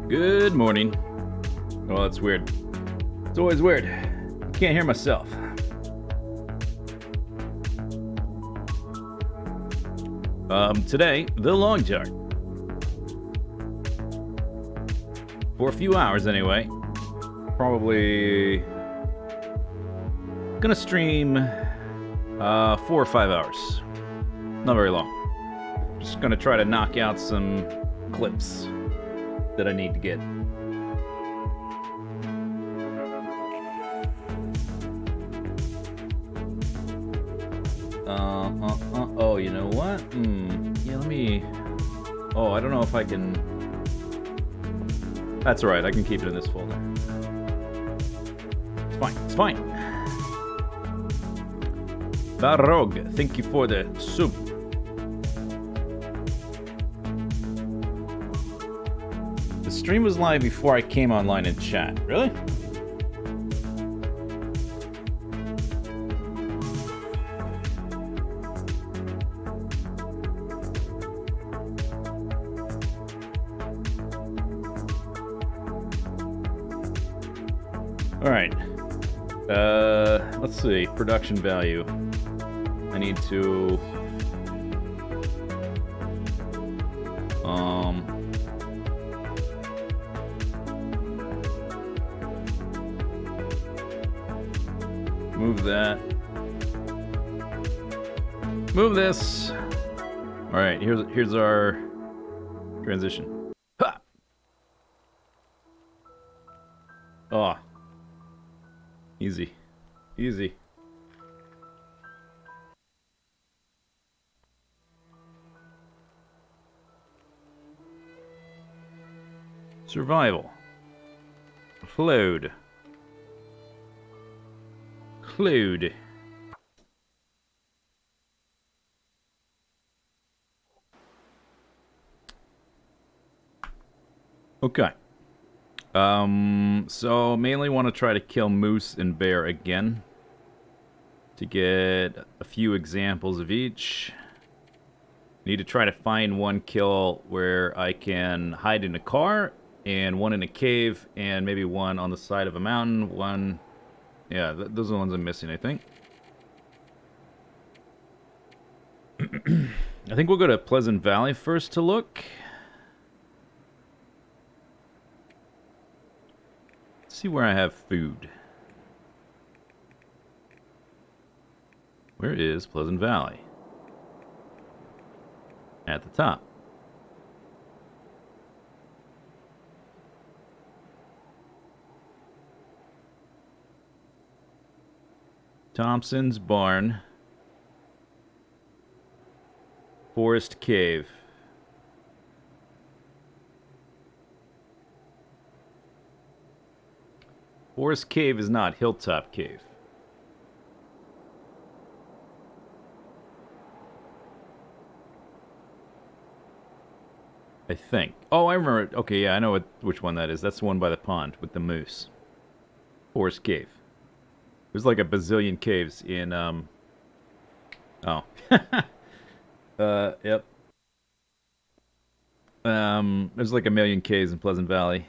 Good morning. Oh, that's weird. It's always weird. I can't hear myself. Today, the long chart. For a few hours, anyway. Probably gonna stream 4 or 5 hours. Not very long. Just gonna try to knock out some clips that I need to get. Oh, you know what? Yeah, let me... Oh, I don't know if I can... That's alright, I can keep it in this folder. It's fine, it's fine. Barog, thank you for the sub. The stream was live before I came online in chat. Really? Alright. Let's see. Production value. I need to... Move that. Move this. Alright, here's our transition. Ha! Oh. Easy. Easy. Survival. Load. Load. Okay. So mainly want to try to kill moose and bear again to get a few examples of each. Need to try to find one kill where I can hide in a car, and one in a cave, and maybe one on the side of a mountain, one... Yeah, those are the ones I'm missing, I think. I think we'll go to Pleasant Valley first to look. Let's see where I have food. Where is Pleasant Valley? At the top. Thompson's Barn. Forest Cave. Forest Cave is not Hilltop Cave. I think. Oh, I remember. Okay, yeah, I know which one that is. That's the one by the pond with the moose. Forest Cave. There's like a bazillion caves in, Oh. Yep. There's like a million caves in Pleasant Valley.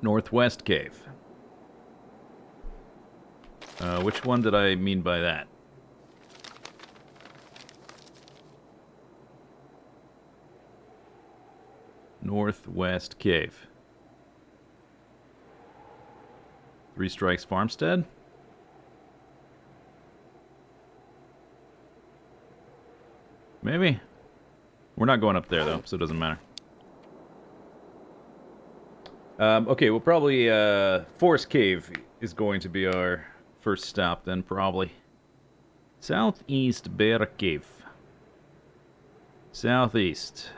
Northwest Cave. Which one did I mean by that? Northwest Cave. Three Strikes Farmstead? Maybe. We're not going up there, though, so it doesn't matter. Okay, well, probably, Forest Cave is going to be our first stop, then, probably. Southeast Bear Cave. Southeast.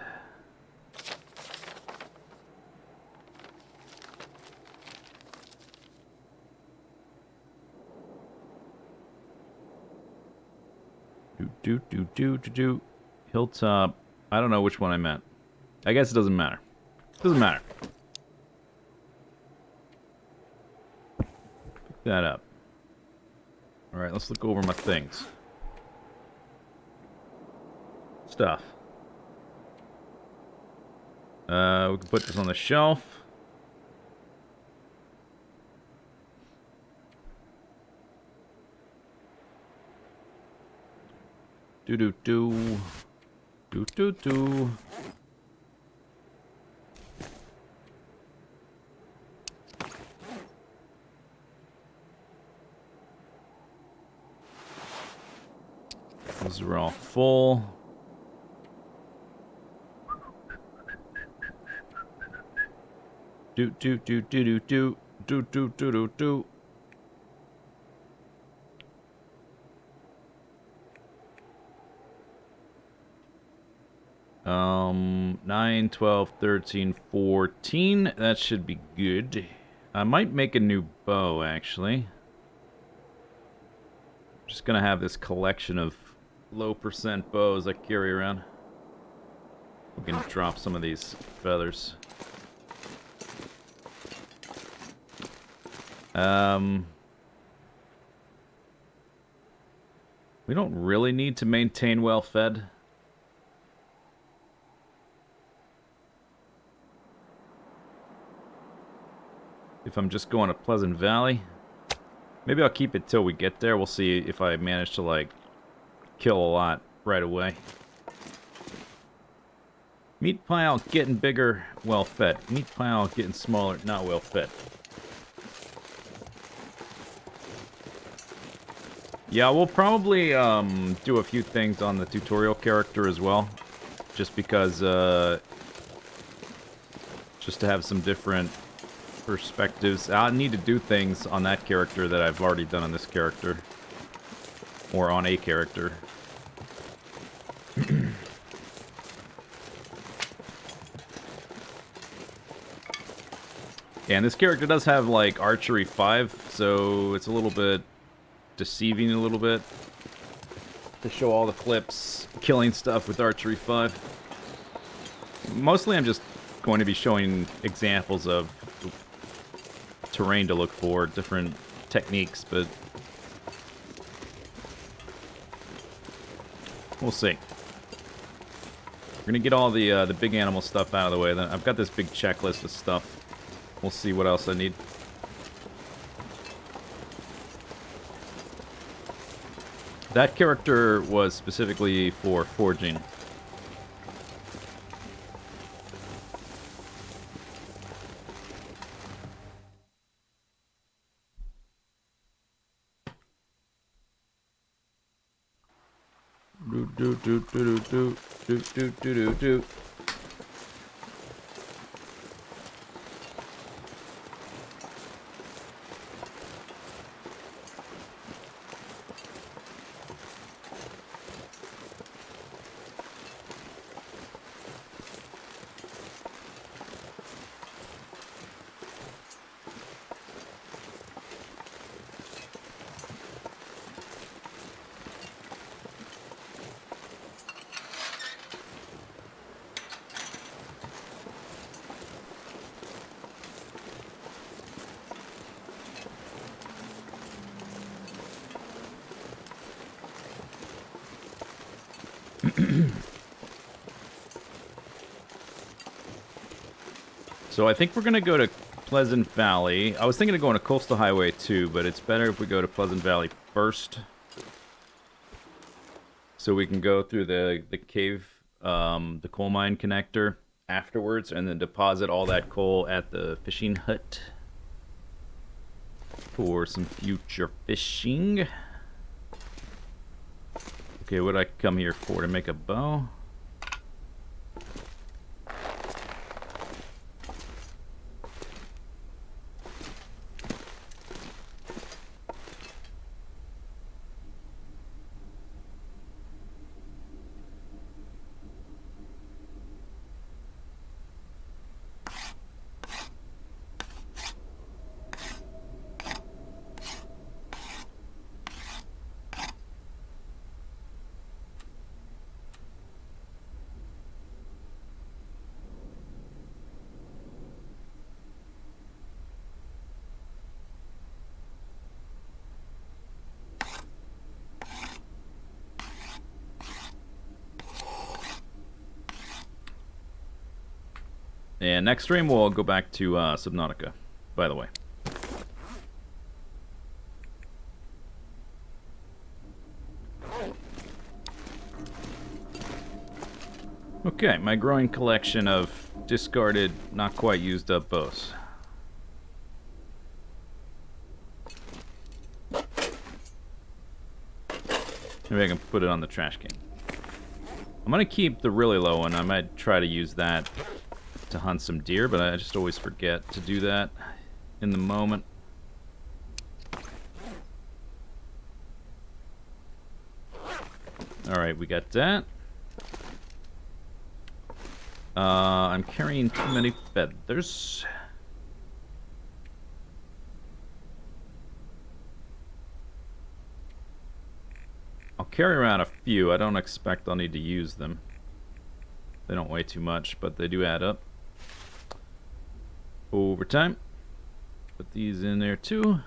Do. Hilltop. I don't know which one I meant. I guess it doesn't matter. Doesn't matter. that up. Alright, let's look over my things. Stuff. We can put this on the shelf. Do-do-do. Do-do-do. Those are all full. Do-do-do-do-do-do. Do-do-do-do-do. 9, 12, 13, 14. That should be good. I might make a new bow, actually. Just gonna have this collection of low percent bows I carry around. We can drop some of these feathers. We don't really need to maintain well fed. If I'm just going to Pleasant Valley. Maybe I'll keep it till we get there. We'll see if I manage to, like, kill a lot right away. Meat pile getting bigger, well fed. Meat pile getting smaller, not well fed. Yeah, we'll probably do a few things on the tutorial character as well. Just because, just to have some different perspectives. I need to do things on that character that I've already done on this character. Or on a character. And this character does have, like, archery 5, so it's a little bit deceiving a little bit to show all the clips killing stuff with archery 5. Mostly I'm just going to be showing examples of terrain to look for, different techniques, but we'll see. We're gonna get all the big animal stuff out of the way. Then I've got this big checklist of stuff. We'll see what else I need. That character was specifically for forging. Do do do do do do do do do do. So I think we're going to go to Pleasant Valley. I was thinking of going to Coastal Highway too, but it's better if we go to Pleasant Valley first. So we can go through the cave, the coal mine connector afterwards, and then deposit all that coal at the fishing hut for some future fishing. Okay, what did I come here for? To make a bow? And next stream, we'll go back to Subnautica, by the way. Okay, my growing collection of discarded, not quite used up bows. Maybe I can put it on the trash can. I'm gonna keep the really low one. I might try to use that to hunt some deer, but I just always forget to do that in the moment. Alright, we got that. I'm carrying too many feathers. I'll carry around a few. I don't expect I'll need to use them. They don't weigh too much, but they do add up over time. Put these in there too.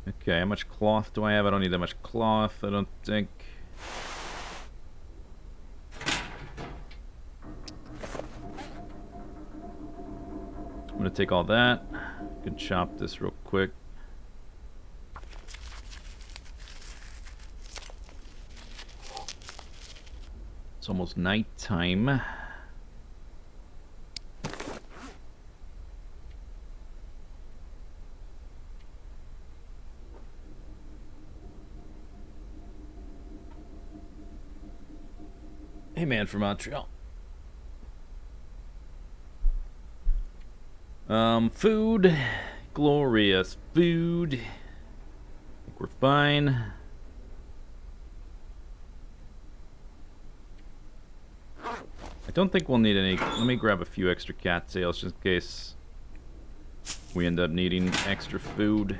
Okay, how much cloth do I have? I don't need that much cloth, I don't think. I'm gonna take all that. I can chop this real quick. It's almost nighttime. Hey man from Montreal. Food. Glorious food. I think we're fine. I don't think we'll need any. Let me grab a few extra cattails just in case we end up needing extra food.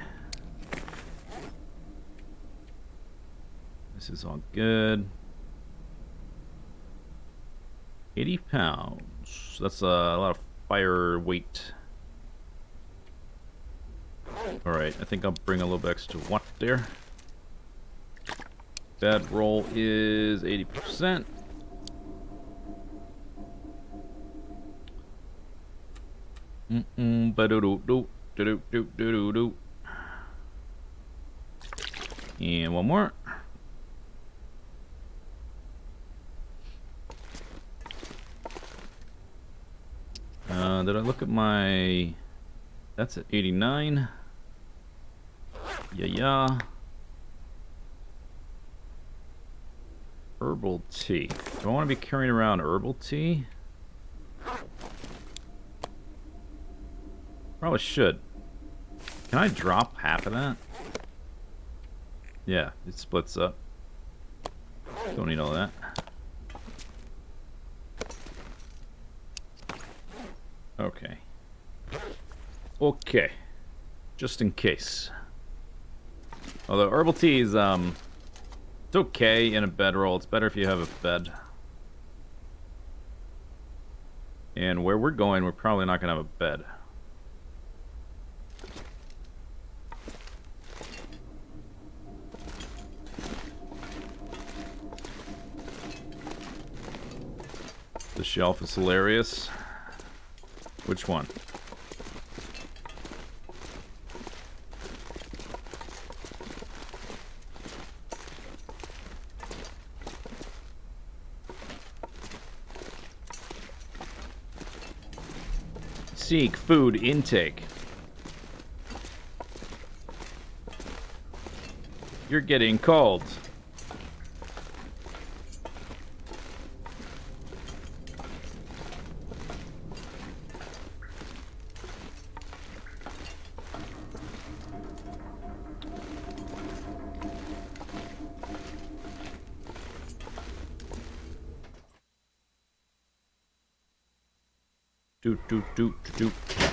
This is all good. 80 pounds. That's a lot of fire weight. Alright, I think I'll bring a little bit extra water there. That roll is 80%. And one more. Did I look at my... That's at 89. Yeah. Herbal tea. Do I want to be carrying around herbal tea? Probably should. Can I drop half of that? Yeah, it splits up. Don't need all that. Okay. Okay. Just in case. Although herbal tea is, it's okay in a bedroll. It's better if you have a bed. And where we're going, we're probably not going to have a bed. The shelf is hilarious. Which one? Seek food intake. You're getting cold.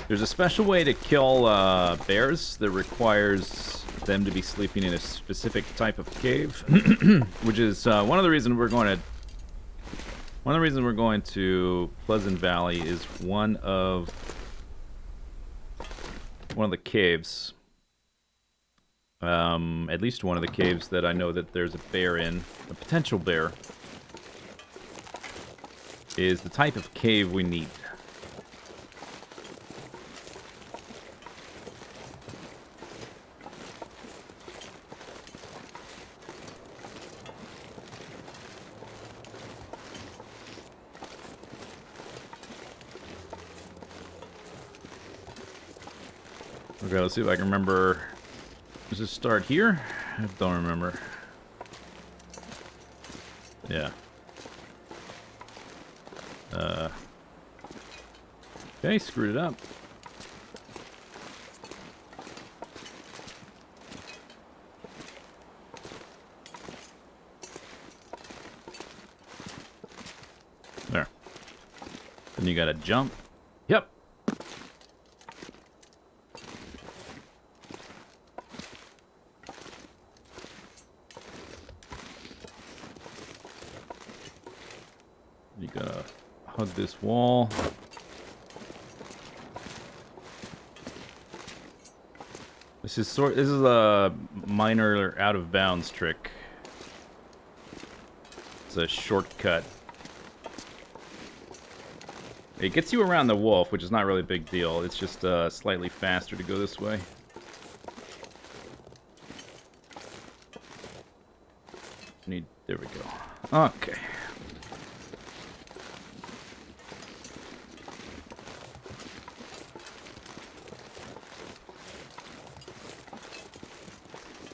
There's a special way to kill bears that requires them to be sleeping in a specific type of cave, which is one of the reasons we're going to Pleasant Valley is one of the caves. At least one of the caves that I know that there's a bear in, a potential bear. is the type of cave we need. Okay, let's see if I can remember. Does this start here? I don't remember. Yeah. Okay, screwed it up. There. Then you gotta jump. Yep. You gotta hug this wall. This is a minor out of bounds trick. It's a shortcut. It gets you around the wolf, which is not really a big deal. It's just slightly faster to go this way. There we go. Okay.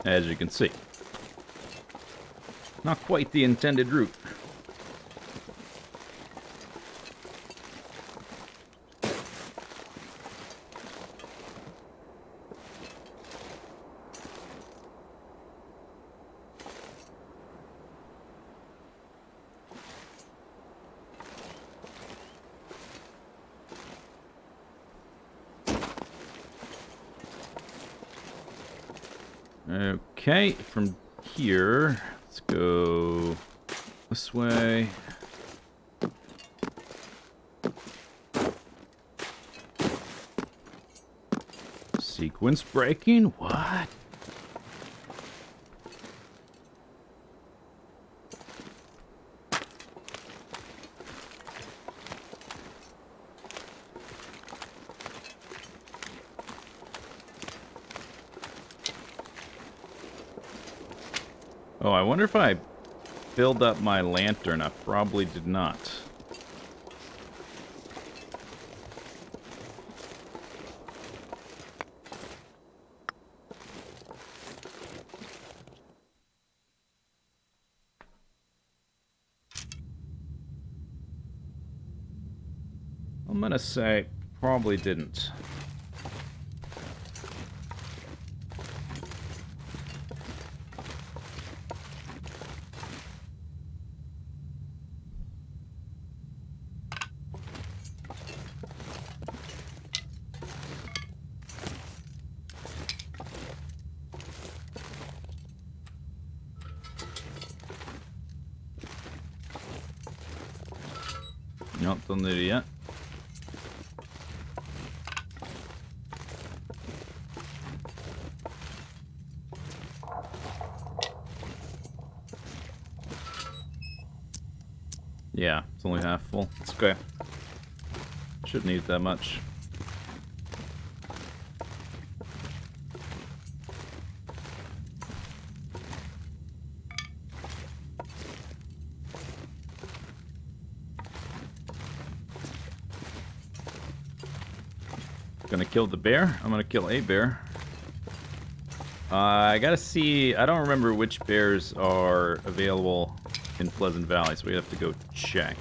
As you can see. Not quite the intended route. Okay, from here, let's go this way. Sequence breaking? What? Oh, I wonder if I filled up my lantern. I probably did not. I'm gonna say probably didn't. Nope, don't need it yet. Yeah, it's only half full. It's okay. Shouldn't need that much. Gonna kill the bear. I'm gonna kill a bear. I gotta see. I don't remember which bears are available in Pleasant Valley, so we have to go check.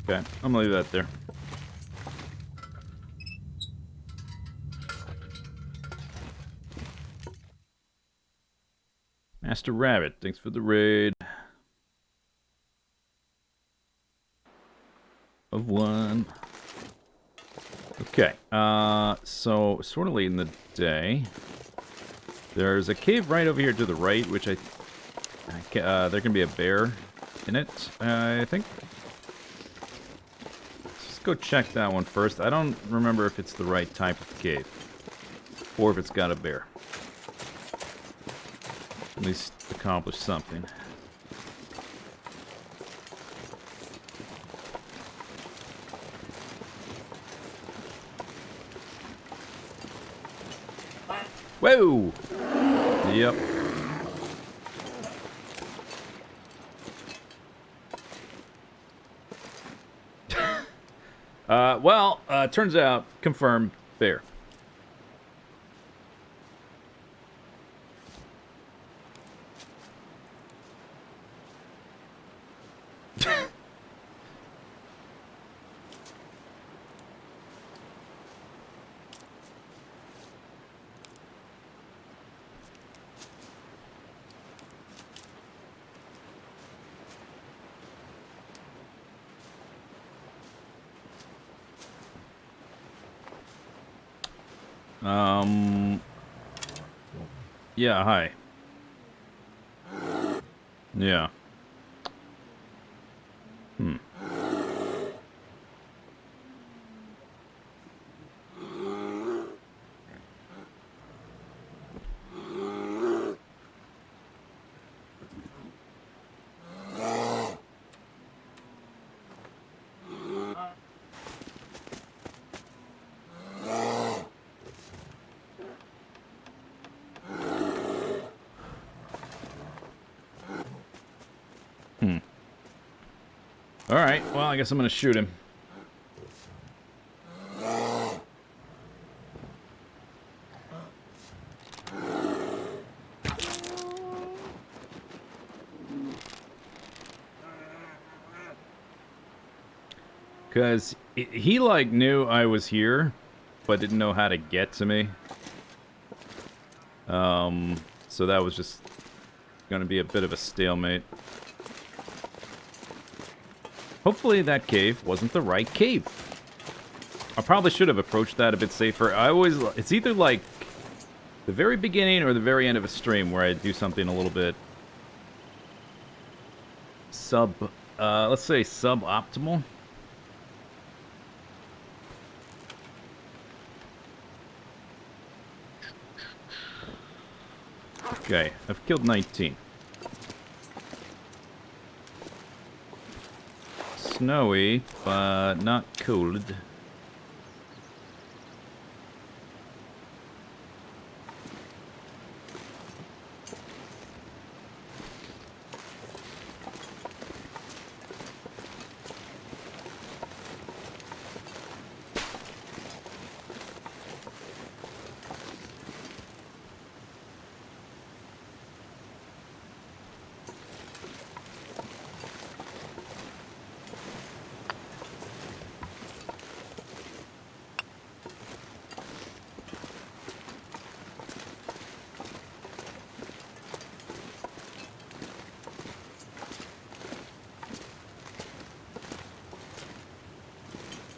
Okay, I'm gonna leave that there. Master Rabbit, thanks for the raid. Of one. Okay, so sort of late in the day. There's a cave right over here to the right, which there can be a bear in it, I think. Let's just go check that one first. I don't remember if it's the right type of cave, or if it's got a bear. At least accomplish something. Whoa! Yep. Turns out, confirmed, bear. Yeah, hi. Yeah. Alright, well, I guess I'm gonna shoot him. Because he, like, knew I was here, but didn't know how to get to me. So that was just gonna be a bit of a stalemate. Hopefully that cave wasn't the right cave. I probably should have approached that a bit safer. It's either like the very beginning or the very end of a stream where I do something a little bit let's say suboptimal. Okay, I've killed 19. Snowy, but not cold.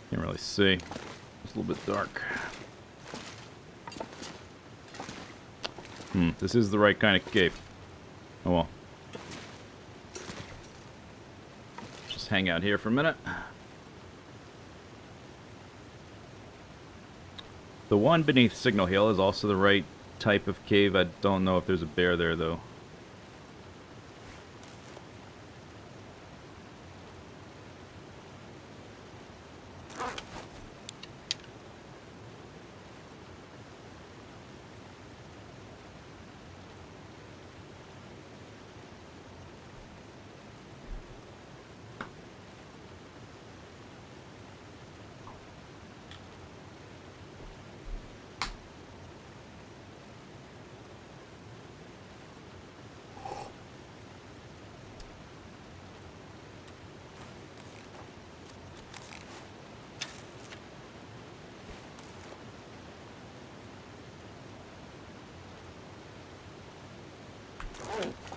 Can't really see. It's a little bit dark. This is the right kind of cave. Oh well. Just hang out here for a minute. The one beneath Signal Hill is also the right type of cave. I don't know if there's a bear there, though.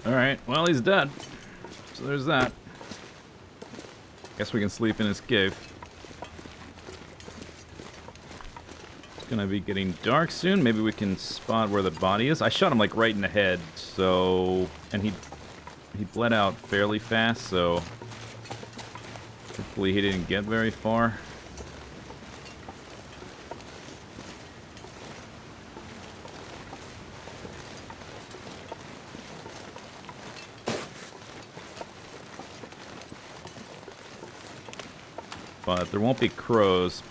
Alright, well, he's dead. So there's that. Guess we can sleep in his cave. It's gonna be getting dark soon. Maybe we can spot where the body is. I shot him, like, right in the head, so... And he bled out fairly fast, so... Hopefully he didn't get very far. But there won't be crows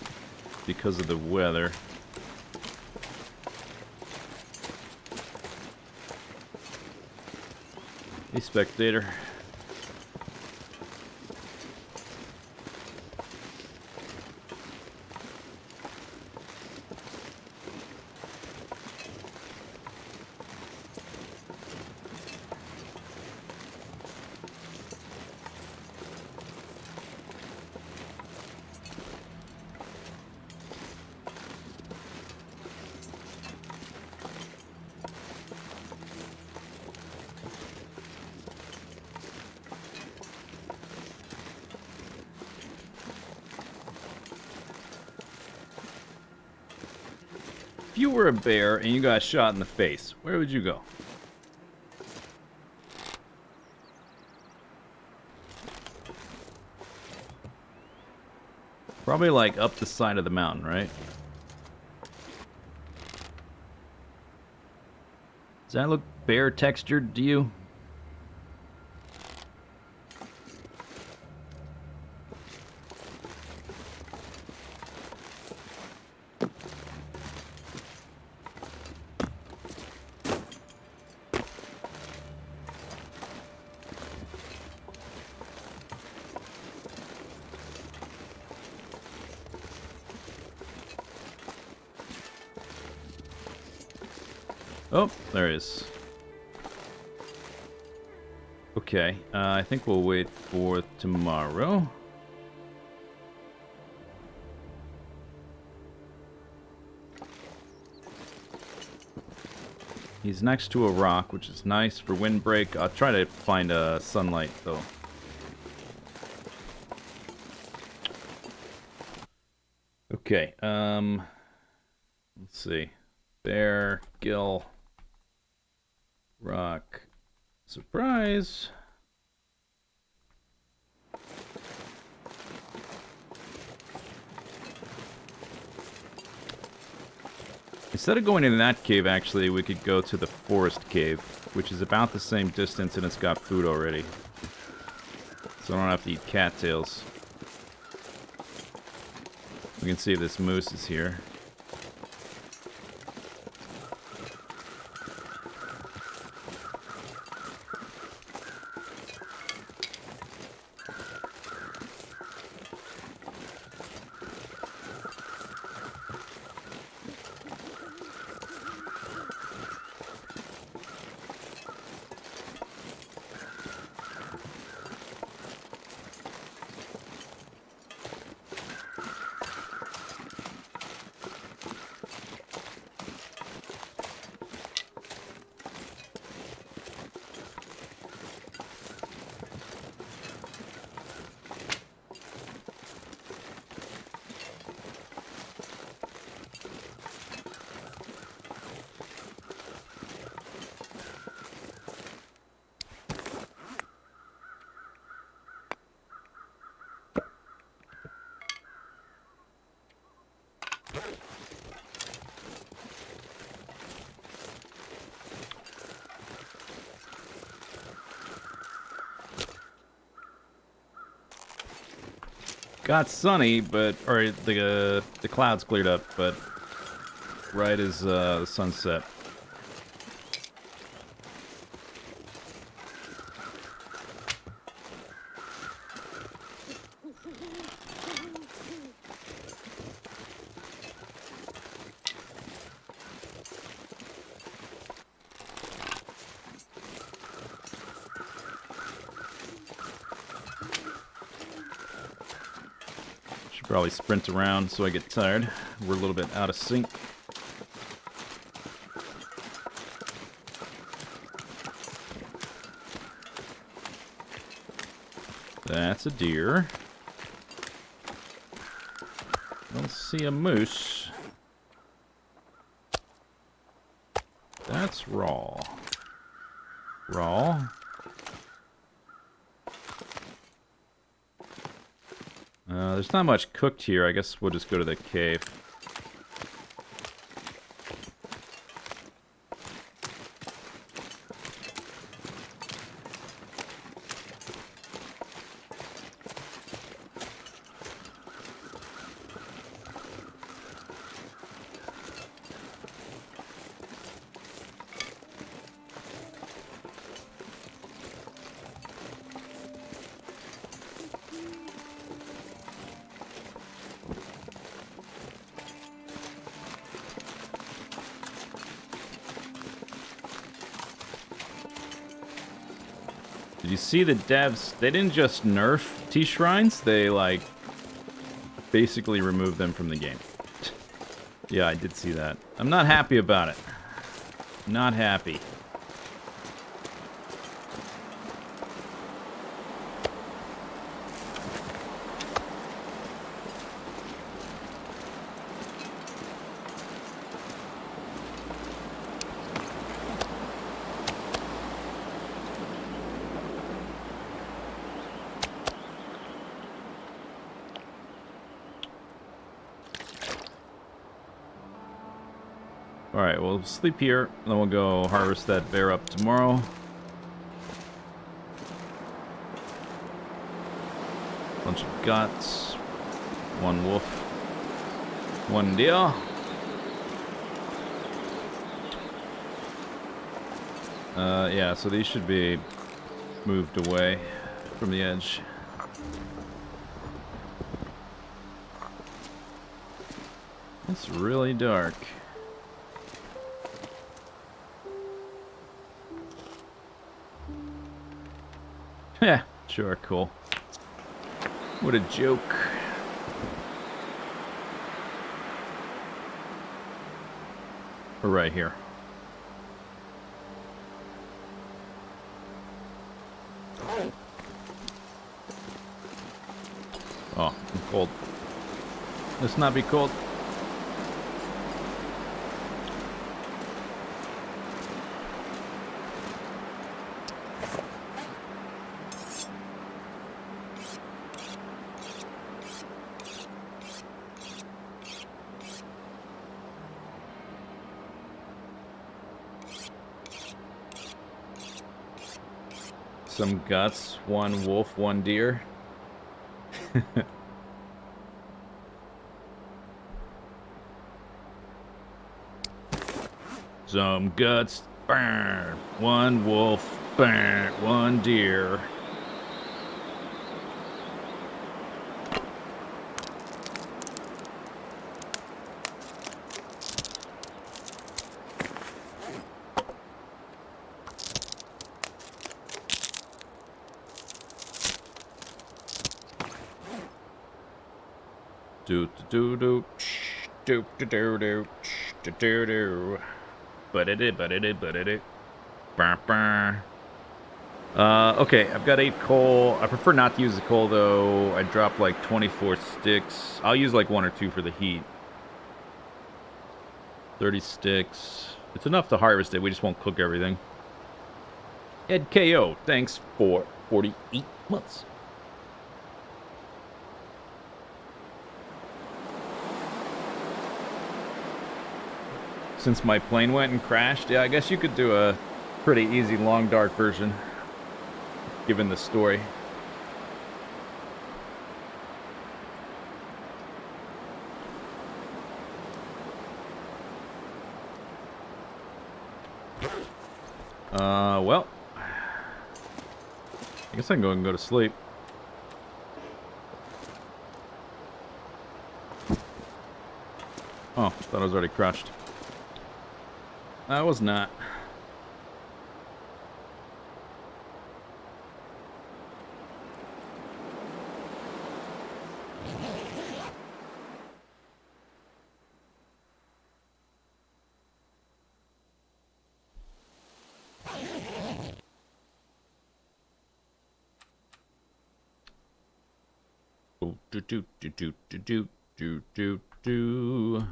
because of the weather. Hey, spectator. If you were a bear and you got shot in the face, where would you go? Probably like up the side of the mountain, right? Does that look bear textured to you? Oh, there he is. Okay, I think we'll wait for tomorrow. He's next to a rock, which is nice for windbreak. I'll try to find sunlight, though. Okay, let's see. Bear, gill, rock, surprise. Instead of going into that cave, actually, we could go to the forest cave, which is about the same distance and it's got food already. So I don't have to eat cattails. We can see if this moose is here. Got sunny, but the clouds cleared up, but right as the sunset. Probably sprint around so I get tired. We're a little bit out of sync. That's a deer. Don't see a moose. That's raw. Raw. There's not much cooked here. I guess we'll just go to the cave. Did you see the devs? They didn't just nerf T-Shrines, they, like, basically removed them from the game. Yeah, I did see that. I'm not happy about it. Not happy. Alright, we'll sleep here, then we'll go harvest that bear up tomorrow. Bunch of guts. One wolf. One deer. Yeah, so these should be moved away from the edge. It's really dark. Yeah, sure, cool. What a joke. We're right here. Oh, I'm cold. Let's not be cold. Some guts, one wolf, one deer. Some guts, burn. One wolf, burn. One deer. Do do do do do do do do do do. But it, okay, I've got 8 coal. I prefer not to use the coal though. I dropped like 24 sticks. I'll use like 1 or 2 for the heat. 30 sticks. It's enough to harvest it. We just won't cook everything. Ed KO, thanks for 48 months. Since my plane went and crashed, yeah, I guess you could do a pretty easy long dark version, given the story. Well, I guess I can go and go to sleep. Oh, thought I was already crushed. I was not. Oh, do do do do do do do do do.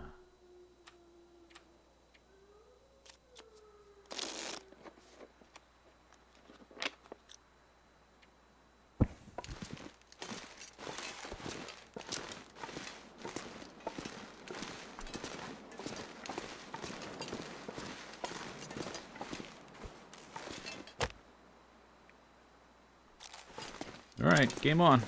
All right, game on.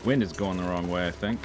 Wind is going the wrong way, I think.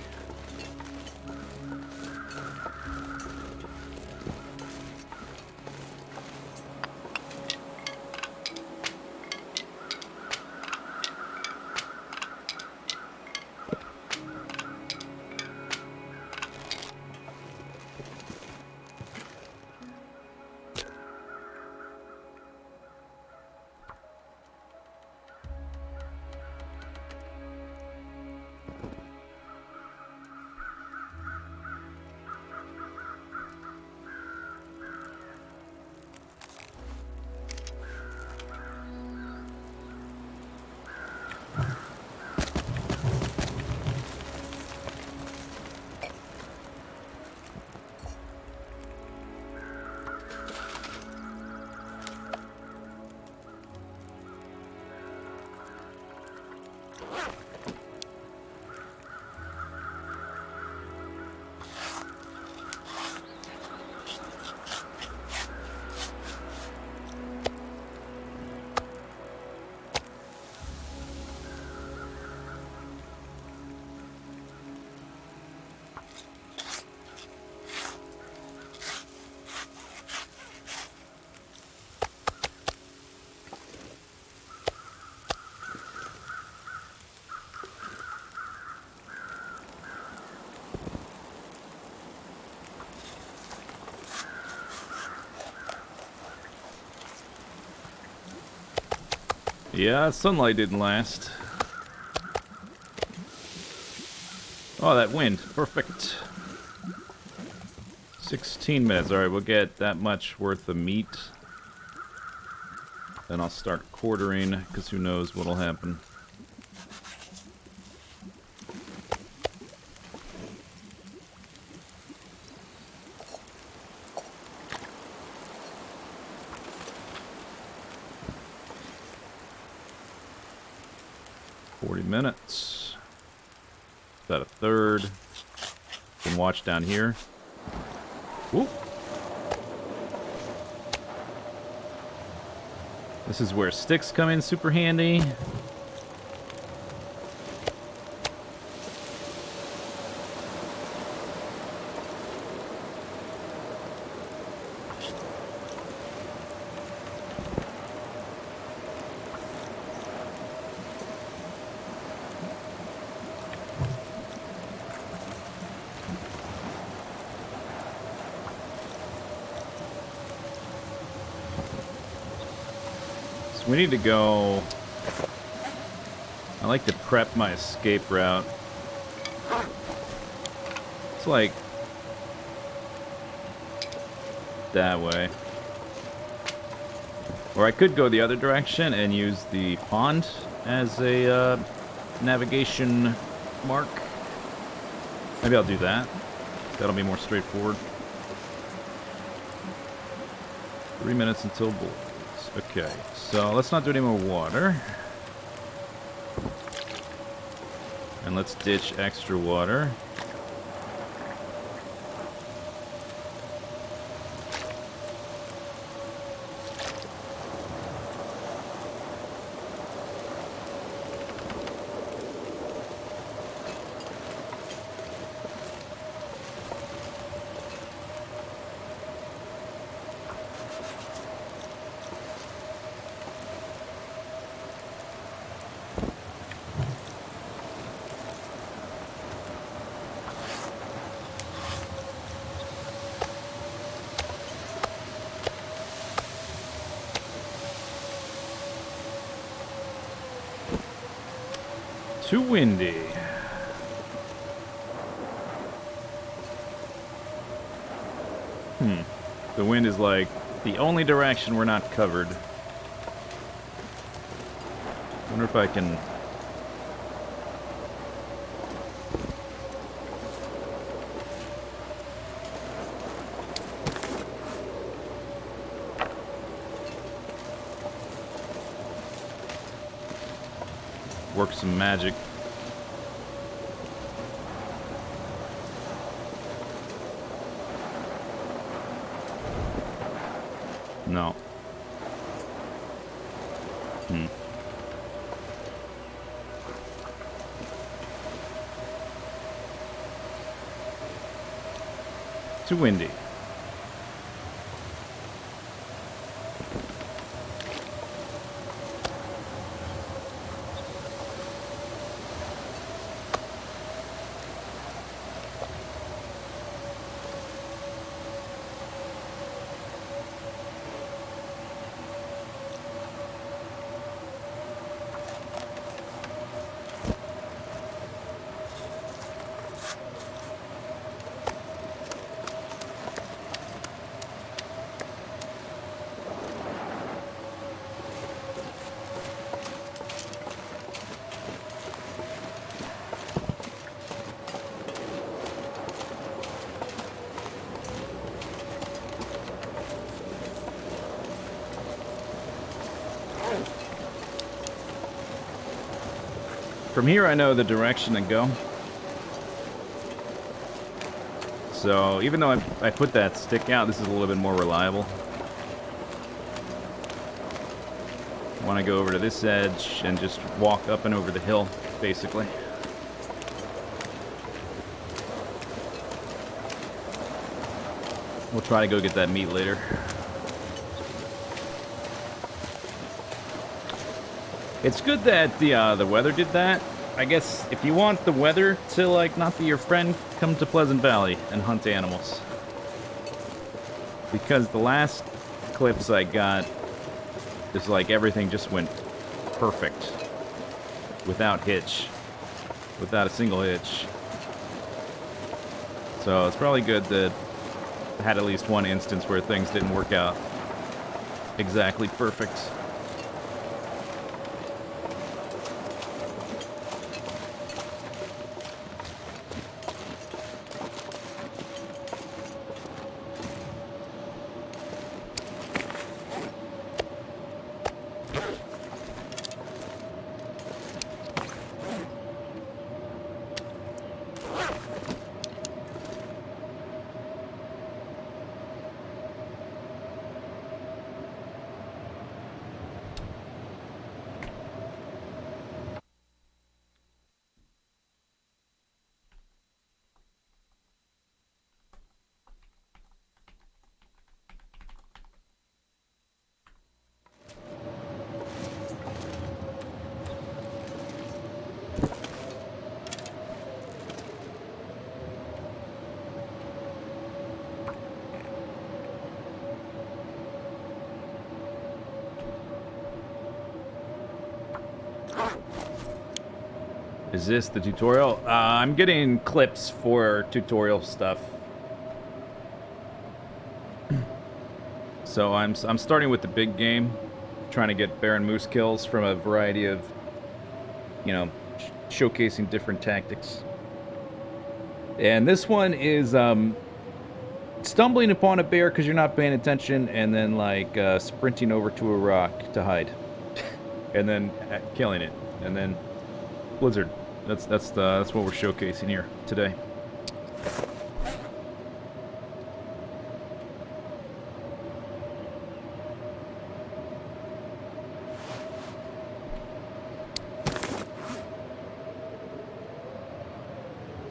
Yeah, sunlight didn't last. Oh, that wind. Perfect. 16 minutes. Alright, we'll get that much worth of meat. Then I'll start quartering, because who knows what'll happen. Minutes. Is that a third? Can watch down here. Whoop. This is where sticks come in super handy. We need to go I like to prep my escape route. It's like that way. Or I could go the other direction and use the pond as a navigation mark. Maybe I'll do that. That'll be more straightforward. 3 minutes until boils. Okay, so let's not do any more water. And let's ditch extra water. Too windy. The wind is like the only direction we're not covered. Wonder if I can... work some magic. No. Too windy. From here I know the direction to go. So even though I put that stick out, this is a little bit more reliable. I want to go over to this edge and just walk up and over the hill, basically. We'll try to go get that meat later. It's good that the weather did that. I guess if you want the weather to like not be your friend, come to Pleasant Valley and hunt animals. Because the last clips I got, it's like everything just went perfect. Without hitch. Without a single hitch. So it's probably good that I had at least one instance where things didn't work out exactly perfect. Is this the tutorial? I'm getting clips for tutorial stuff. So I'm starting with the big game, trying to get bear and moose kills from a variety of, you know, showcasing different tactics. And this one is stumbling upon a bear because you're not paying attention, and then like sprinting over to a rock to hide, and then killing it, and then blizzard. That's what we're showcasing here today.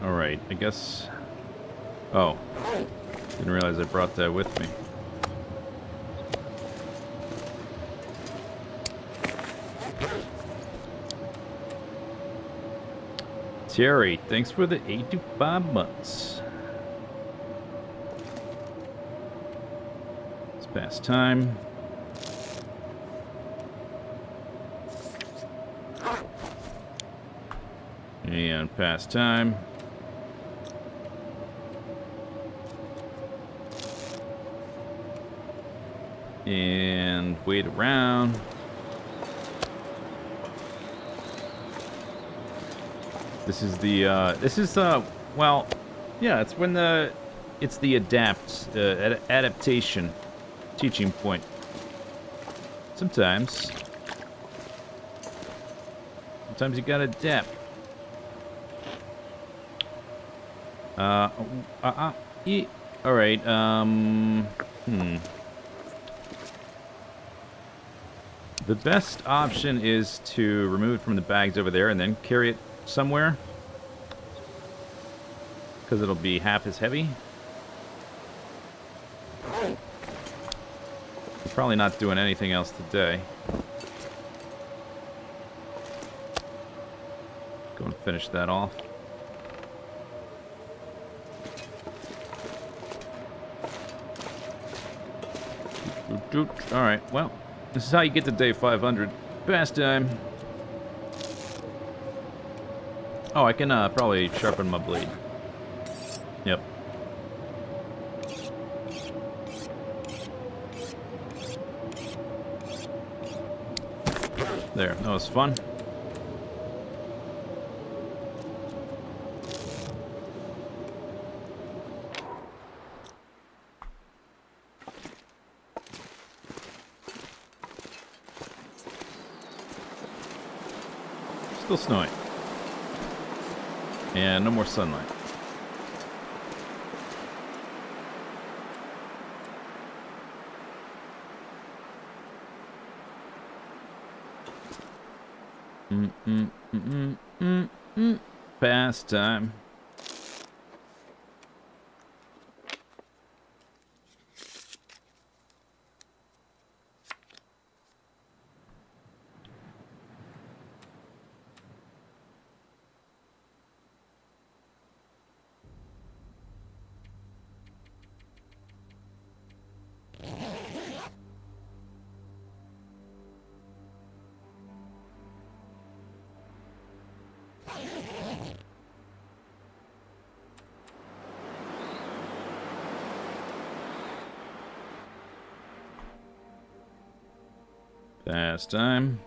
All right, I guess. Oh, didn't realize I brought that with me. Terry, thanks for the 85 months. It's past time. And past time. And wait around. This is the, well, yeah, it's when it's the adaptation teaching point. Sometimes you gotta adapt. Alright, The best option is to remove it from the bags over there and then carry it somewhere, because it'll be half as heavy. Probably not doing anything else today. Go and finish that off. Alright, well, this is how you get to day 500. Past time. Oh, I can probably sharpen my blade. Yep. There, that was fun. Still snowing. And no more sunlight. Past time. Past time.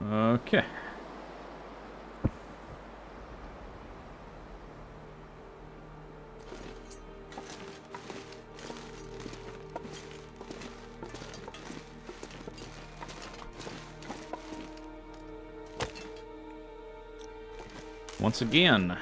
Okay. Once again.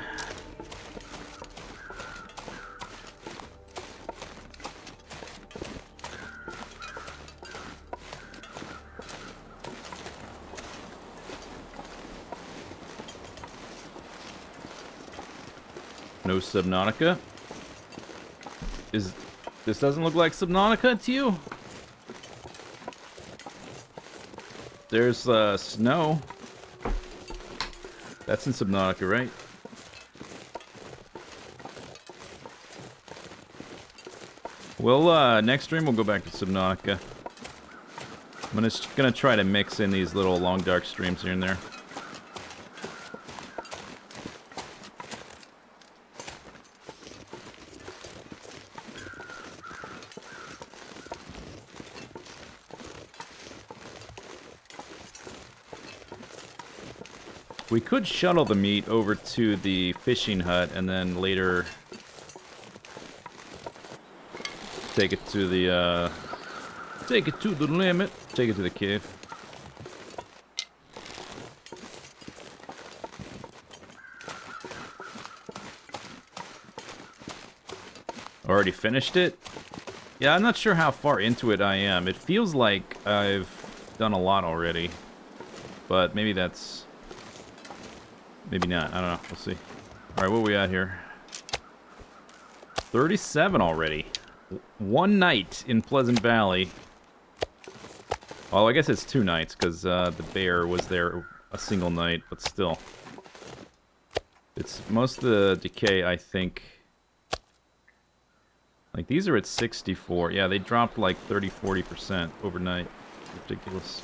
No Subnautica. This doesn't look like Subnautica to you? There's snow. That's in Subnautica, right? Well, next stream we'll go back to Subnautica. I'm just gonna try to mix in these little long dark streams here and there. We could shuttle the meat over to the fishing hut and then later take it to the limit, take it to the cave. Already finished it? Yeah, I'm not sure how far into it I am. It feels like I've done a lot already, but maybe that's... maybe not. I don't know. We'll see. Alright, what are we at here? 37 already. One night in Pleasant Valley. Oh, I guess it's 2 nights, because the bear was there a single night, but still. It's most of the decay, I think. Like, these are at 64. Yeah, they dropped like 30-40% overnight. Ridiculous.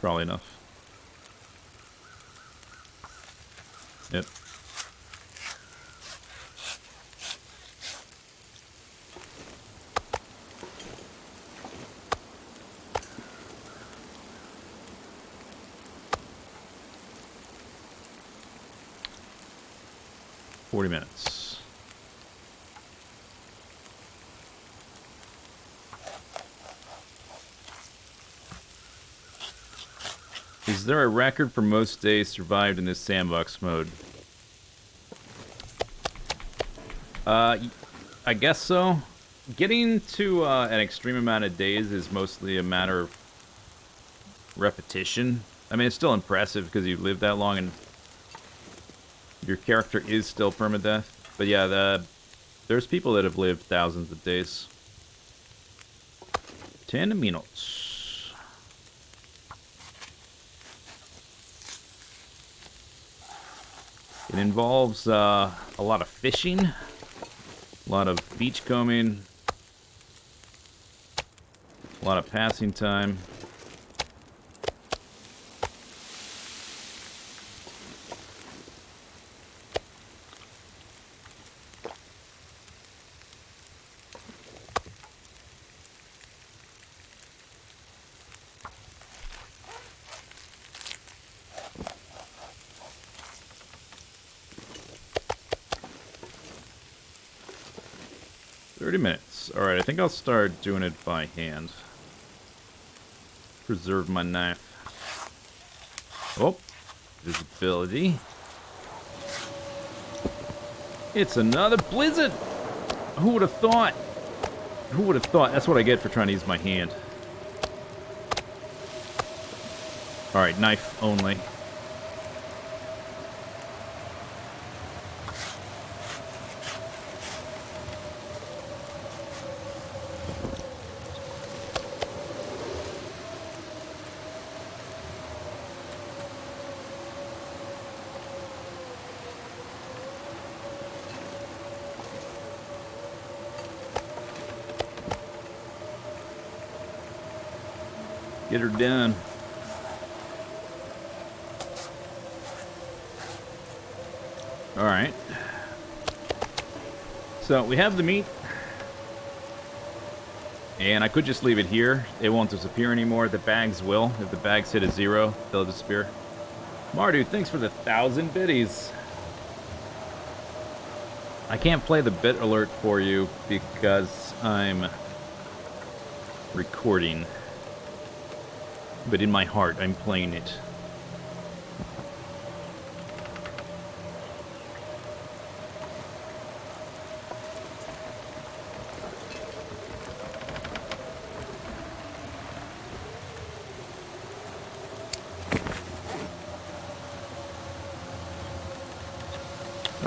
Probably enough. Yep. $40 minutes. Is there a record for most days survived in this sandbox mode? I guess so. Getting to an extreme amount of days is mostly a matter of repetition. I mean, it's still impressive because you've lived that long and your character is still permadeath. But yeah, there's people that have lived thousands of days. 10 minutes. It involves a lot of fishing, a lot of beachcombing, a lot of passing time. Minutes. Alright, I think I'll start doing it by hand. Preserve my knife. Oh, visibility. It's another blizzard! Who would have thought? Who would have thought? That's what I get for trying to use my hand. Alright, knife only. Get her done. Alright. So, we have the meat. And I could just leave it here. It won't disappear anymore. The bags will. If the bags hit a 0, they'll disappear. Mardu, thanks for the 1,000 biddies. I can't play the bit alert for you because I'm recording. But in my heart, I'm playing it.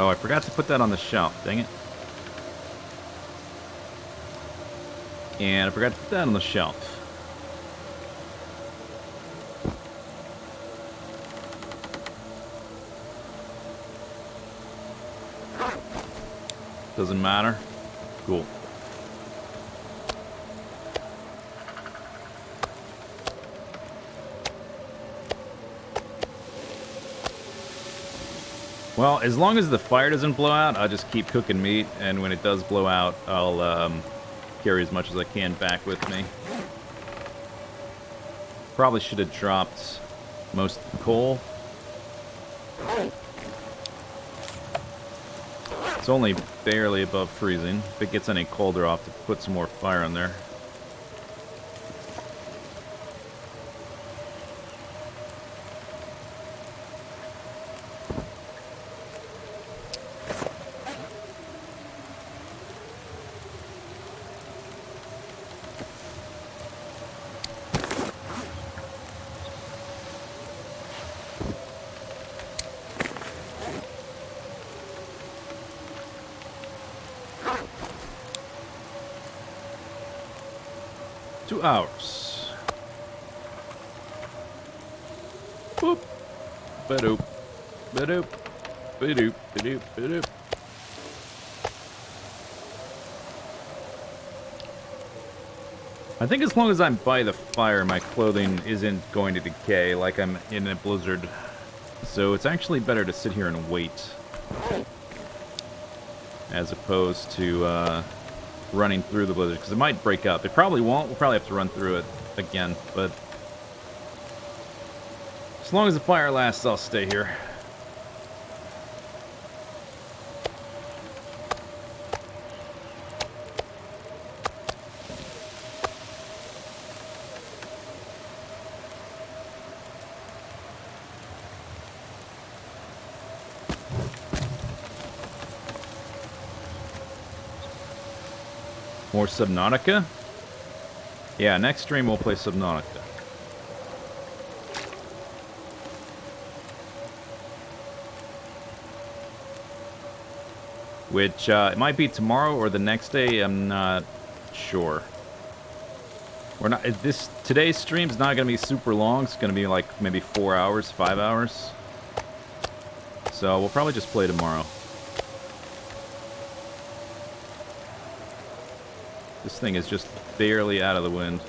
Oh, I forgot to put that on the shelf. Dang it. And I forgot to put that on the shelf. Doesn't matter. Cool. Well, as long as the fire doesn't blow out, I'll just keep cooking meat, and when it does blow out, I'll carry as much as I can back with me. Probably should have dropped most of the coal. It's only barely above freezing. If it gets any colder, I'll have to put some more fire on there. Hours. Boop. Ba-doop. Ba-doop. Ba-doop. Ba-doop. Ba-doop. I think as long as I'm by the fire, my clothing isn't going to decay like I'm in a blizzard. So it's actually better to sit here and wait. As opposed to, running through the blizzard, because it might break up. It probably won't. We'll probably have to run through it again, but as long as the fire lasts, I'll stay here. More Subnautica? Yeah, next stream we'll play Subnautica. Which, it might be tomorrow or the next day, I'm not sure. We're not, today's stream's not gonna be super long, it's gonna be like maybe 4 hours, 5 hours. So we'll probably just play tomorrow. This thing is just barely out of the wind.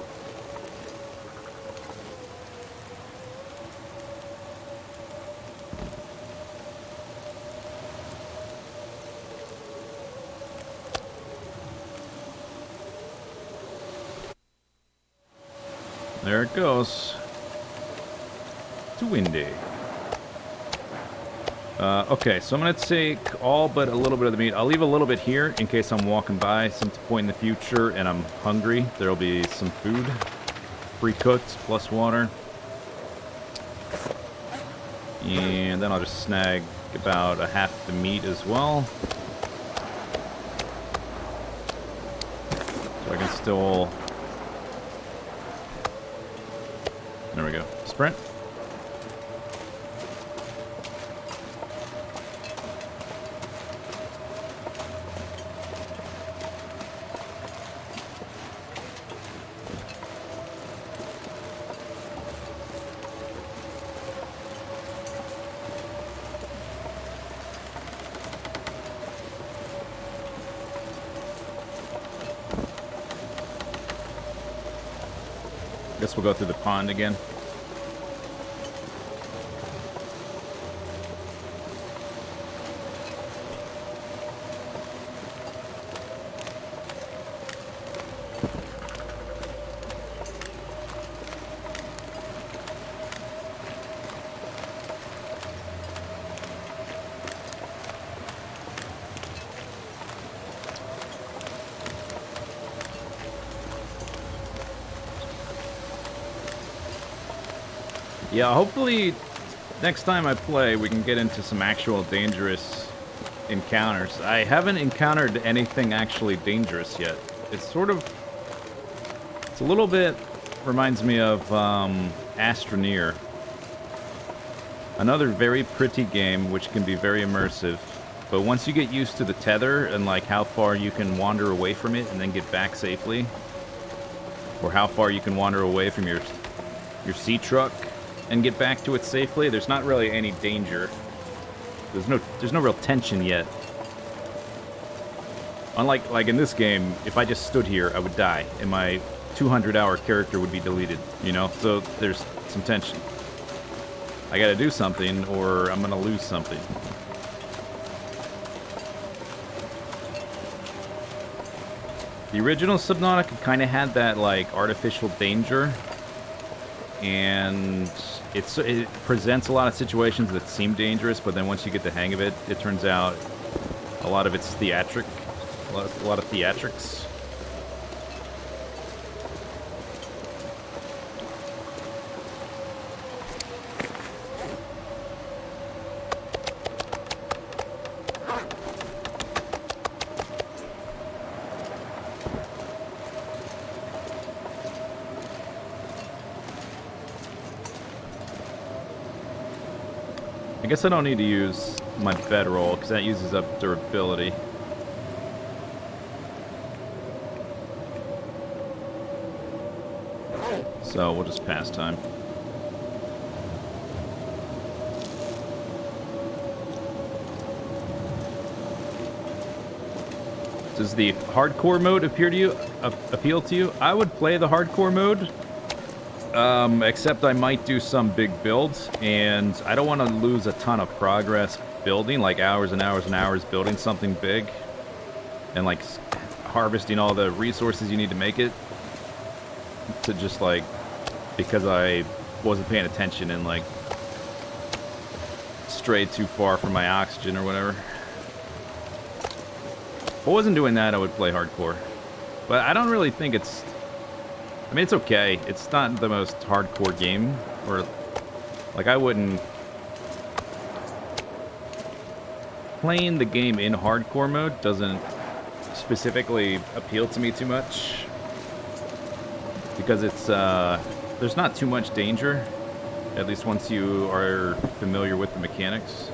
There it goes. Too windy. Okay, so I'm going to take all but a little bit of the meat. I'll leave a little bit here in case I'm walking by some point in the future and I'm hungry. There'll be some food. Pre-cooked, plus water. And then I'll just snag about a half the meat as well. So I can still... There we go. Sprint. Guess we'll go through the pond again. Yeah, hopefully next time I play we can get into some actual dangerous encounters. I haven't encountered anything actually dangerous yet. It's a little bit reminds me of Astroneer. Another very pretty game which can be very immersive. But once you get used to the tether and like how far you can wander away from it and then get back safely, or how far you can wander away from your sea truck and get back to it safely, there's not really any danger. There's no real tension yet. Unlike like in this game, if I just stood here, I would die, and my 200-hour character would be deleted. You know, so there's some tension. I gotta do something, or I'm gonna lose something. The original Subnautica kind of had that like artificial danger, and it presents a lot of situations that seem dangerous, but then once you get the hang of it, it turns out a lot of it's theatric, a lot of theatrics. I guess I don't need to use my bedroll, because that uses up durability. So we'll just pass time. Does the hardcore mode appeal to you? I would play the hardcore mode. Except I might do some big builds, and I don't want to lose a ton of progress building, like hours and hours and hours building something big, and like harvesting all the resources you need to make it, to just like, because I wasn't paying attention and like strayed too far from my oxygen or whatever. If I wasn't doing that, I would play hardcore. But I don't really think it's... I mean, it's okay. It's not the most hardcore game, or like I wouldn't... Playing the game in hardcore mode doesn't specifically appeal to me too much, because it's there's not too much danger, at least once you are familiar with the mechanics.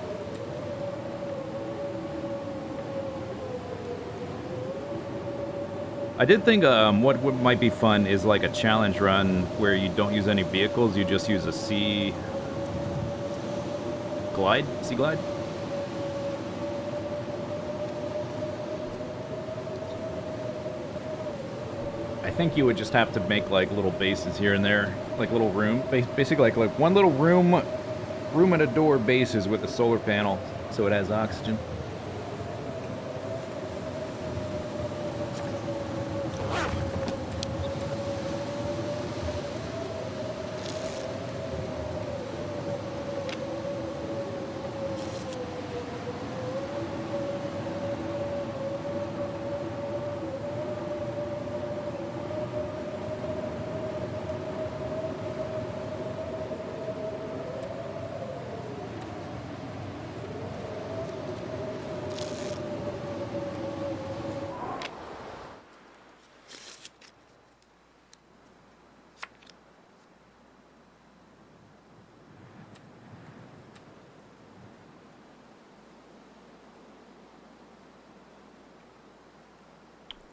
I did think what might be fun is like a challenge run where you don't use any vehicles, you just use a sea glide? I think you would just have to make like little bases here and there, like little room, basically like one little room and a door bases with a solar panel, so it has oxygen.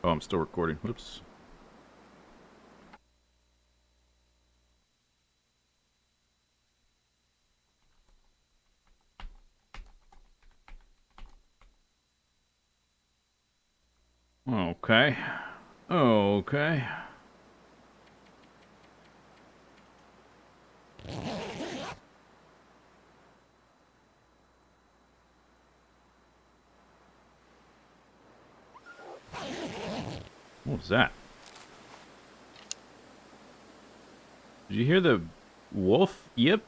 Oh, I'm still recording. Whoops. Okay. Okay. What was that? Did you hear the wolf? Yep.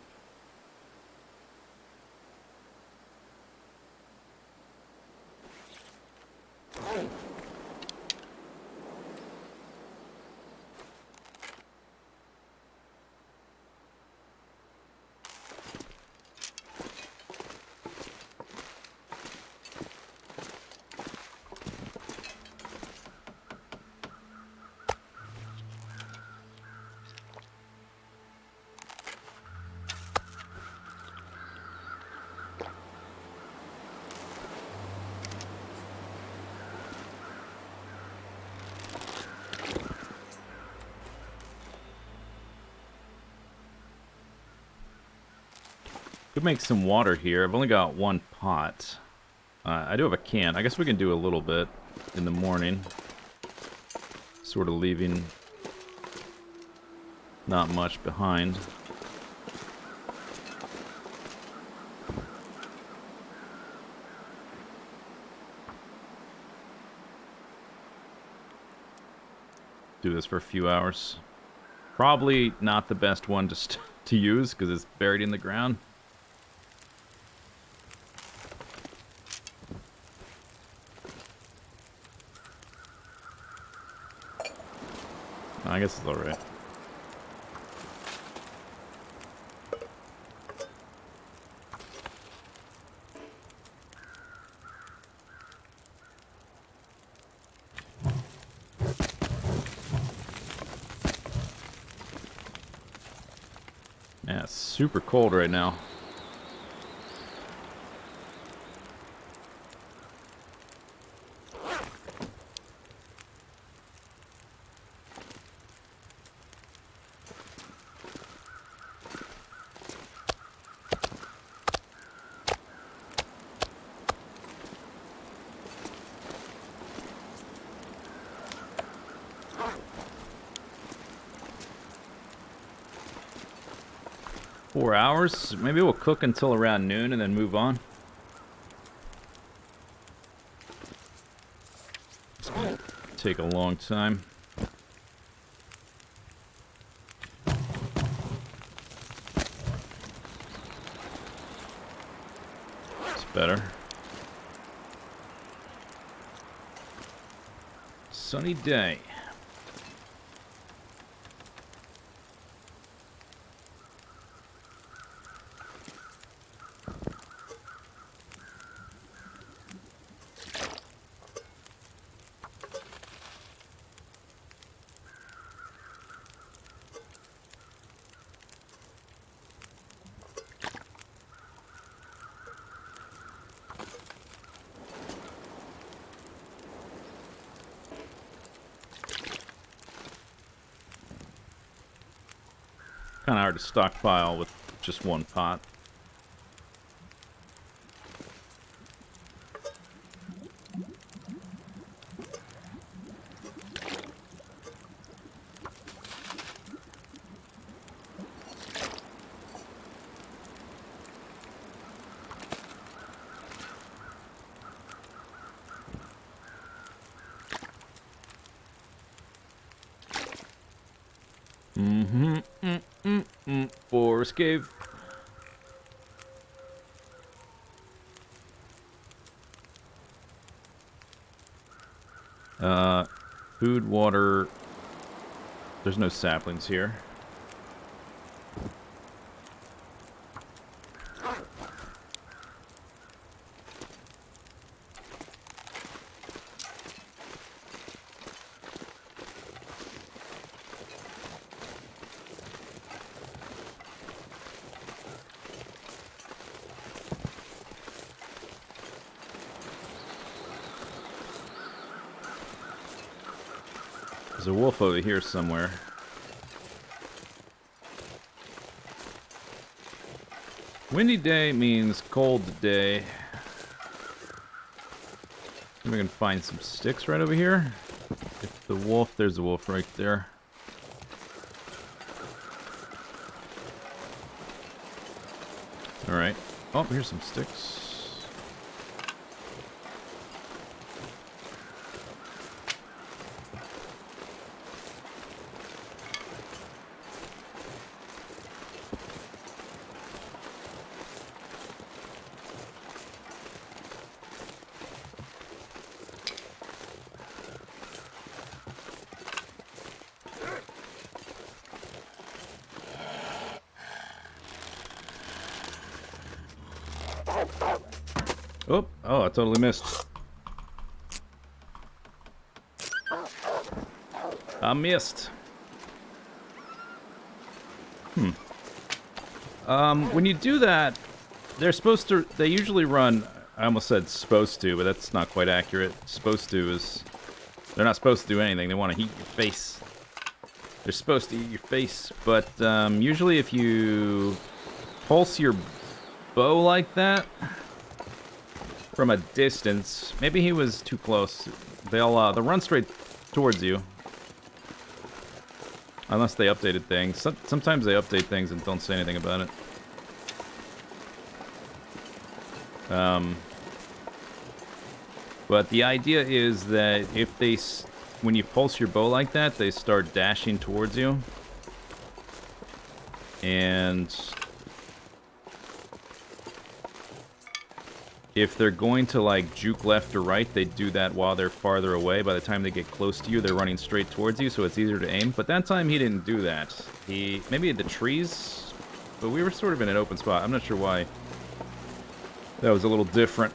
Could make some water here. I've only got one pot. I do have a can. I guess we can do a little bit in the morning. Sort of leaving not much behind. Do this for a few hours. Probably not the best one to use because it's buried in the ground. I guess it's alright. Yeah, it's super cold right now. $4. Maybe we'll cook until around noon and then move on. Take a long time. It's better. Sunny day. Kind of hard to stockpile with just one pot. Forest cave. Food, water. There's no saplings here. There's a wolf over here somewhere. Windy day means cold day. Maybe we can find some sticks right over here. If the wolf, there's a wolf right there. Alright. Oh, here's some sticks. Oh, I totally missed. I missed. When you do that, they're supposed to, they usually run, I almost said supposed to, but that's not quite accurate. Supposed to is, they're not supposed to do anything. They want to heat your face. They're supposed to eat your face, but usually if you pulse your bow like that from a distance, maybe he was too close. They'll run straight towards you. Unless they updated things. Sometimes they update things and don't say anything about it. But the idea is that if they, when you pulse your bow like that, they start dashing towards you. And if they're going to, like, juke left or right, they do that while they're farther away. By the time they get close to you, they're running straight towards you, so it's easier to aim. But that time, he didn't do that. Maybe the trees, but we were sort of in an open spot. I'm not sure why. That was a little different.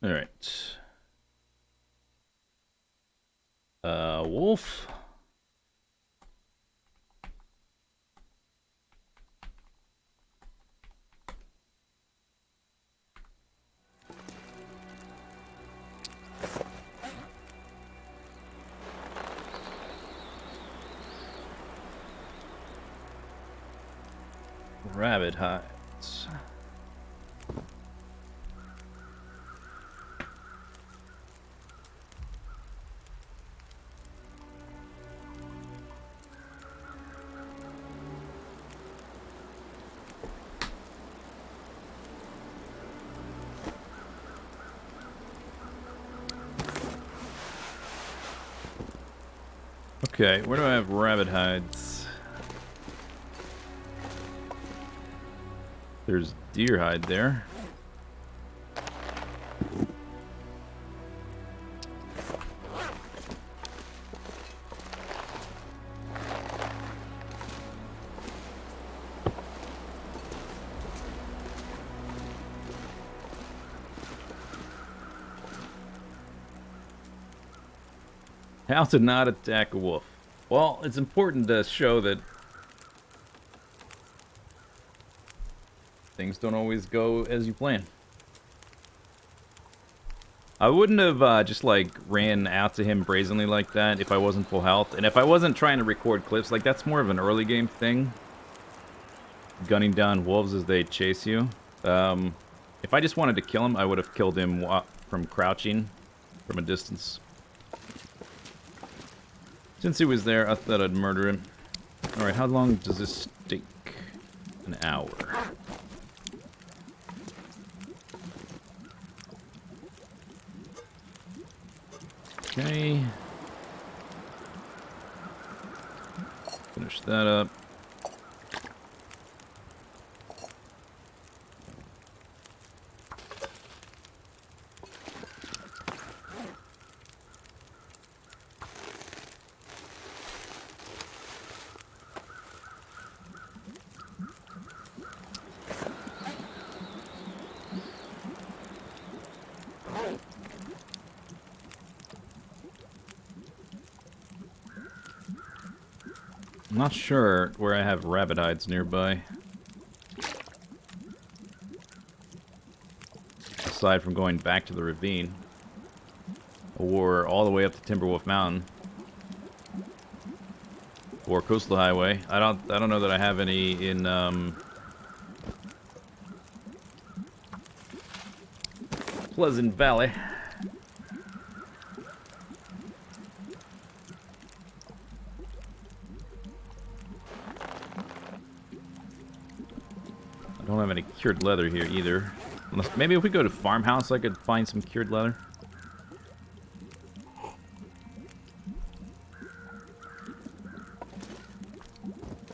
Alright. Wolf. Rabbit hides. Okay, where do I have rabbit hides? There's deer hide there. How to not attack a wolf. Well, it's important to show that things don't always go as you plan. I wouldn't have just like ran out to him brazenly like that if I wasn't full health. And if I wasn't trying to record clips, like that's more of an early game thing. Gunning down wolves as they chase you. If I just wanted to kill him, I would have killed him from crouching from a distance. Since he was there, I thought I'd murder him. Alright, how long does this take? An hour. Okay. Finish that up. I'm not sure where I have rabbit hides nearby. Aside from going back to the ravine. Or all the way up to Timberwolf Mountain. Or Coastal Highway. I don't know that I have any in Pleasant Valley. I don't have any cured leather here either. Unless, maybe if we go to Farmhouse I could find some cured leather.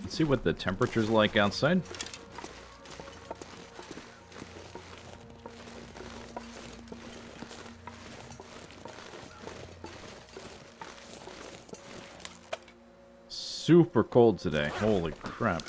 Let's see what the temperature's like outside. Super cold today. Holy crap.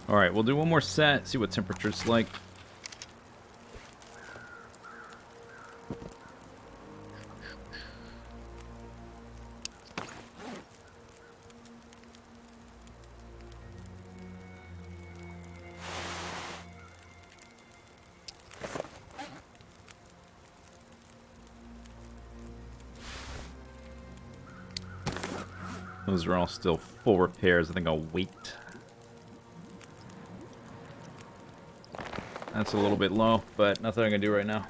Alright, we'll do one more set, see what temperature's like. Those are all still full repairs. I think I'll wait. That's a little bit low, but nothing I can do right now.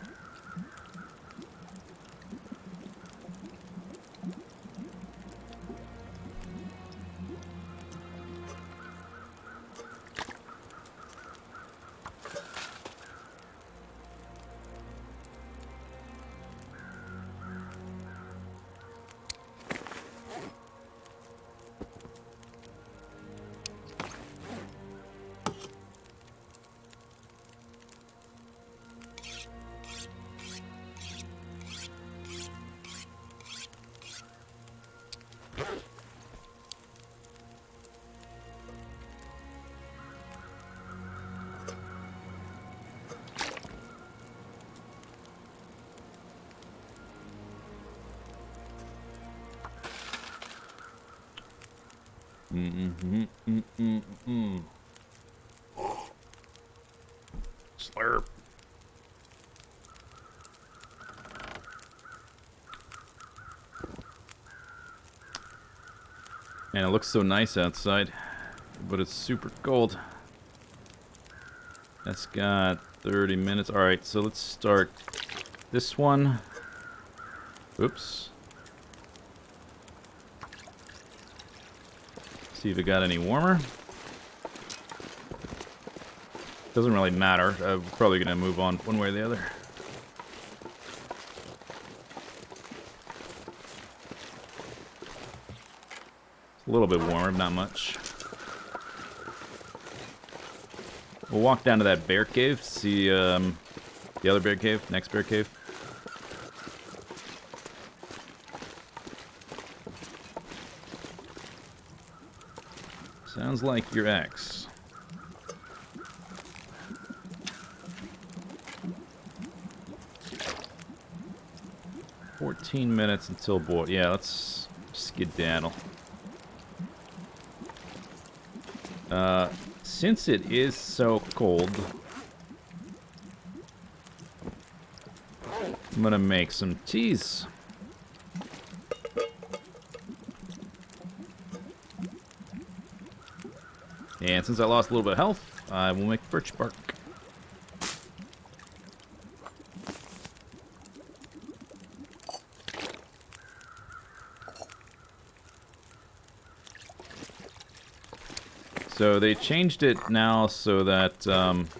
Slurp. And it looks so nice outside, but it's super cold. That's got 30 minutes. Alright, so let's start this one. Oops. See if it got any warmer. Doesn't really matter. We're probably going to move on one way or the other. It's a little bit warmer, not much. We'll walk down to that bear cave, see the other bear cave, next bear cave. Sounds like your ex. $14 minutes until board. Yeah, let's skedaddle. Since it is so cold, I'm gonna make some teas. And since I lost a little bit of health, I will make birch bark. So they changed it now so that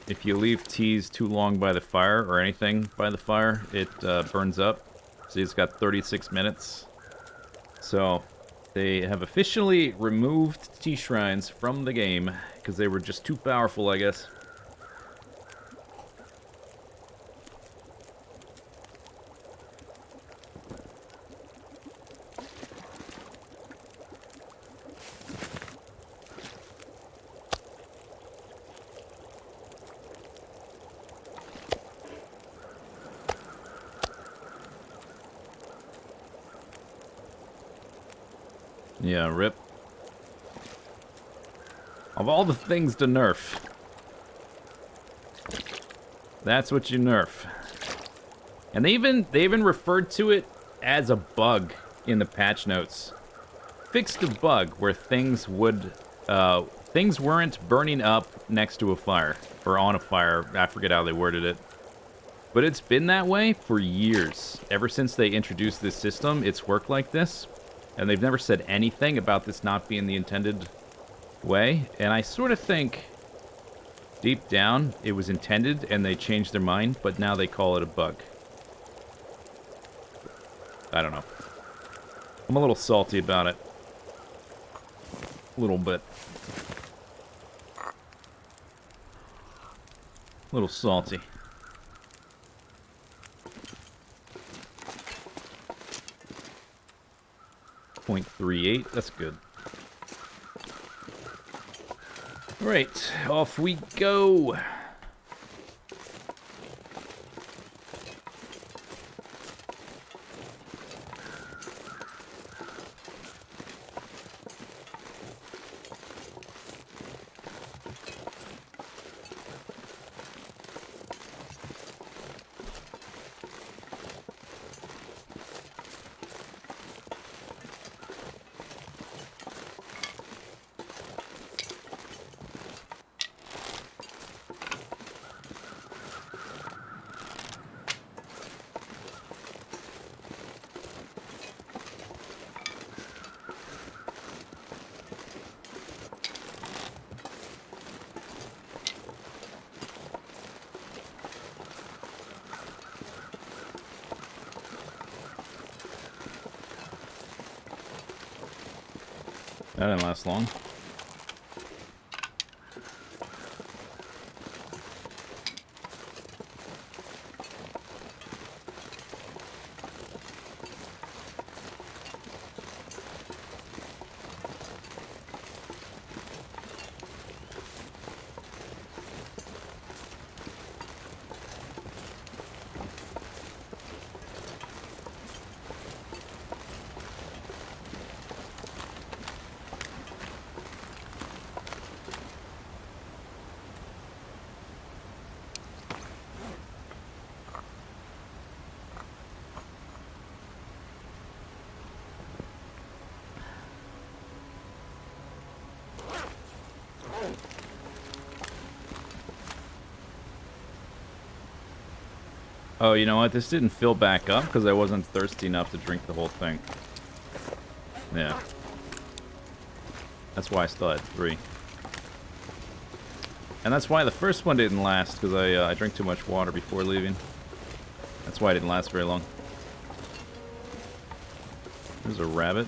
if you leave teas too long by the fire, or anything by the fire, it burns up. See, it's got 36 minutes. So they have officially removed tea shrines from the game because they were just too powerful, I guess. Yeah, rip. Of all the things to nerf, that's what you nerf. And they even referred to it as a bug in the patch notes. Fixed a bug where things weren't burning up next to a fire or on a fire. I forget how they worded it. But it's been that way for years. Ever since they introduced this system, it's worked like this. And they've never said anything about this not being the intended way. And I sort of think, deep down, it was intended and they changed their mind, but now they call it a bug. I don't know. I'm a little salty about it. A little bit. A little salty. 0.38, that's good. Right, off we go. That didn't last long. Oh, you know what? This didn't fill back up because I wasn't thirsty enough to drink the whole thing. Yeah. That's why I still had 3. And that's why the first one didn't last, because I drank too much water before leaving. That's why it didn't last very long. There's a rabbit.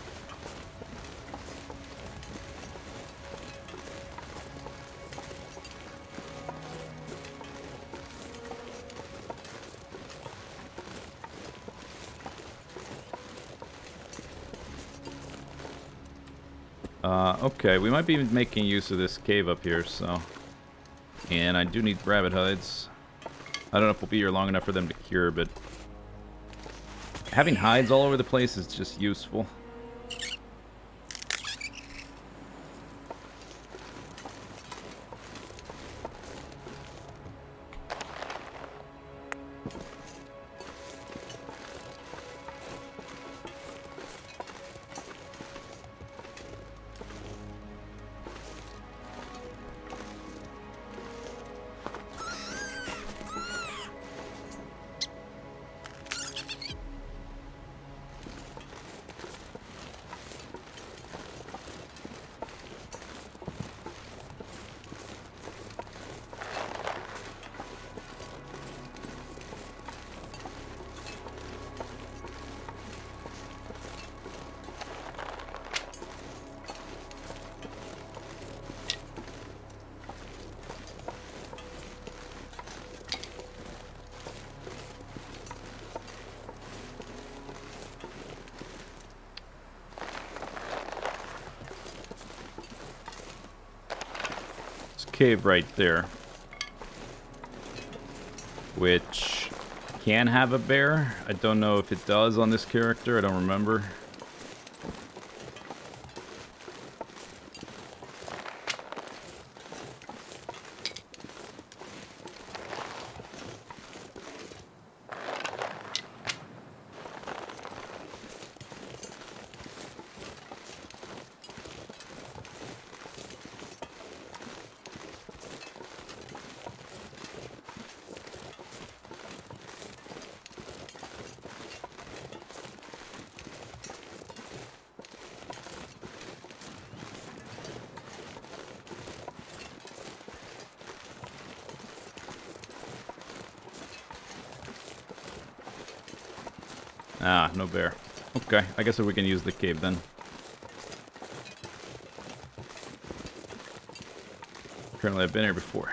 Okay, we might be making use of this cave up here, so... And I do need rabbit hides. I don't know if we'll be here long enough for them to cure, but... Having hides all over the place is just useful. Cave right there, which can have a bear. I don't know if it does on this character. I don't remember. Ah, no bear. Okay, I guess we can use the cave then. Apparently I've been here before.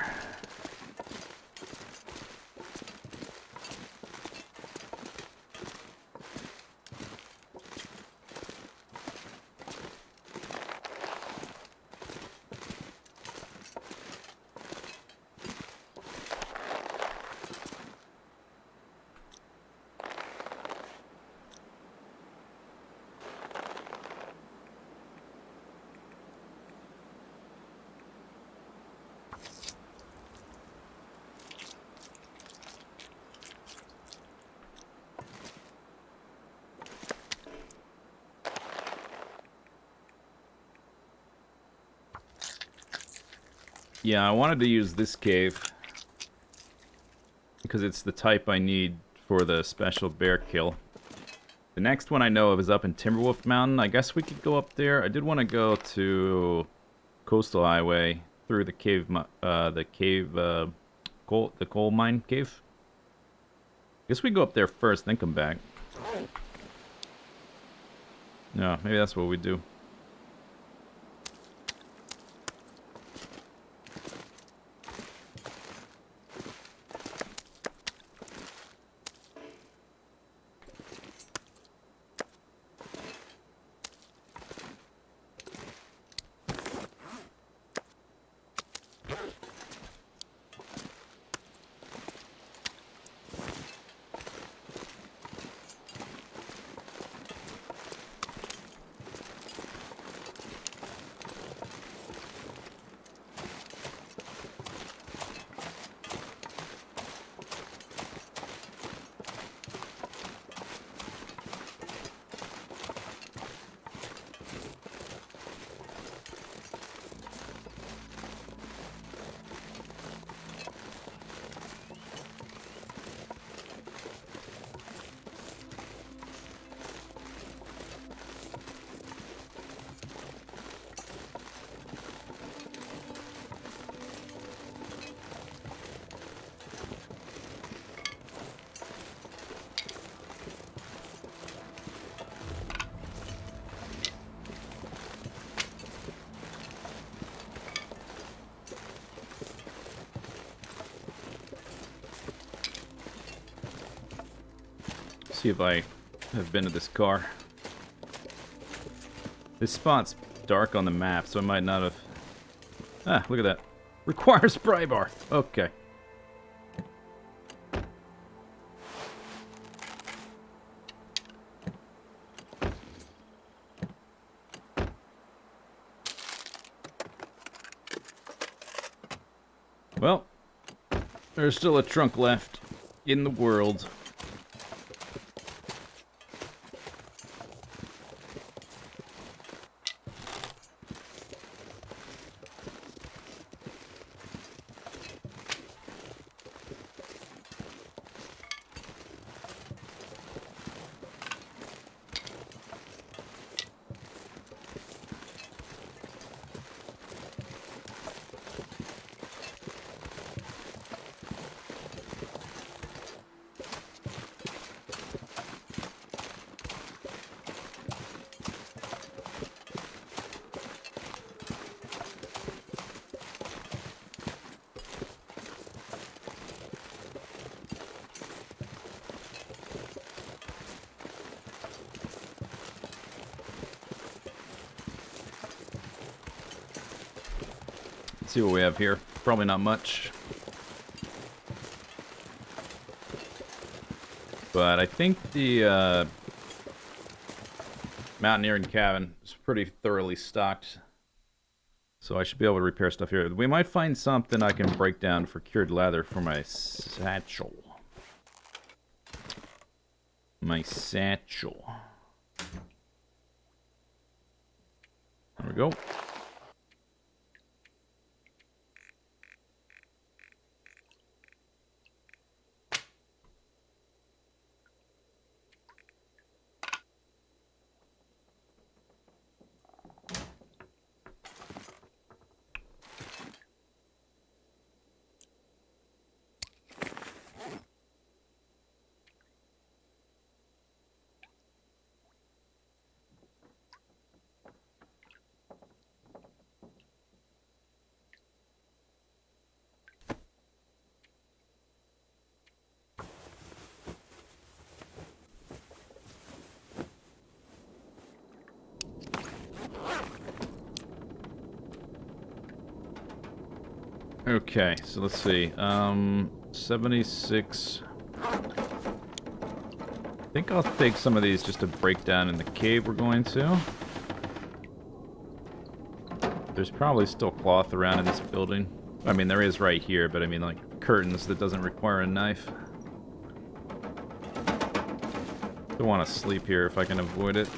Yeah, I wanted to use this cave because it's the type I need for the special bear kill. The next one I know of is up in Timberwolf Mountain. I guess we could go up there. I did want to go to Coastal Highway through the cave, the coal mine cave. Guess we go up there first, then come back. No, maybe that's what we do. See if I have been to this car. This spot's dark on the map, so I might not have... Ah, look at that. Requires pry bar. Okay. Well, there's still a trunk left in the world. See what we have here. Probably not much. But I think the mountaineering cabin is pretty thoroughly stocked. So I should be able to repair stuff here. We might find something I can break down for cured leather for my satchel. My satchel. There we go. Okay, so let's see. 76. I think I'll take some of these just to break down in the cave we're going to. There's probably still cloth around in this building. I mean, there is right here, but I mean, like, curtains that doesn't require a knife. Don't want to sleep here if I can avoid it.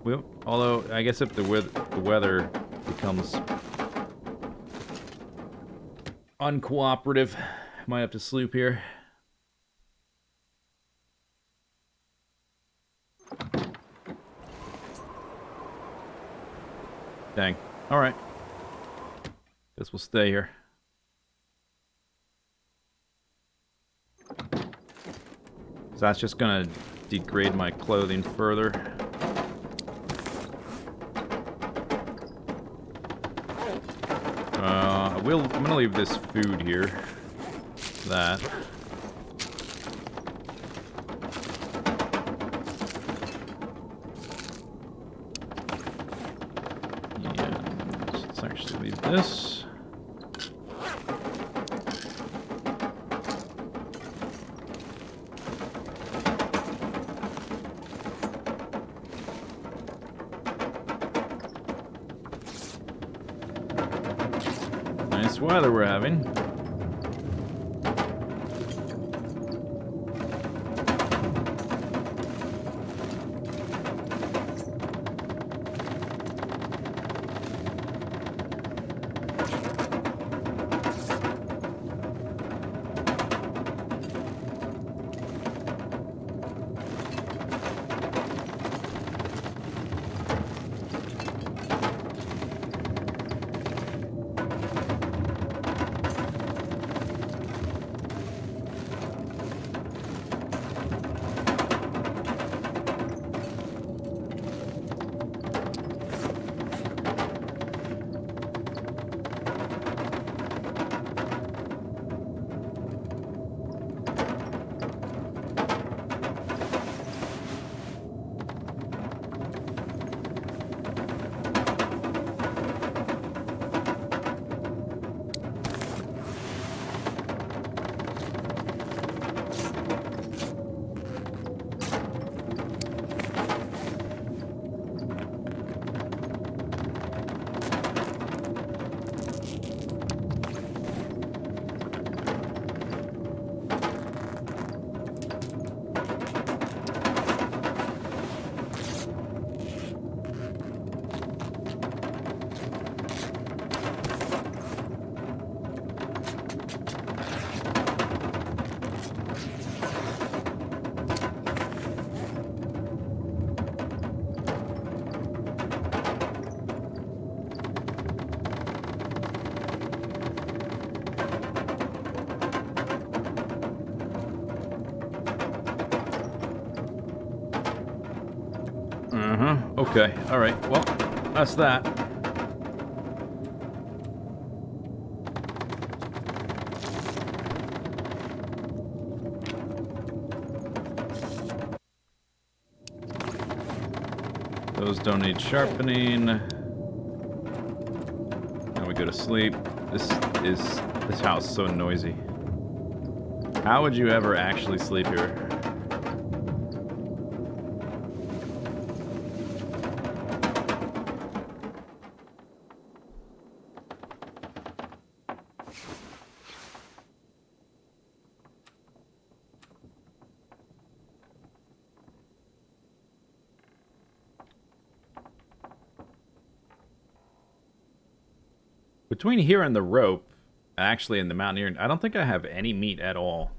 Well, although, I guess if the weather becomes uncooperative. Might have to sleep here. Dang. Alright. Guess we'll stay here. So that's just gonna degrade my clothing further. I'm gonna leave this food here. That. Yeah, let's actually leave this. Nice weather we're having. Okay, alright, well, that's that. Those don't need sharpening. Now we go to sleep. This house is so noisy. How would you ever actually sleep here? Between here and the rope, actually in the mountaineering, I don't think I have any meat at all.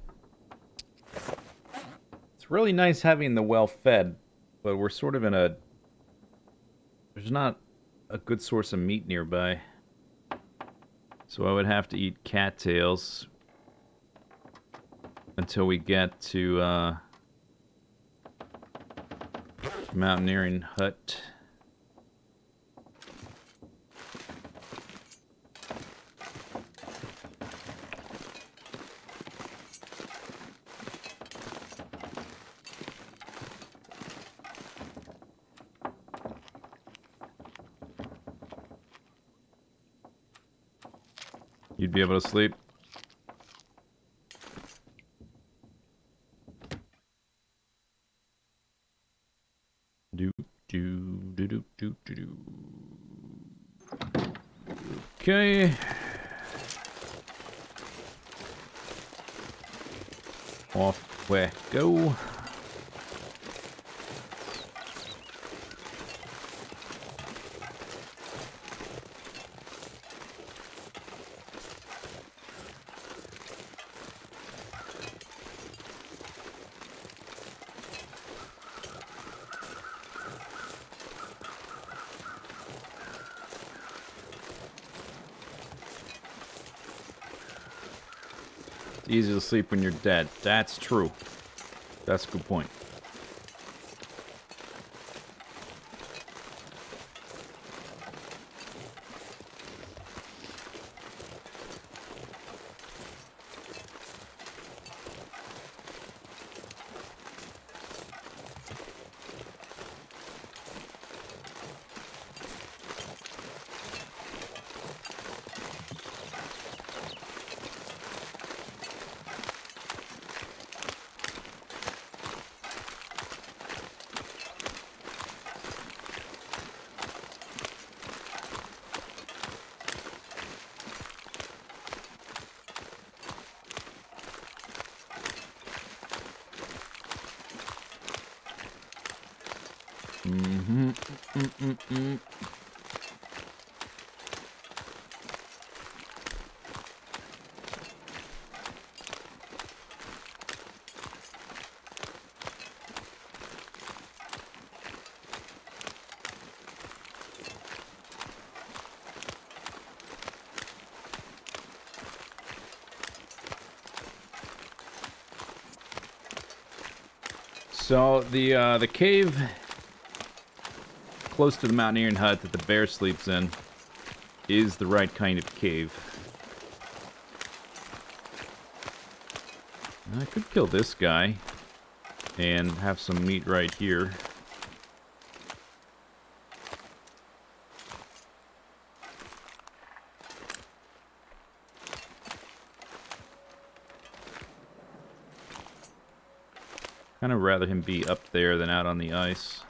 It's really nice having the well-fed, but we're sort of in a... There's not a good source of meat nearby. So I would have to eat cattails until we get to mountaineering hut. You'd be able to sleep. Okay. Off we go. It's easy to sleep when you're dead. That's true. That's a good point. So the cave close to the mountaineering hut that the bear sleeps in is the right kind of cave. I could kill this guy and have some meat right here. Kind of rather him be up there than out on the ice.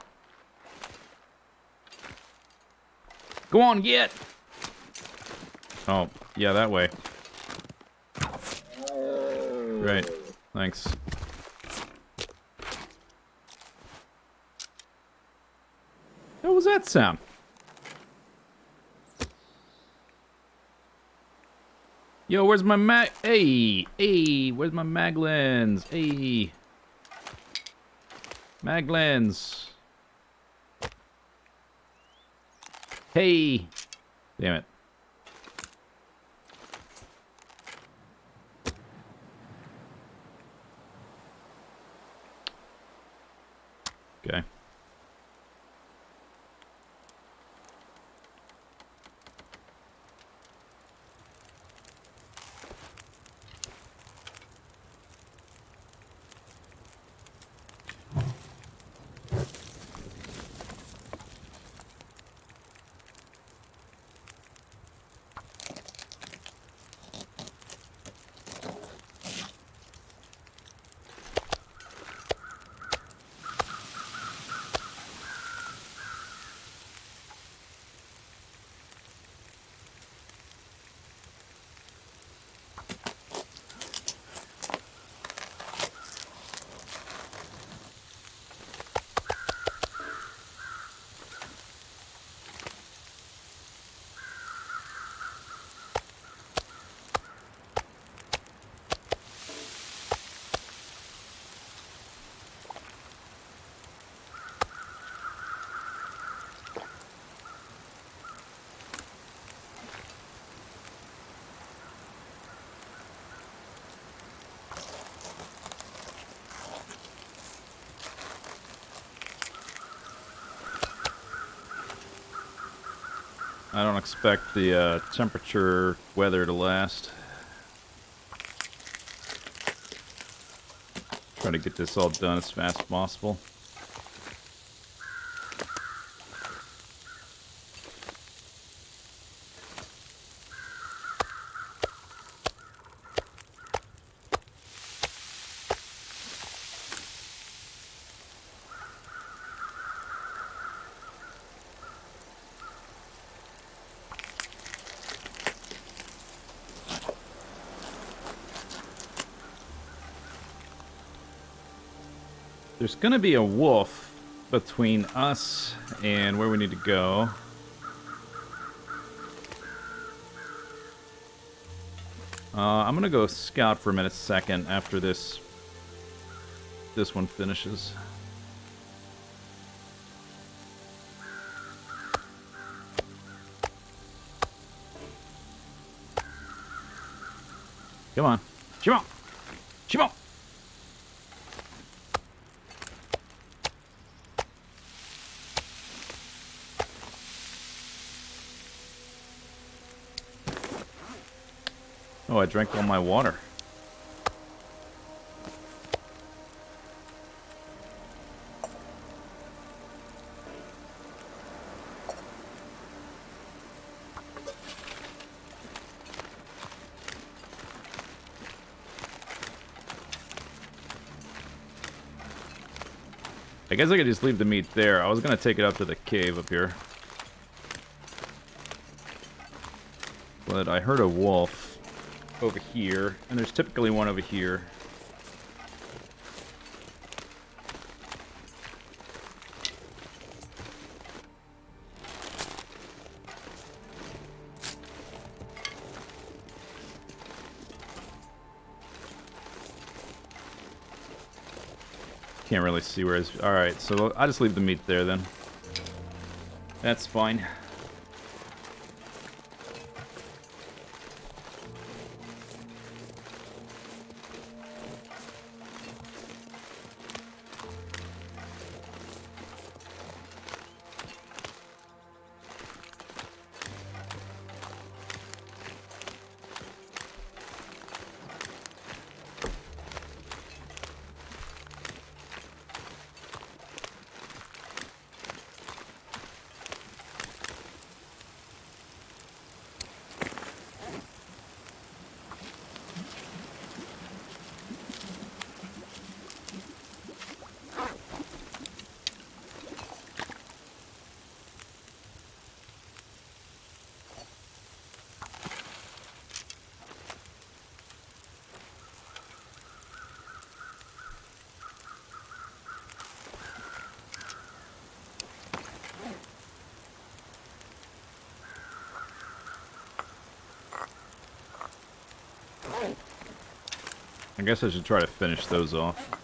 Go on, get! Oh, yeah, that way. Right, thanks. What was that sound? Yo, where's my mag... Hey, where's my mag lens? Hey. Mag lens. Hey. Damn it. Okay. I don't expect the temperature weather to last. Try to get this all done as fast as possible. There's gonna be a wolf between us and where we need to go. I'm gonna go scout for a minute second after this one finishes. Come on. Come on. Shimo! Oh, I drank all my water. I guess I could just leave the meat there. I was gonna take it up to the cave up here. But I heard a wolf over here, and there's typically one over here. Can't really see where it's... Alright, so I'll just leave the meat there then. That's fine. I guess I should try to finish those off.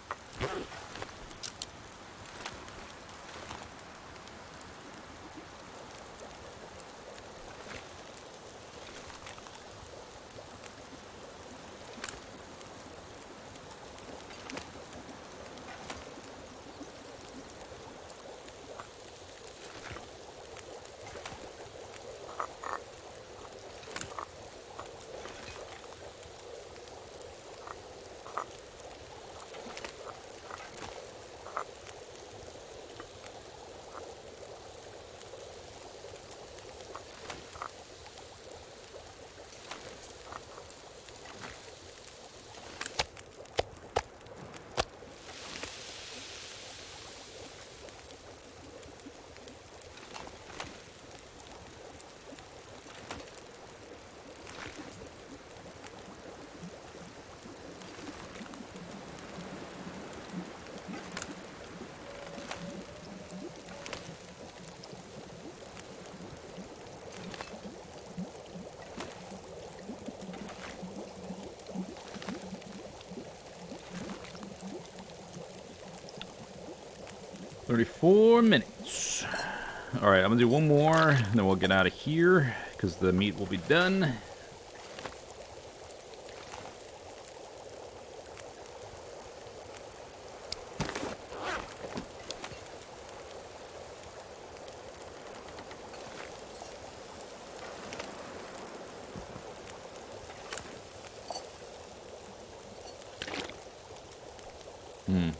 $34 Alright, I'm gonna do one more, and then we'll get out of here, because the meat will be done.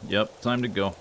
Yep, time to go.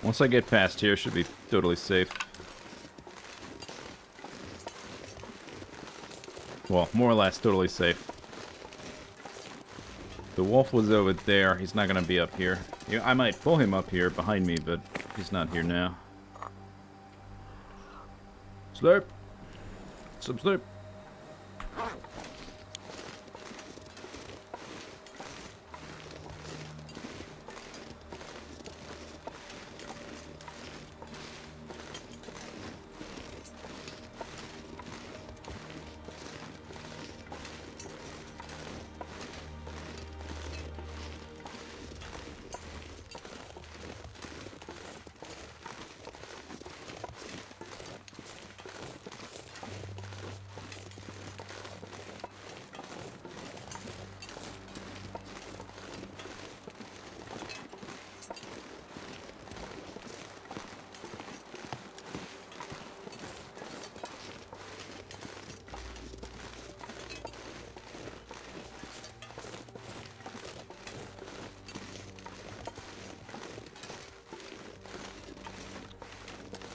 Once I get past here, should be totally safe. Well, more or less totally safe. The wolf was over there. He's not going to be up here. I might pull him up here behind me, but he's not here now. Slurp. Some slurp.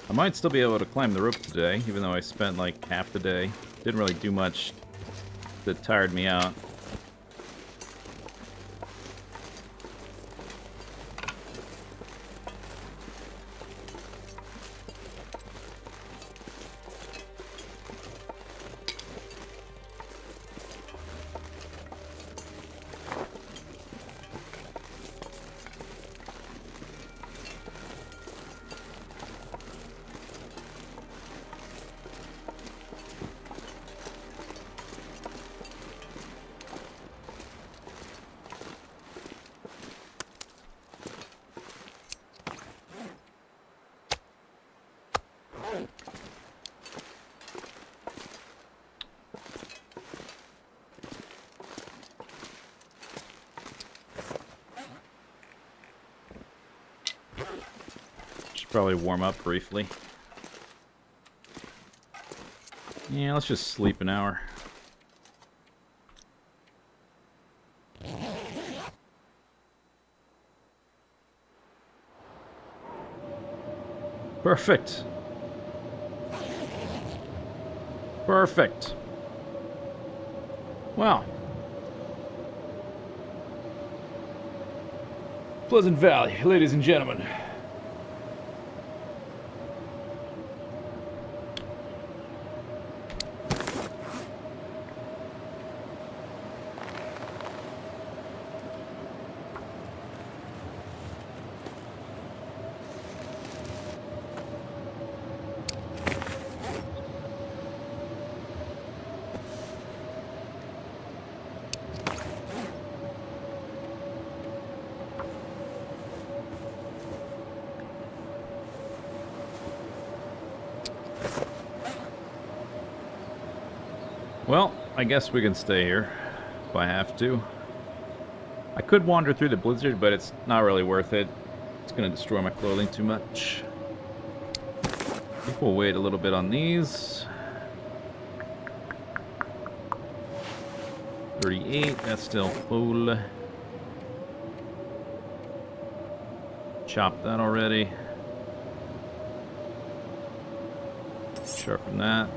I might still be able to climb the rope today, even though I spent like half the day. Didn't really do much that tired me out. Should probably warm up briefly. Yeah, let's just sleep an hour. Perfect. Perfect. Wow. Pleasant Valley, ladies and gentlemen. Well, I guess we can stay here if I have to. I could wander through the blizzard, but it's not really worth it. It's going to destroy my clothing too much. I think we'll wait a little bit on these. 38, that's still full. Chopped that already. Sharpen that.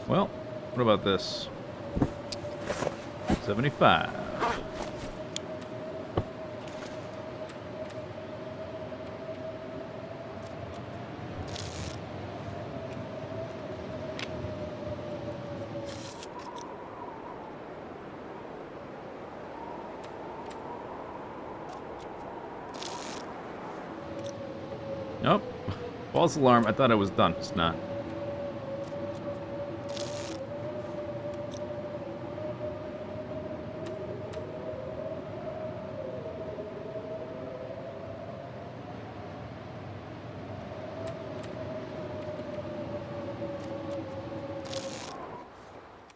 Well, what about this? 75. Nope. False alarm. I thought it was done. It's not.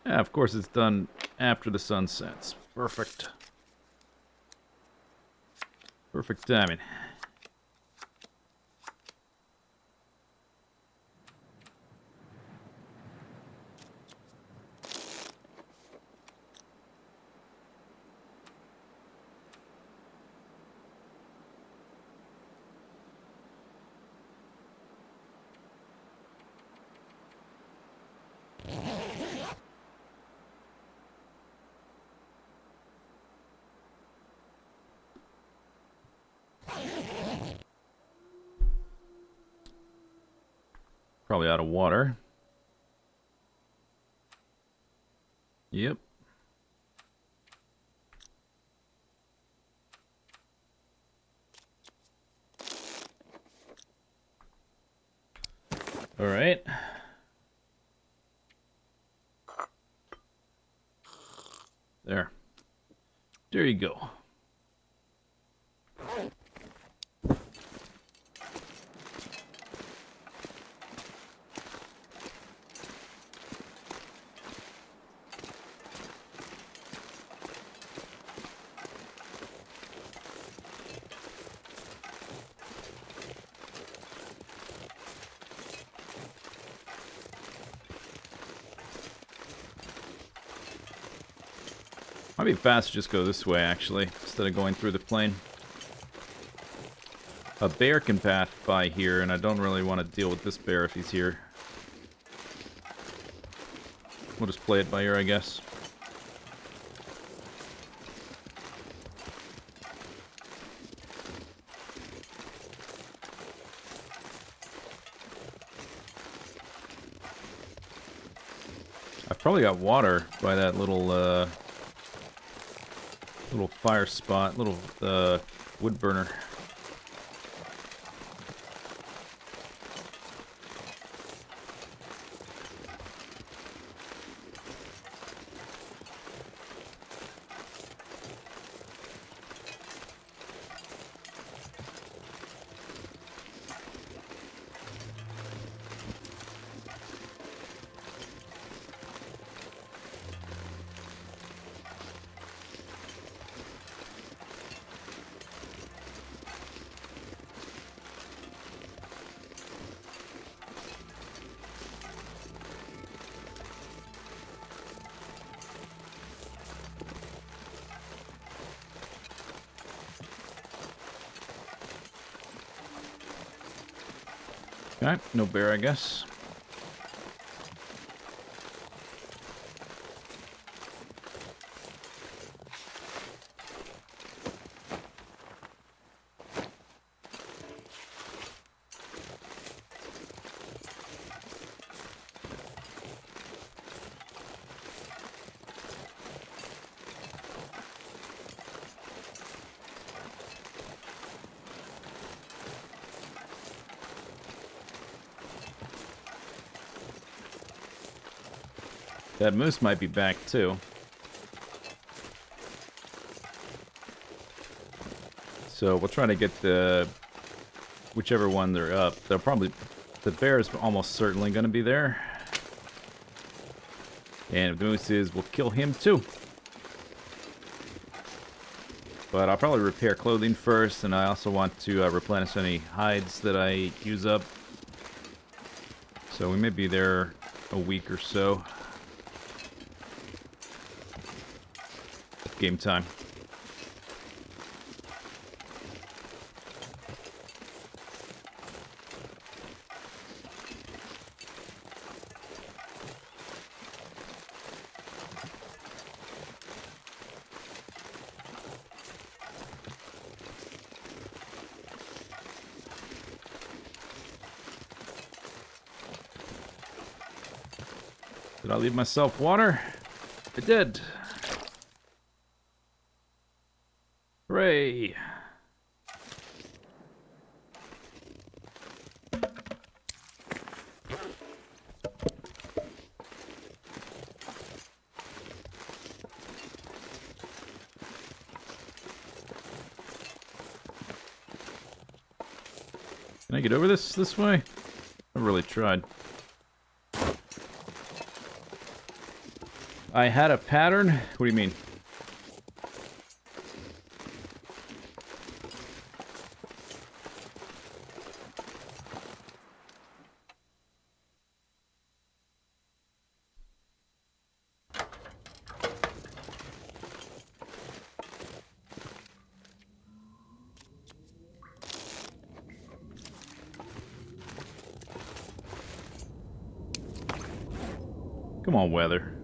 Yeah, of course it's done after the sun sets. Perfect. Perfect timing. Probably out of water. Yep. All right. There. There you go. Might be fast to just go this way, actually, instead of going through the plain. A bear can pass by here, and I don't really want to deal with this bear if he's here. We'll just play it by ear, I guess. I've probably got water by that little fire spot, little wood burner. Okay, no bear, I guess. That moose might be back, too. So we'll try to get the... whichever one they're up. They'll probably... the bear is almost certainly going to be there. And if the moose is, we'll kill him, too. But I'll probably repair clothing first, and I also want to replenish any hides that I use up. So we may be there a week or so. Game time. Did I leave myself water? I did. Hooray! Can I get over this way? I really tried. I had a pattern? What do you mean? Come on, weather.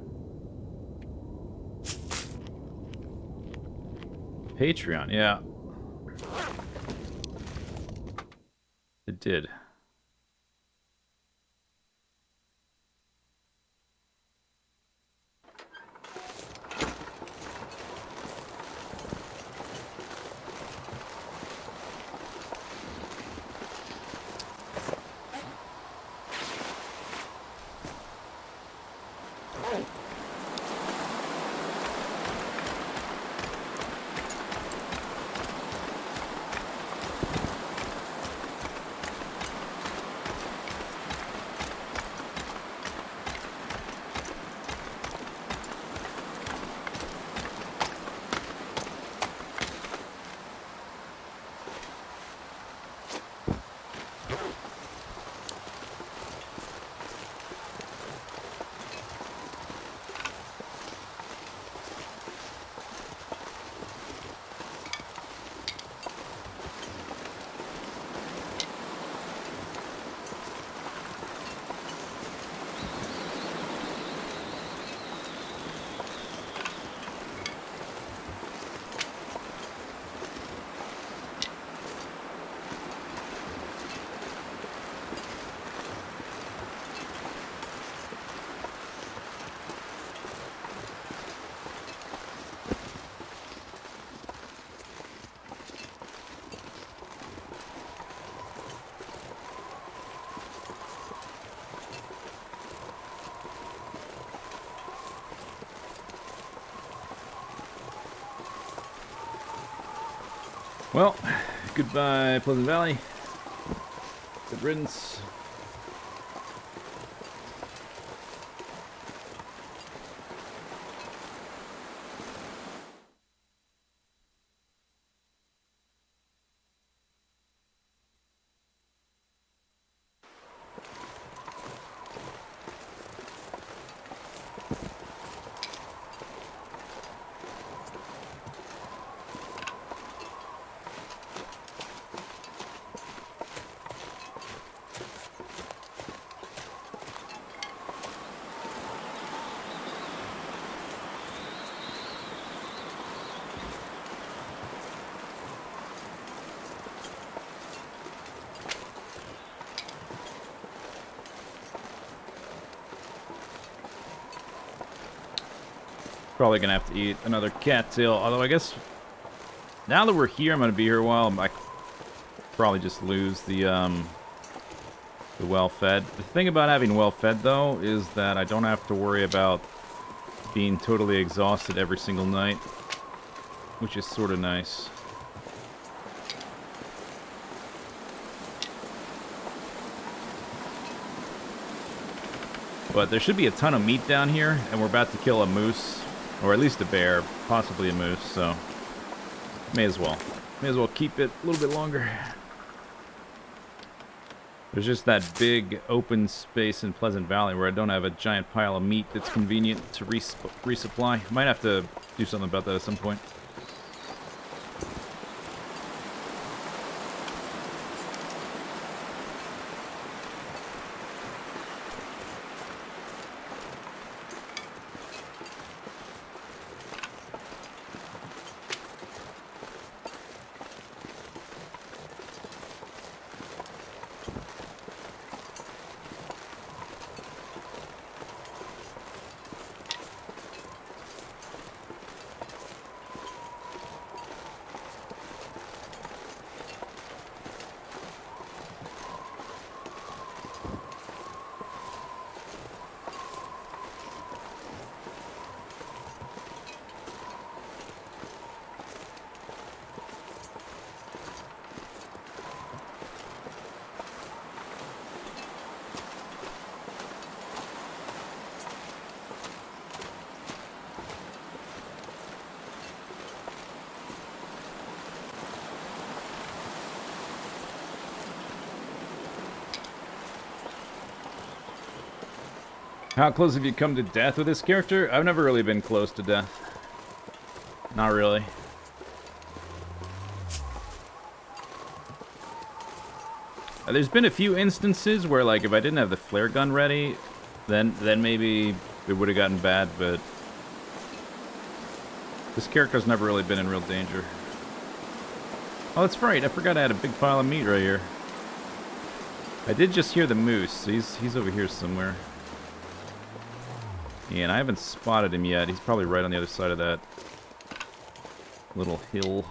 Patreon, yeah. It did. Well, goodbye, Pleasant Valley. Good riddance. Probably gonna have to eat another cattail. Although I guess now that we're here, I'm gonna be here a while. I probably just lose the well-fed. The thing about having well-fed though is that I don't have to worry about being totally exhausted every single night, which is sort of nice. But there should be a ton of meat down here, and we're about to kill a moose. Or at least a bear, possibly a moose, so may as well. May as well keep it a little bit longer. There's just that big open space in Pleasant Valley where I don't have a giant pile of meat that's convenient to resupply. Might have to do something about that at some point. How close have you come to death with this character? I've never really been close to death. Not really. There's been a few instances where, like, if I didn't have the flare gun ready, then maybe it would have gotten bad, but this character's never really been in real danger. Oh, that's right. I forgot I had a big pile of meat right here. I did just hear the moose. He's over here somewhere. And I haven't spotted him yet. He's probably right on the other side of that little hill.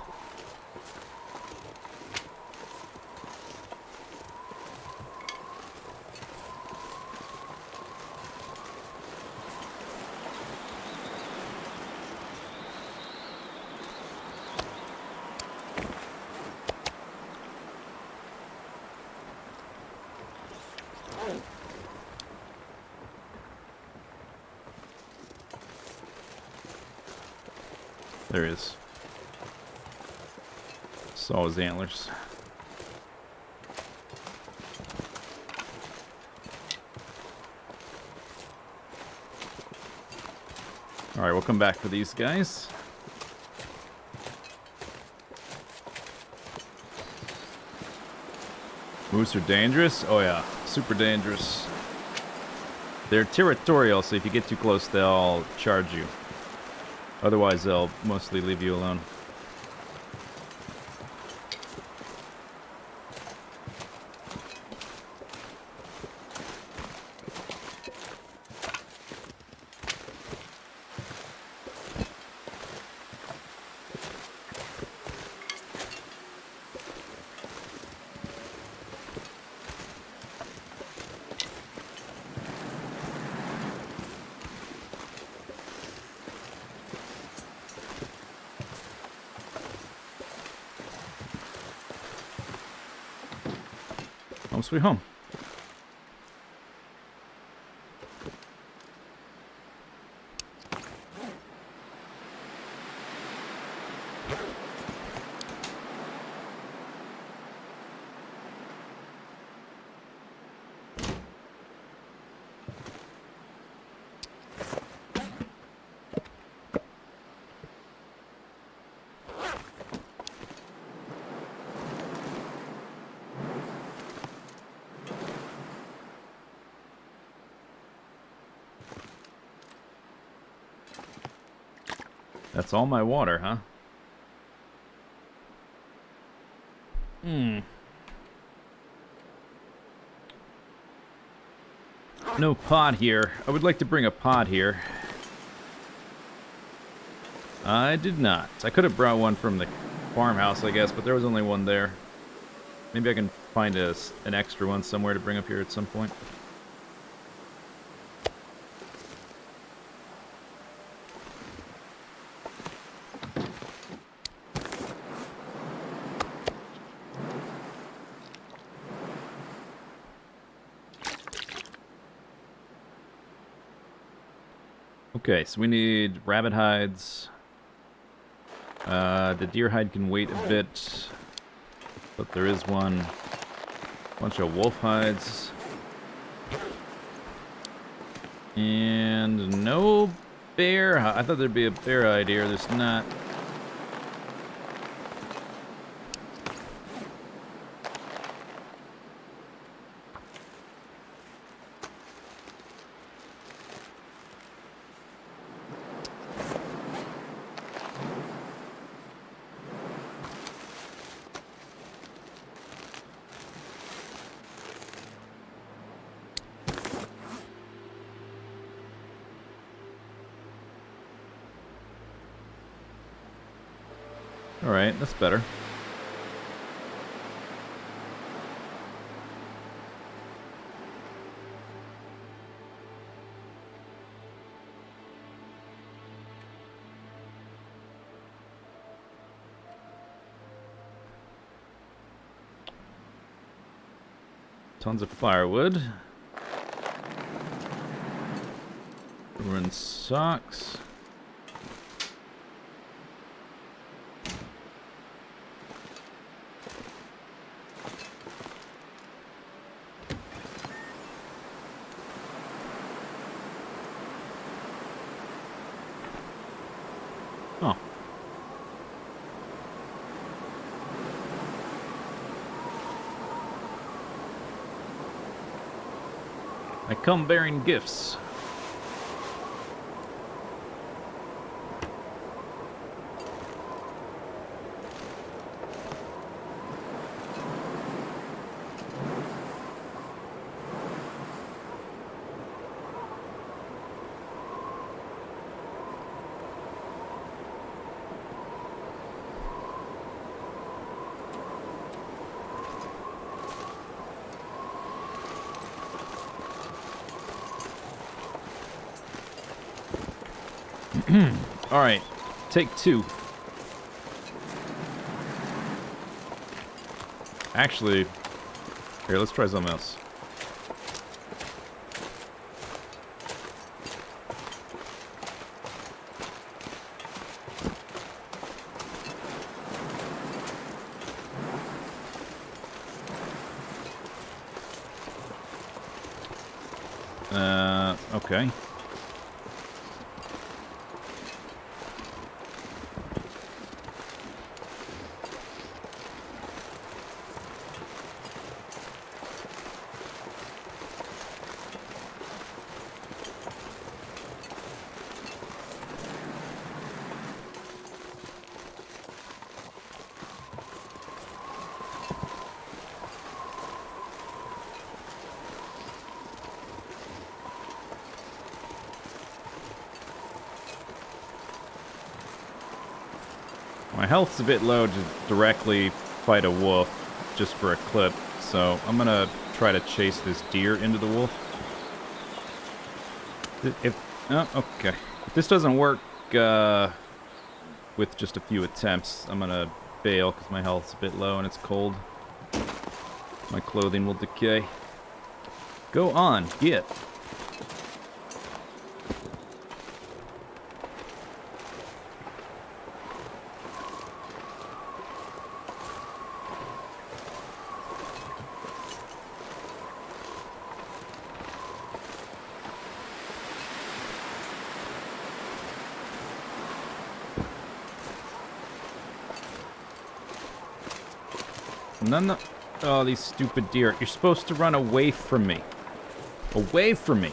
There he is. Saw his antlers. Alright, we'll come back for these guys. Moose are dangerous? Oh yeah, super dangerous. They're territorial, so if you get too close, they'll charge you. Otherwise, they'll mostly leave you alone. Home sweet home. That's all my water, huh? No pod here. I would like to bring a pod here. I did not. I could have brought one from the farmhouse, I guess, but there was only one there. Maybe I can find an extra one somewhere to bring up here at some point. Okay, so we need rabbit hides. The deer hide can wait a bit, but there is one. Bunch of wolf hides. And no bear. I thought there'd be a bear hide here. There's not. Alright, that's better. Tons of firewood. Ruined socks. Oh. I come bearing gifts. Alright, take two. Actually, here, let's try something else. Okay. My health's a bit low to directly fight a wolf, just for a clip, so I'm gonna try to chase this deer into the wolf. Okay. If this doesn't work with just a few attempts, I'm gonna bail because my health's a bit low and it's cold. My clothing will decay. Go on, get. None. Oh, these stupid deer. You're supposed to run away from me. Away from me.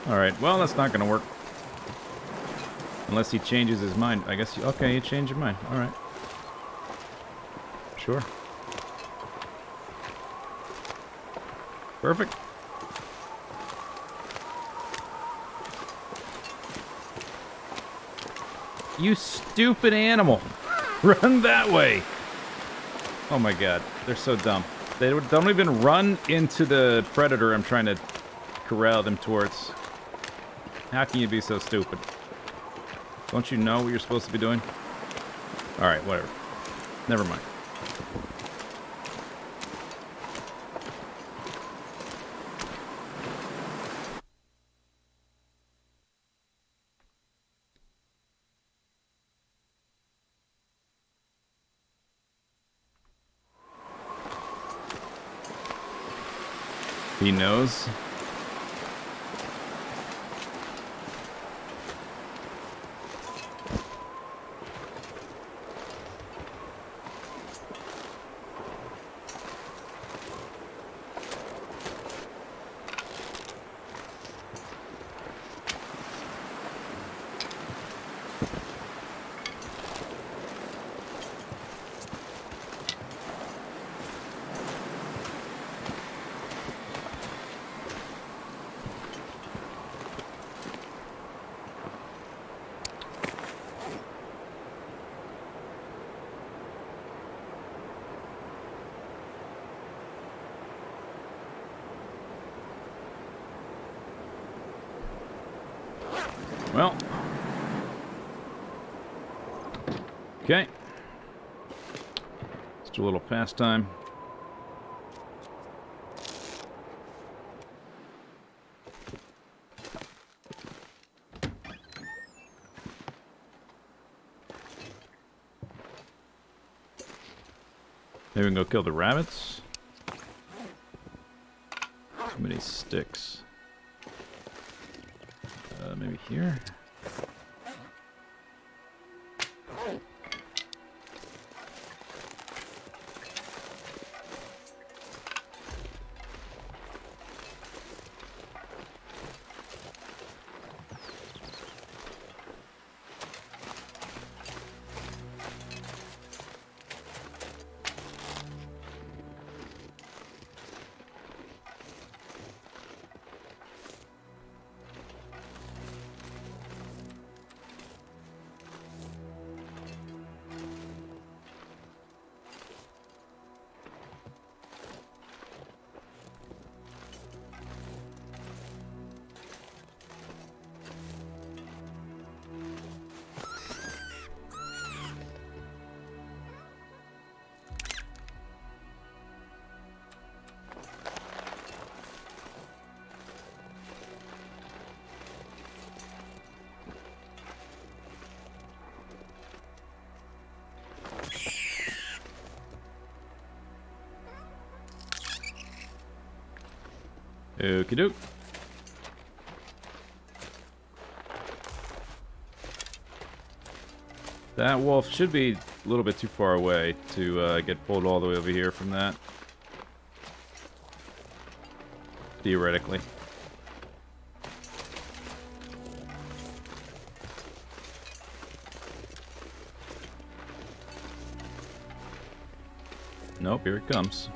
Alright, well, that's not gonna work. Unless he changes his mind. I guess, okay, you changed your mind. Alright. Sure. Perfect. You stupid animal. Run that way. Oh my god, they're so dumb. They don't even run into the predator I'm trying to corral them towards. How can you be so stupid? Don't you know what you're supposed to be doing? Alright, whatever. Never mind. He knows. Well. Okay. Just a little pastime. Maybe we can go kill the rabbits. Too many sticks. Maybe here? Okie doke. That wolf should be a little bit too far away to get pulled all the way over here from that. Theoretically. Nope, here it comes.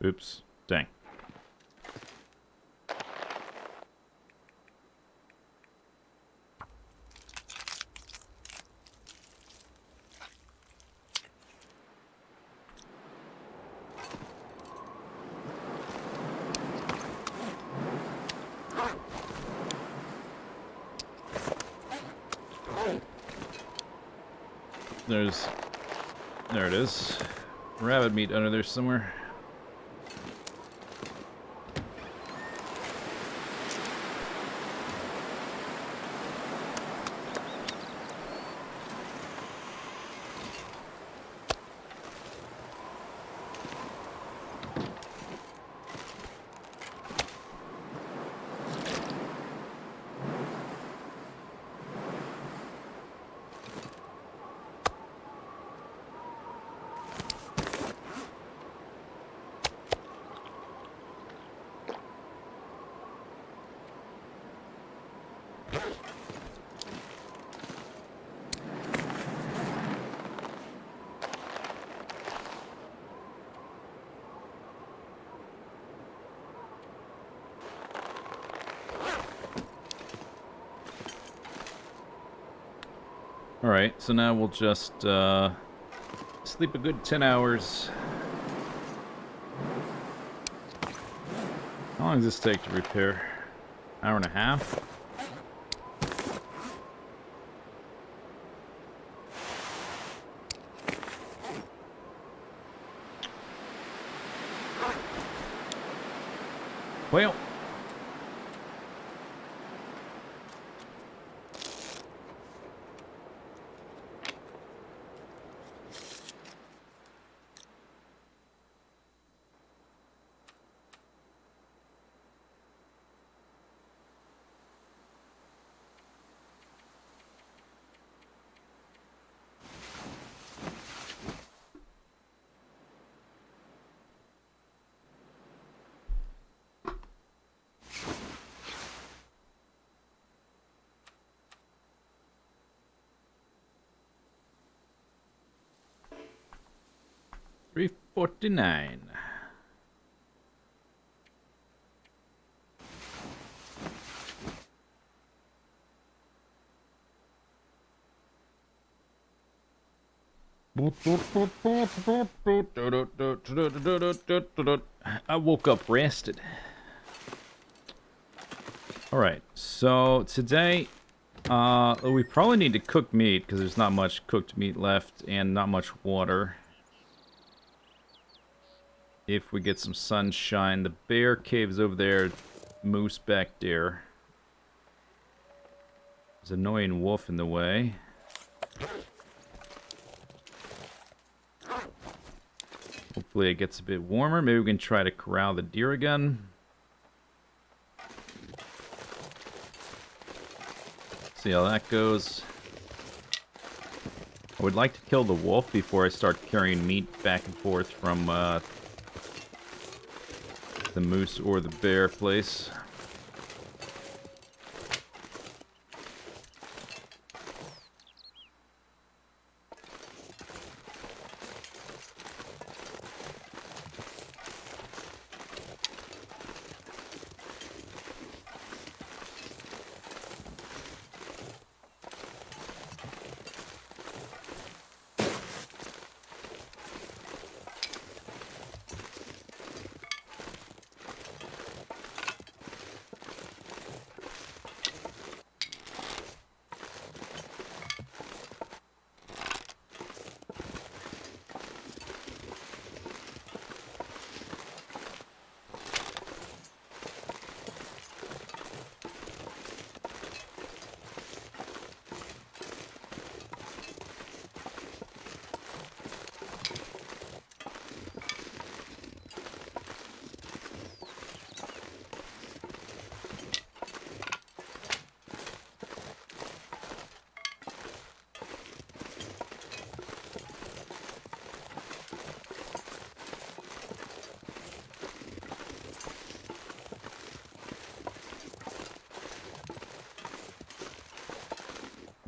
Oops. Dang. There it is. Rabbit meat under there somewhere. Alright, so now we'll just sleep a good 10 hours. How long does this take to repair? Hour and a half? Well. $3.49. I woke up rested. Alright, so today we probably need to cook meat because there's not much cooked meat left and not much water. If we get some sunshine. The bear cave's over there, moose back there. There's an annoying wolf in the way. Hopefully it gets a bit warmer. Maybe we can try to corral the deer again. See how that goes. I would like to kill the wolf before I start carrying meat back and forth from the moose or the bear place.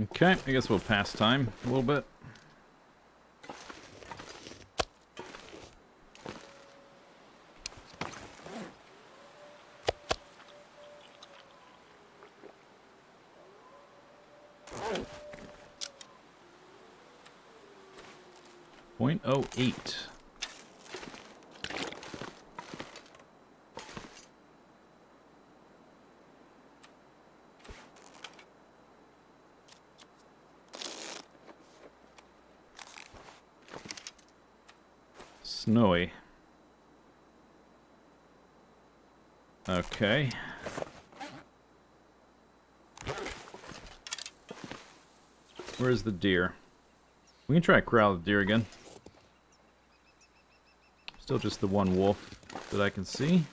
Okay, I guess we'll pass time a little bit. 0.08. Snowy. Okay. Where's the deer? We can try to corral the deer again. Still just the one wolf that I can see.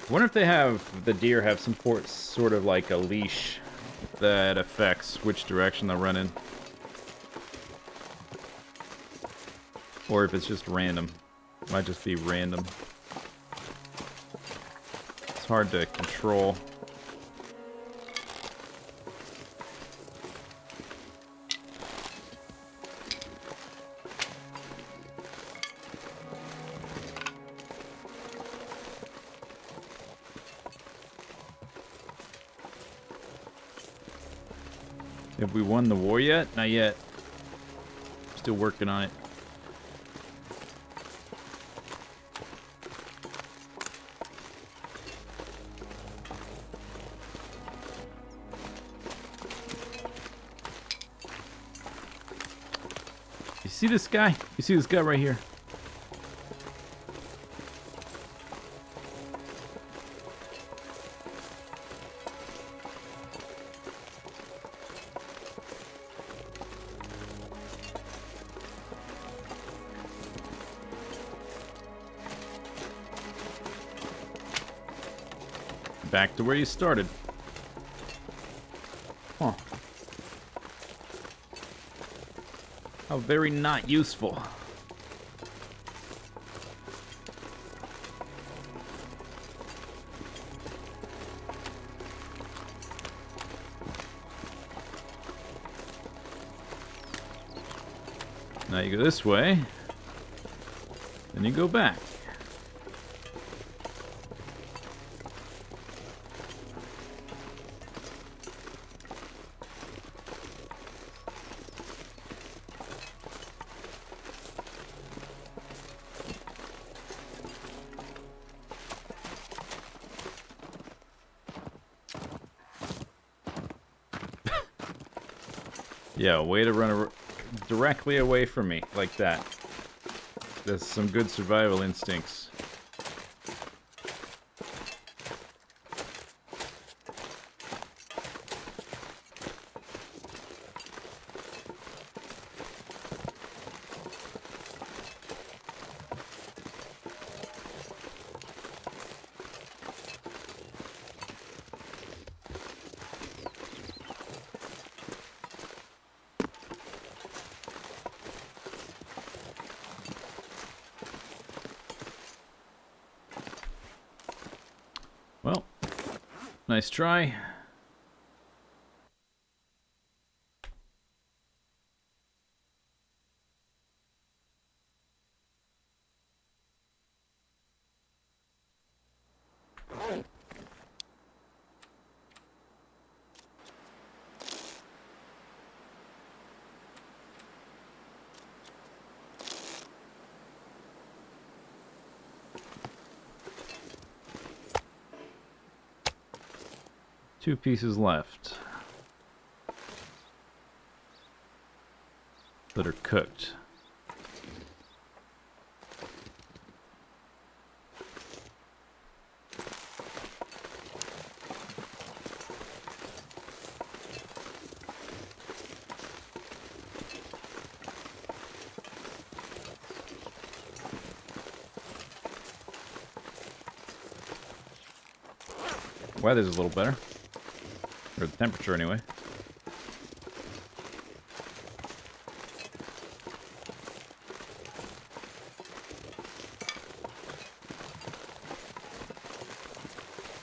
I wonder if they have, the deer have some sort of like a leash that affects which direction they'll run in. Or if it's just random. It might just be random. It's hard to control. Have we won the war yet? Not yet. Still working on it. You see this guy? You see this guy right here? Back to where you started. Huh. How very not useful. Now you go this way, then you go back. Yeah, way to run directly away from me, like that. That's some good survival instincts. Well, nice try. Two pieces left that are cooked. Weather's a little better. Or the temperature, anyway.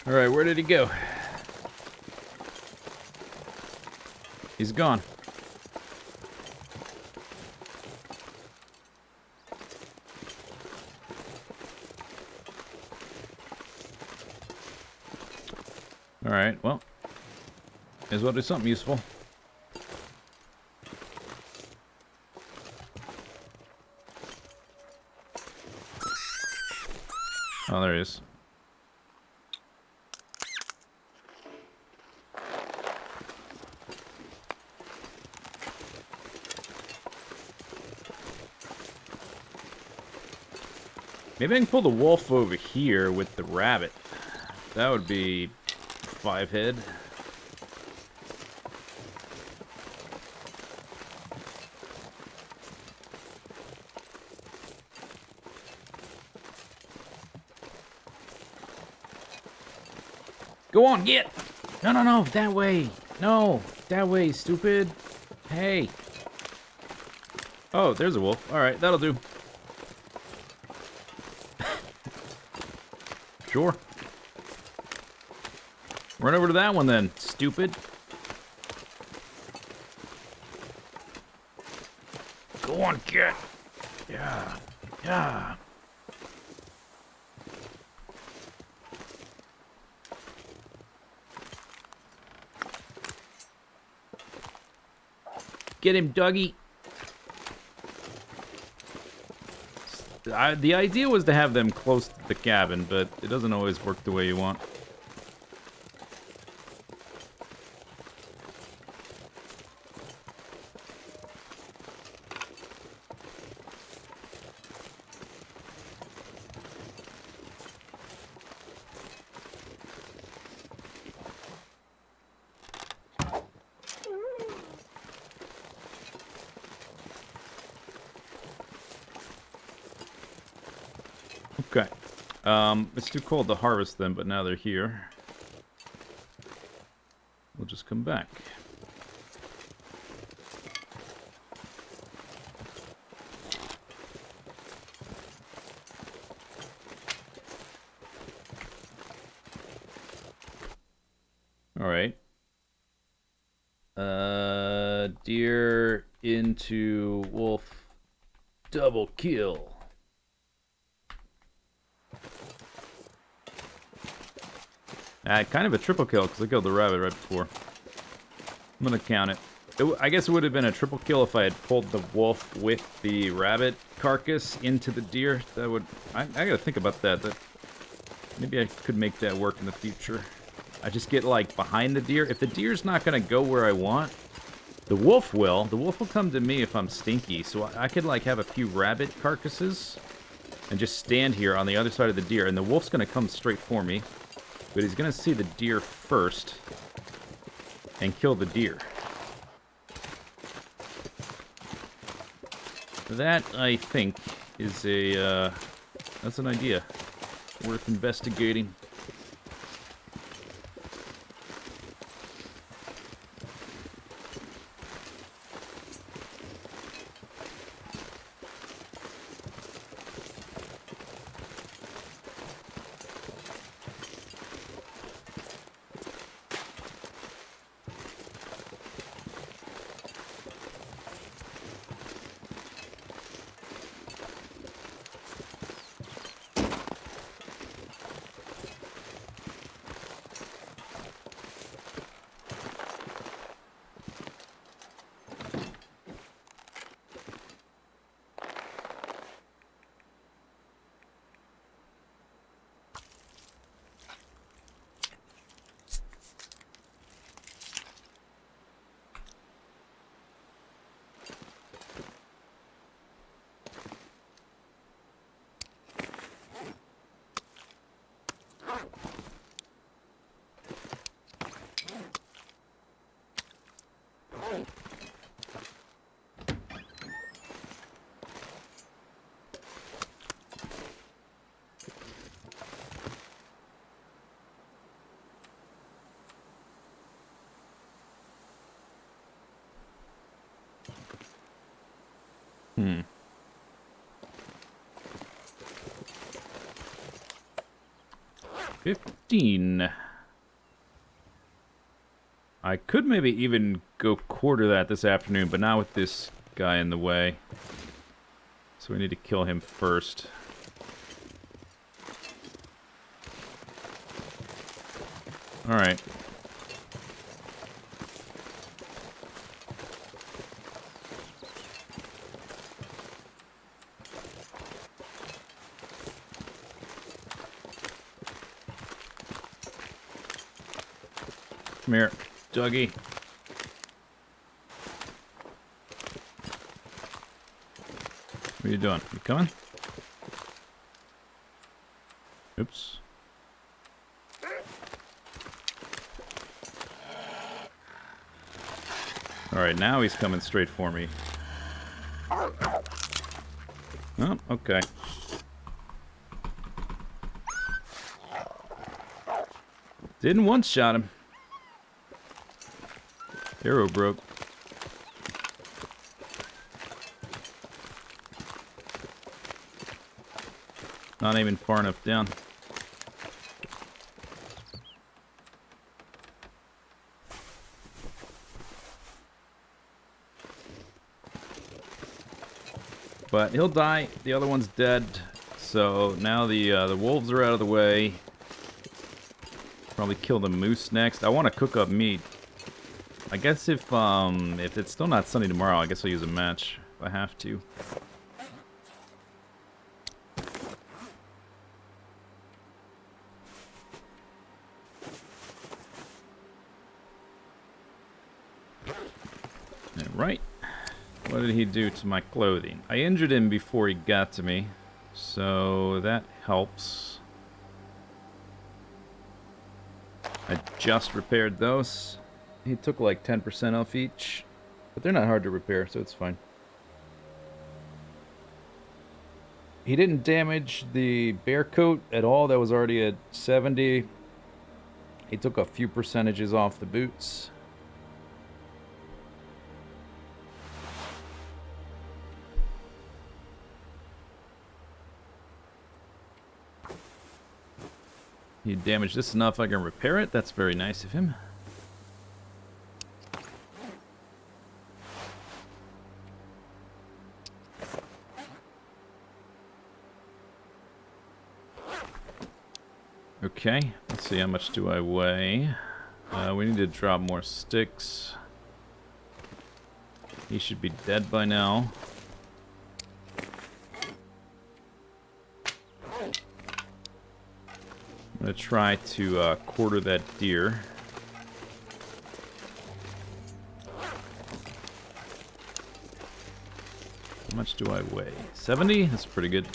Alright, where did he go? He's gone. Alright, well. May as well do something useful. Oh, there he is. Maybe I can pull the wolf over here with the rabbit. That would be 5 head. Go on, get! No, no, no, that way. No, that way, stupid. Hey. Oh, there's a wolf. Alright, that'll do. Sure. Run over to that one then, stupid. Go on, kid. Yeah. Yeah. Get him, Dougie. The idea was to have them close to the cabin, but it doesn't always work the way you want. Okay. It's too cold to harvest them, but now they're here. We'll just come back. Alright. Deer into wolf. Double kill. Kind of a triple kill, because I killed the rabbit right before. I'm gonna count it. I guess it would have been a triple kill if I had pulled the wolf with the rabbit carcass into the deer. That would... I gotta think about that. Maybe I could make that work in the future. I just get, like, behind the deer. If the deer's not gonna go where I want, the wolf will. The wolf will come to me if I'm stinky. So I could, like, have a few rabbit carcasses and just stand here on the other side of the deer, and the wolf's gonna come straight for me. But he's gonna see the deer first and kill the deer. That, I think, is a, that's an idea worth investigating. 15. I could maybe even go quarter that this afternoon, but not with this guy in the way. So we need to kill him first. Alright. Come here, Dougie. What are you doing? You coming? Oops. Alright, now he's coming straight for me. Oh, okay. Didn't one-shot him. Arrow broke. Not even far enough down. But he'll die. The other one's dead. So now the wolves are out of the way. Probably kill the moose next. I want to cook up meat. I guess if it's still not sunny tomorrow, I guess I'll use a match if I have to. Alright. What did he do to my clothing? I injured him before he got to me, so that helps. I just repaired those. He took like 10% off each, but they're not hard to repair, so it's fine. He didn't damage the bear coat at all. That was already at 70. He took a few percentages off the boots. He damaged this enough I can repair it. That's very nice of him. Okay, let's see, how much do I weigh? We need to drop more sticks. He should be dead by now. I'm going to try to quarter that deer. How much do I weigh? 70? That's pretty good.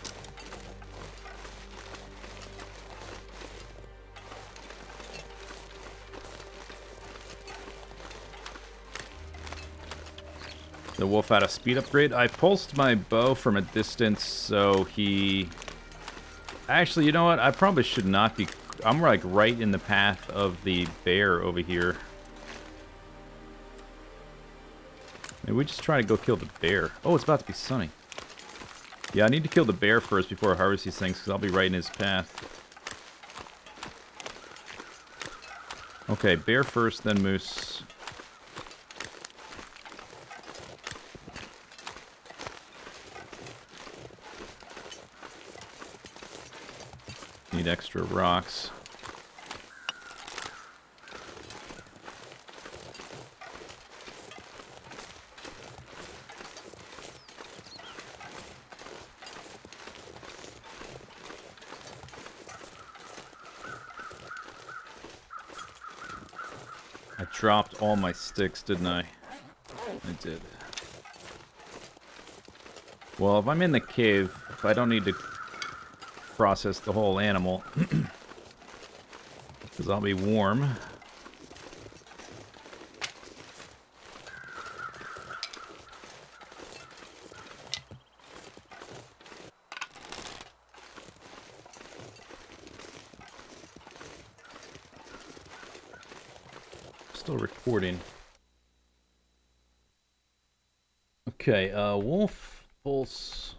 The wolf had a speed upgrade. I pulsed my bow from a distance, so he... Actually, you know what? I probably should not be... I'm like right in the path of the bear over here. Maybe we just try to go kill the bear. Oh, it's about to be sunny. Yeah, I need to kill the bear first before I harvest these things, because I'll be right in his path. Okay, bear first, then moose. Need extra rocks. I dropped all my sticks, didn't I? I did. Well, if I'm in the cave, if I don't need to process the whole animal, because I'll be warm. Still recording. Okay, wolf, pulse.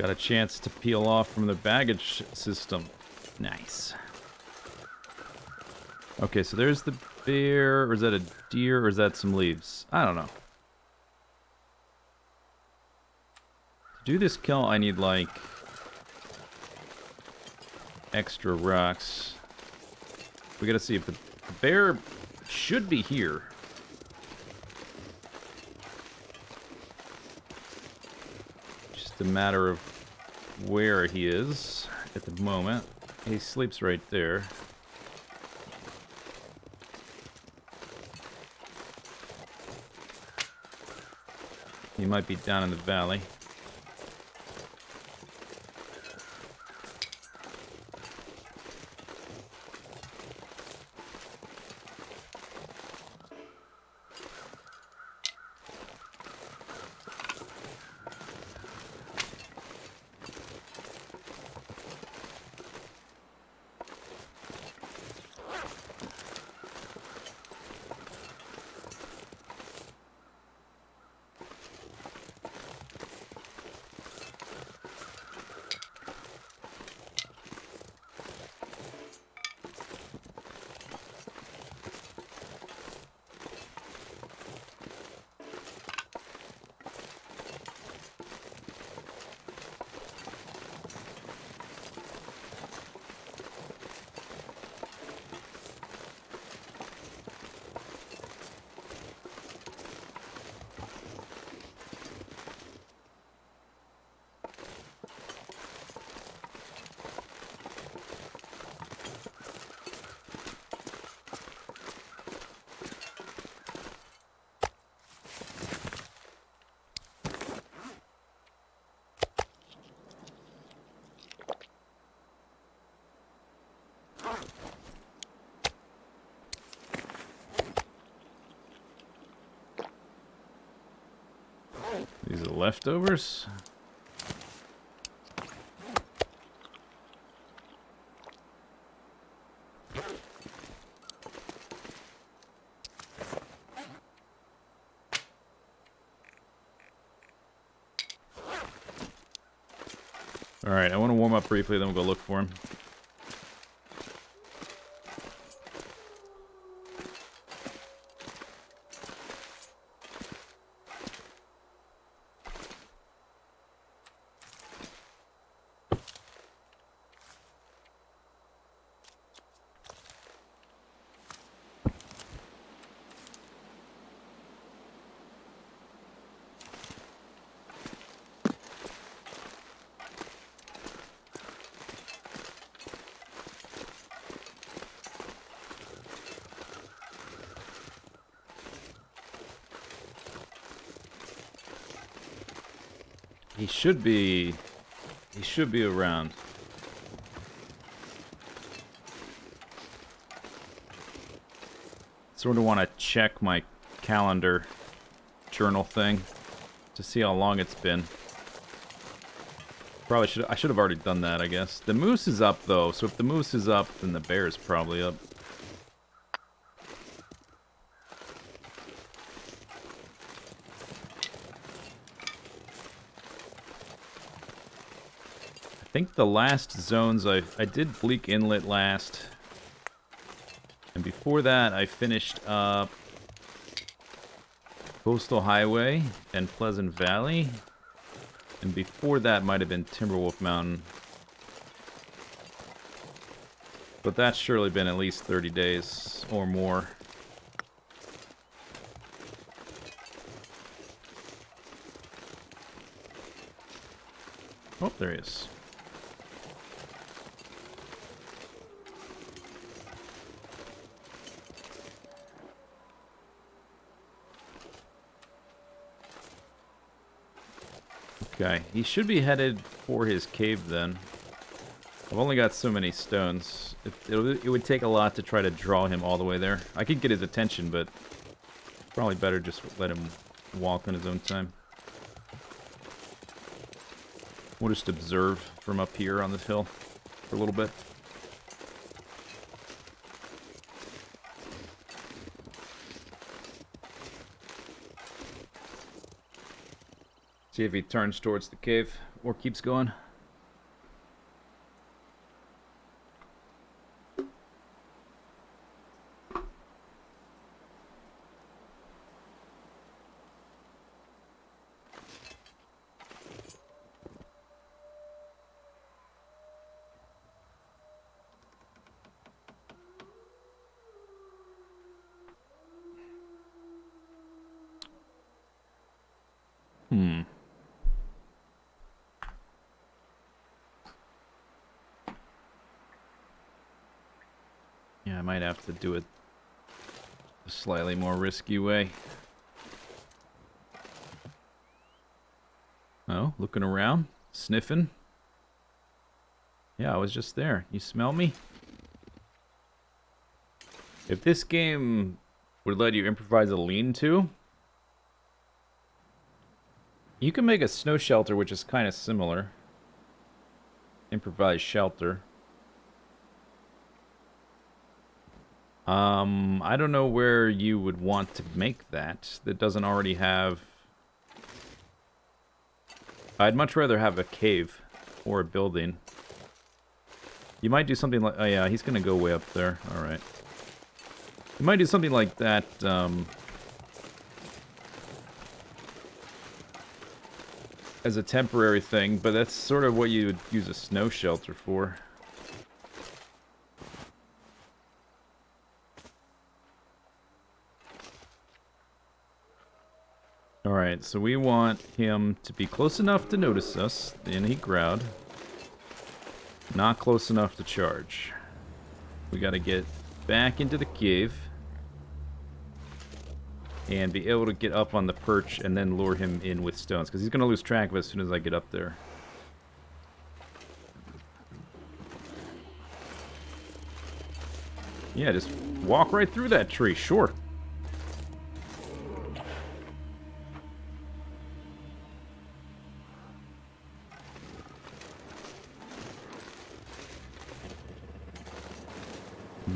Got a chance to peel off from the baggage system. Nice. Okay, so there's the bear, or is that a deer, or is that some leaves? I don't know. To do this kill, I need, like, extra rocks. We gotta see if the bear should be here. Just a matter of where he is at the moment. He sleeps right there. He might be down in the valley. These are leftovers. Alright, I want to warm up briefly, then we'll go look for him. He should be around. Sort of want to check my calendar journal thing to see how long it's been. Probably I should have already done that, I guess. The moose is up though, so if the moose is up, then the bear is probably up. I think the last zones I did Bleak Inlet last, and before that I finished up Coastal Highway and Pleasant Valley, and before that might have been Timberwolf Mountain, but that's surely been at least 30 days or more. Oh, there he is. Okay, he should be headed for his cave then. I've only got so many stones. It would take a lot to try to draw him all the way there. I could get his attention, but probably better just let him walk on his own time. We'll just observe from up here on this hill for a little bit. See if he turns towards the cave. War keeps going. Yeah, I might have to do it a slightly more risky way. Oh, looking around, sniffing. Yeah, I was just there. You smell me? If this game would let you improvise a lean-to, you can make a snow shelter, which is kind of similar. Improvised shelter. I don't know where you would want to make that. That doesn't already have... I'd much rather have a cave or a building. You might do something like... Oh yeah, he's gonna go way up there. Alright. You might do something like that, as a temporary thing, but that's sort of what you would use a snow shelter for. Alright, so we want him to be close enough to notice us, the enemy crowd. Not close enough to charge. We gotta get back into the cave. And be able to get up on the perch and then lure him in with stones. Because he's gonna lose track of us as soon as I get up there. Yeah, just walk right through that tree, sure.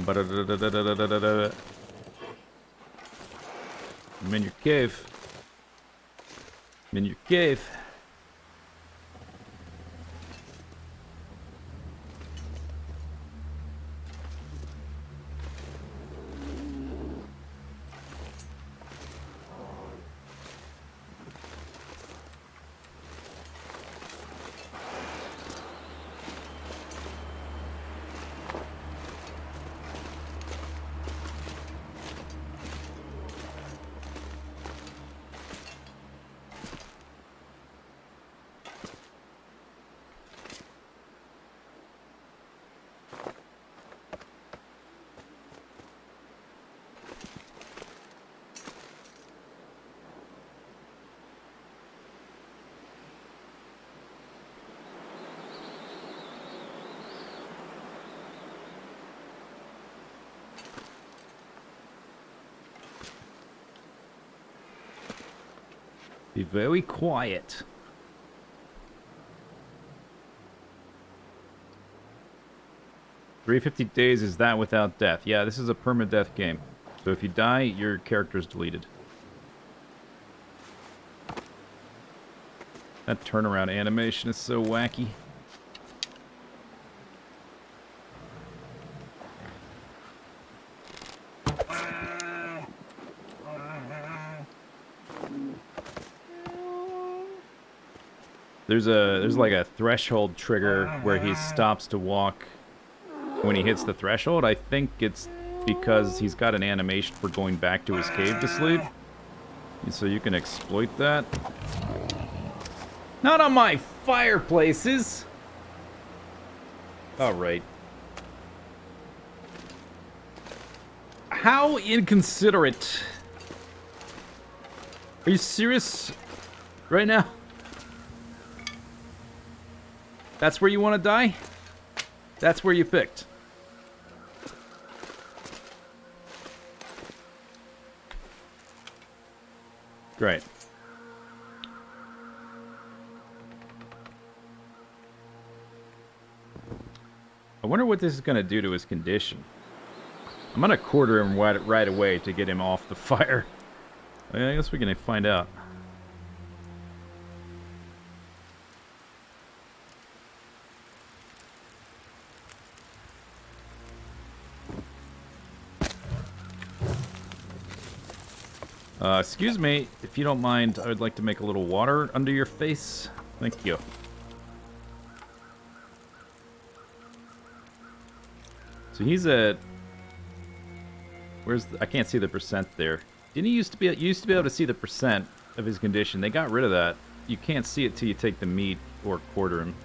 I'm in your cave. I'm in your cave. Be very quiet. "350 days is that without death." Yeah, this is a permadeath game. So if you die, your character's deleted. That turnaround animation is so wacky. There's like a threshold trigger where he stops to walk when he hits the threshold. I think it's because he's got an animation for going back to his cave to sleep. And so you can exploit that. Not on my fireplaces! Alright. How inconsiderate. Are you serious right now? That's where you want to die? That's where you picked. Great. I wonder what this is going to do to his condition. I'm going to quarter him right away to get him off the fire. I guess we can find out. Excuse me, if you don't mind, I would like to make a little water under your face. Thank you. So he's at... Where's the, I can't see the percent there. Didn't he used to be able to see the percent of his condition? They got rid of that. You can't see it till you take the meat or quarter him.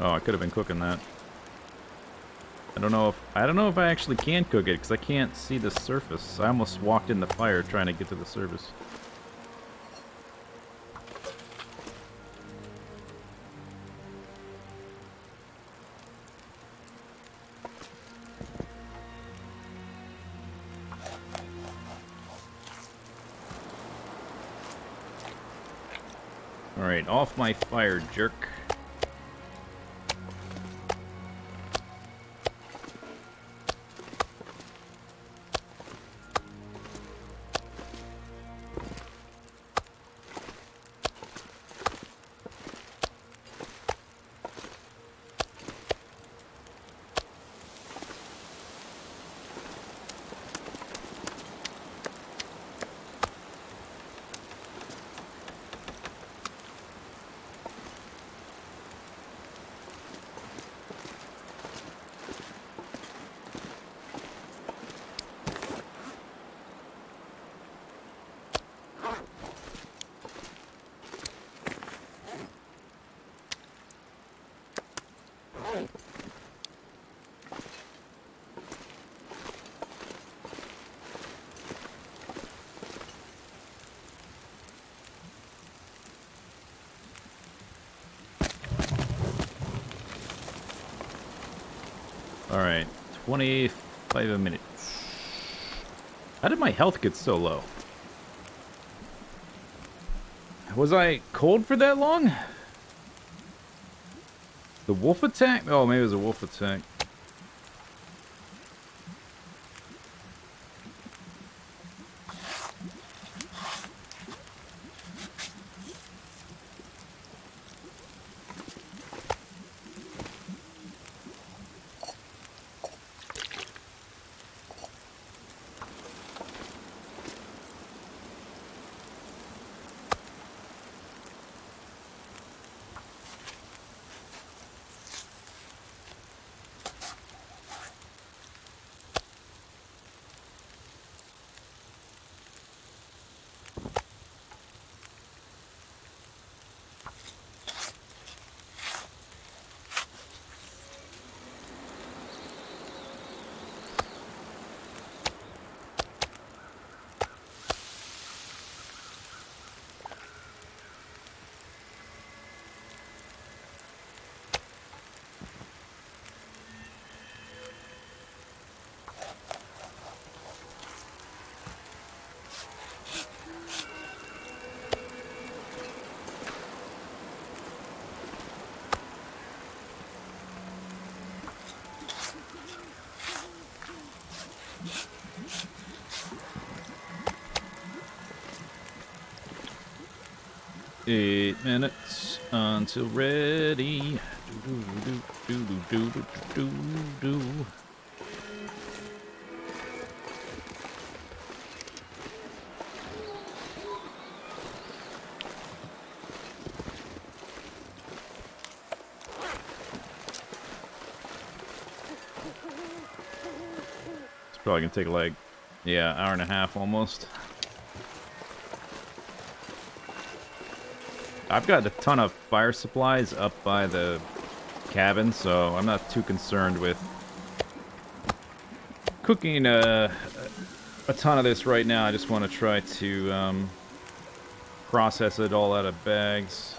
Oh, I could have been cooking that. I don't know if I actually can cook it because I can't see the surface. I almost walked in the fire trying to get to the surface. All right, off my fire, jerk. Alright, 25 minutes. How did my health get so low? Was I cold for that long? The wolf attack? Oh, maybe it was a wolf attack. Eight minutes until ready. It's probably gonna take like, yeah, hour and a half almost. I've got a ton of fire supplies up by the cabin, so I'm not too concerned with cooking a ton of this right now. I just want to try to process it all out of bags.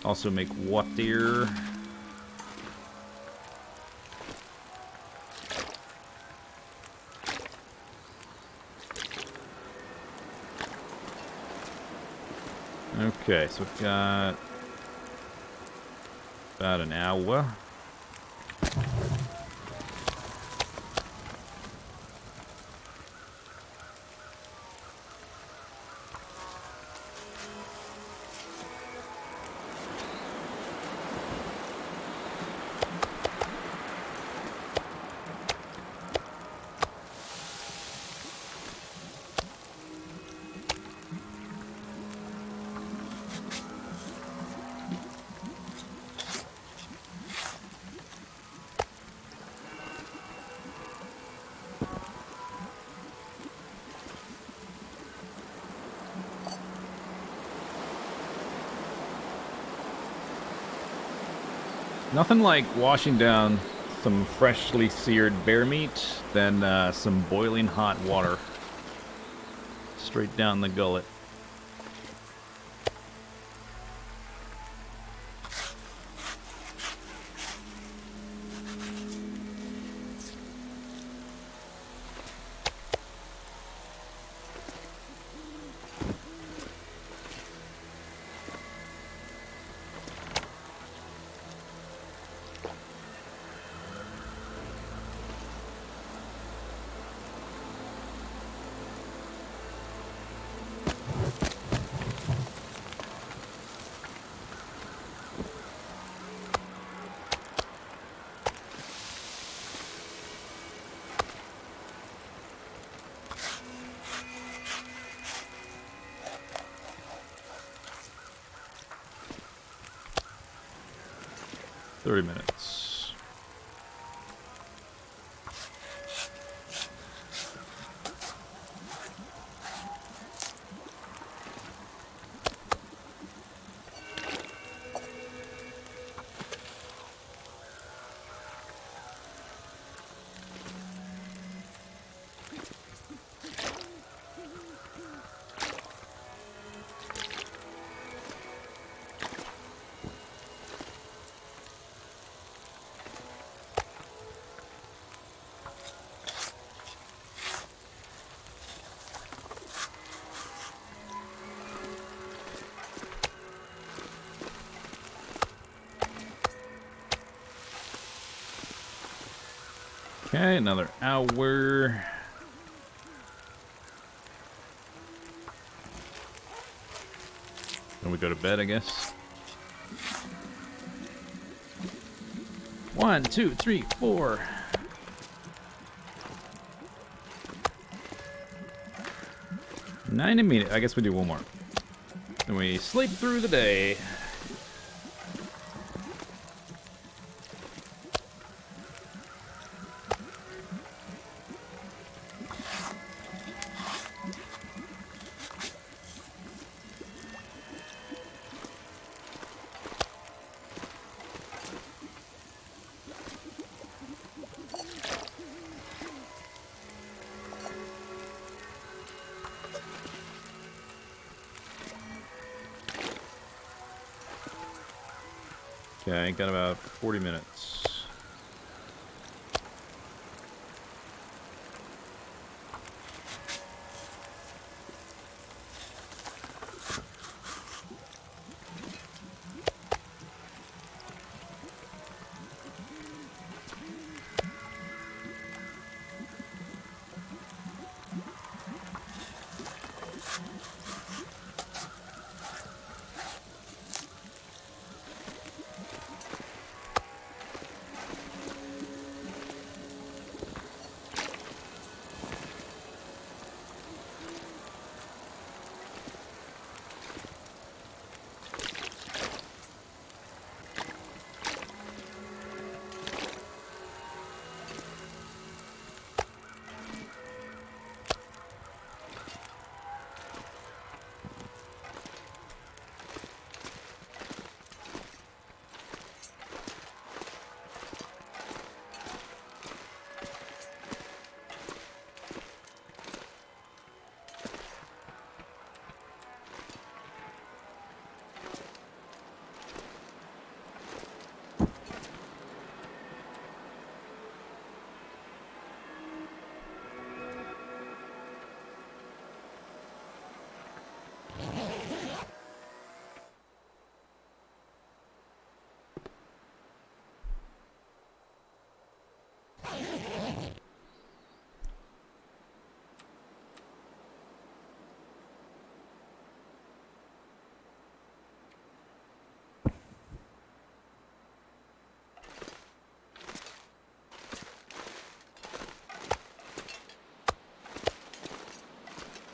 Also make water. Okay, so we've got about an hour. Nothing like washing down some freshly seared bear meat, then some boiling hot water. Straight down the gullet. Minutes. Okay, another hour. Then we go to bed, I guess. 1, 2, 3, 4. 90 minutes. I guess we do one more. Then we sleep through the day. Okay, got about 40 minutes.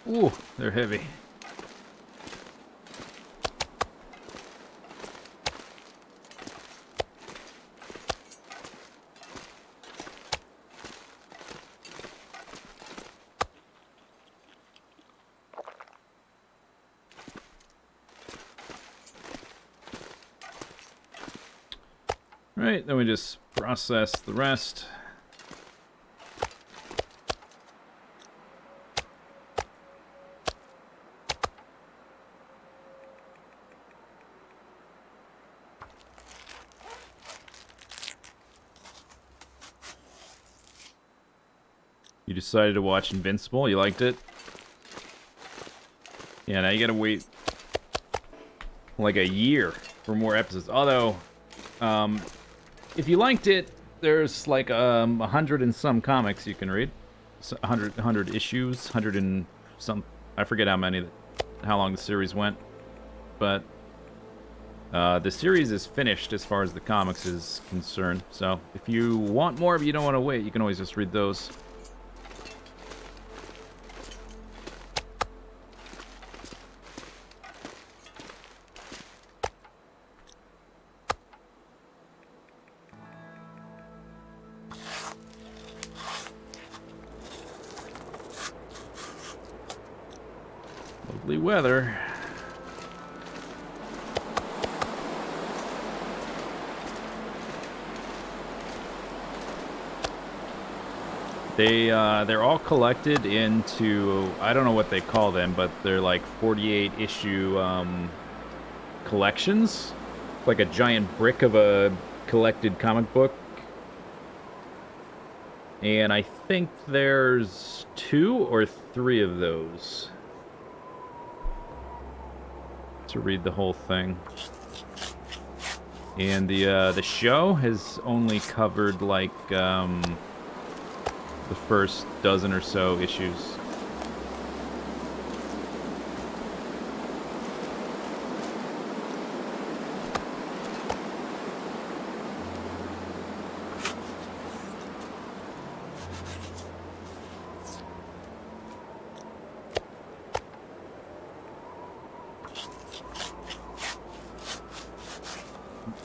Ooh, they're heavy. Right, then we just process the rest. You decided to watch Invincible? You liked it? Yeah, now you gotta wait like a year for more episodes. Although, if you liked it, there's like 100 and some comics you can read. 100 issues, 100 and some. I forget how long the series went, but the series is finished as far as the comics is concerned. So if you want more, but you don't want to wait, you can always just read those. Lovely weather. They're all collected into, I don't know what they call them, but they're like 48 issue collections. Like a giant brick of a collected comic book. And I think there's 2 or 3 of those to read the whole thing. And the show has only covered like the first dozen or so issues.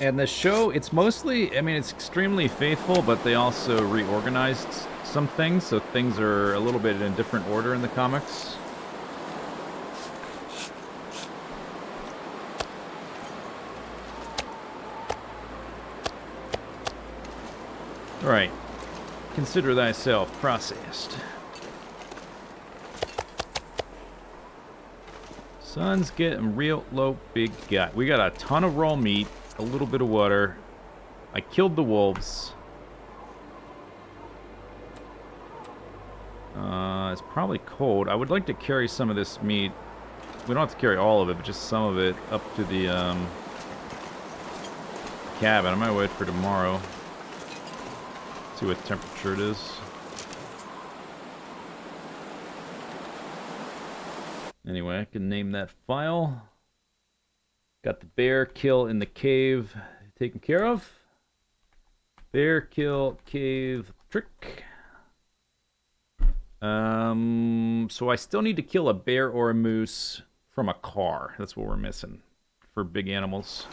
And the show, it's mostly, I mean, it's extremely faithful, but they also reorganized some things, so things are a little bit in a different order in the comics. Alright. Consider thyself processed. Sun's getting real low, big guy. We got a ton of raw meat, a little bit of water. I killed the wolves. It's probably cold. I would like to carry some of this meat. We don't have to carry all of it, but just some of it up to the cabin. I might wait for tomorrow. See what temperature it is. Anyway, I can name that file. Got the bear kill in the cave taken care of. Bear kill cave trick. So I still need to kill a bear or a moose from a car. That's what we're missing for big animals.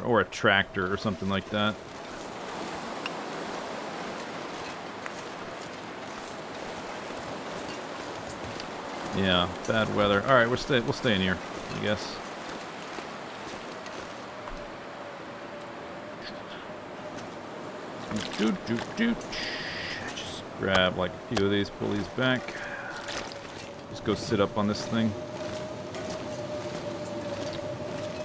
Or a tractor or something like that. Yeah, bad weather. All right, we'll stay in here, I guess. Just grab like a few of these, pull these back. Just go sit up on this thing.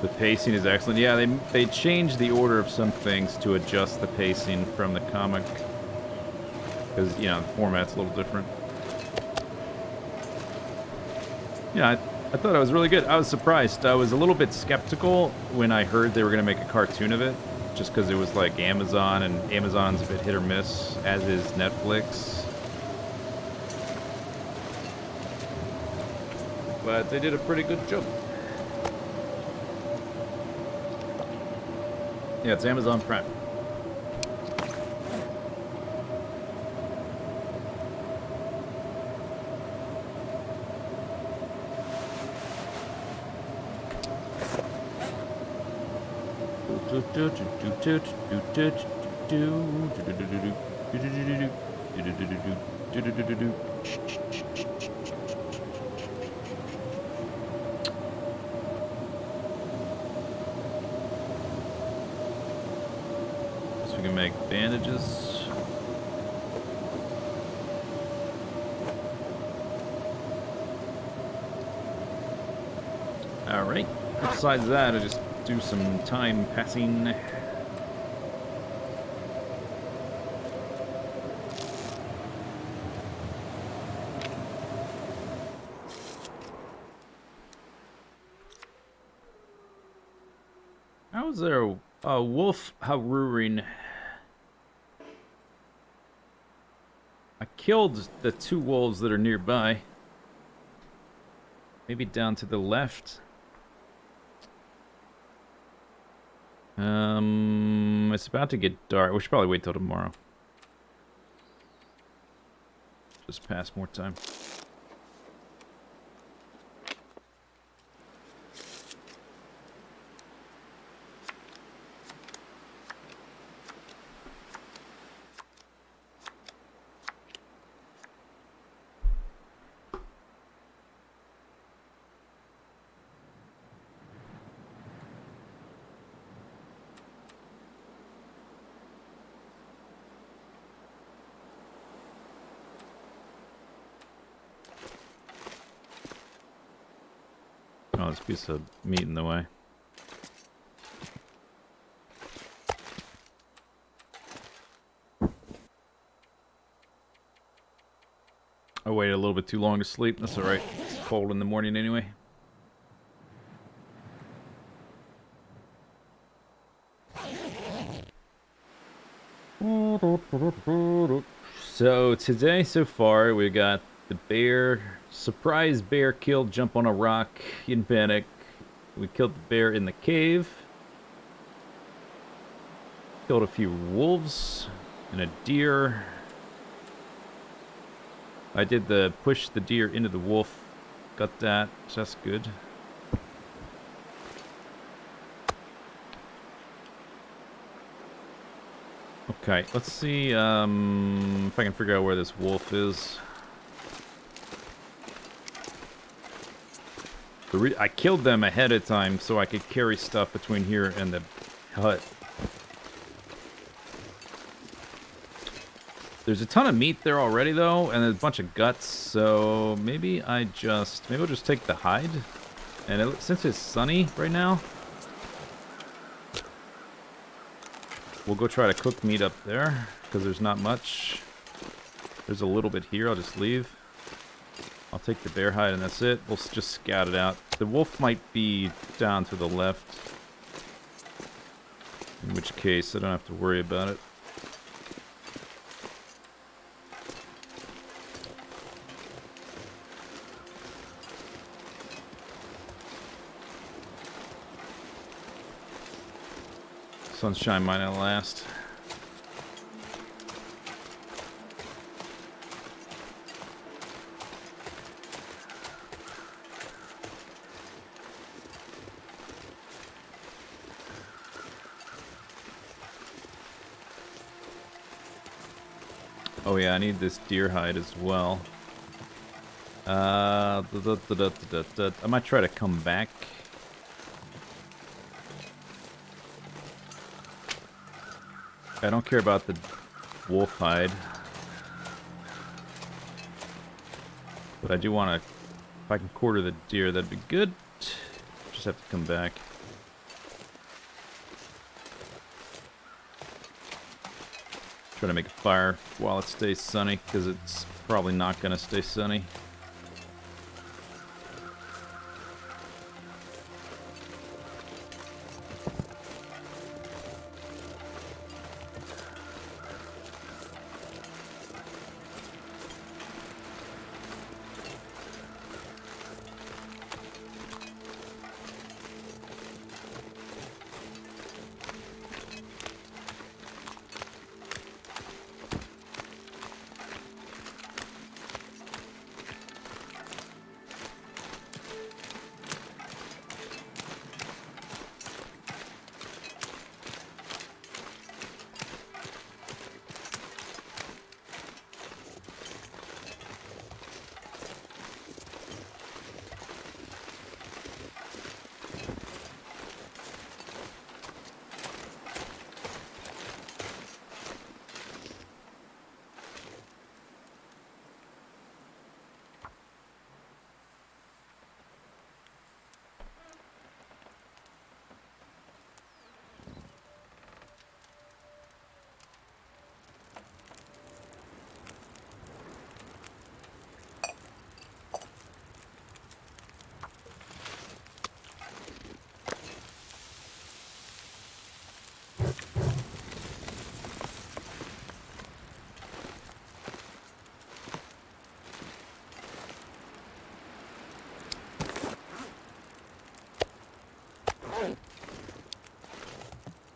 The pacing is excellent. Yeah, they changed the order of some things to adjust the pacing from the comic. Because, you know, the format's a little different. Yeah, I thought it was really good. I was surprised. I was a little bit skeptical when I heard they were going to make a cartoon of it, just because it was like Amazon, and Amazon's a bit hit or miss, as is Netflix. But they did a pretty good job. Yeah, it's Amazon Prime. bandages. Alright. Besides that, I just do some time passing. How is there a wolf howrooing? I killed the 2 wolves that are nearby. Maybe down to the left. It's about to get dark. We should probably wait till tomorrow. Just pass more time. Oh, this piece of meat in the way. I waited a little bit too long to sleep. That's alright. It's cold in the morning anyway. So today, so far, we got the bear. Surprise bear killed, jump on a rock in panic. We killed the bear in the cave. Killed a few wolves and a deer. I did the push the deer into the wolf. Got that, so that's good. Okay, let's see if I can figure out where this wolf is. I killed them ahead of time so I could carry stuff between here and the hut. There's a ton of meat there already, though, and there's a bunch of guts, so maybe I'll just take the hide. And since it's sunny right now, we'll go try to cook meat up there, because there's not much. There's a little bit here, I'll just leave. I'll take the bear hide and that's it. We'll just scout it out. The wolf might be down to the left. In which case, I don't have to worry about it. Sunshine might not last. Oh yeah, I need this deer hide as well. I might try to come back. I don't care about the wolf hide. But I do want to... If I can quarter the deer, that'd be good. Just have to come back. Try to make a fire while it stays sunny, because it's probably not going to stay sunny.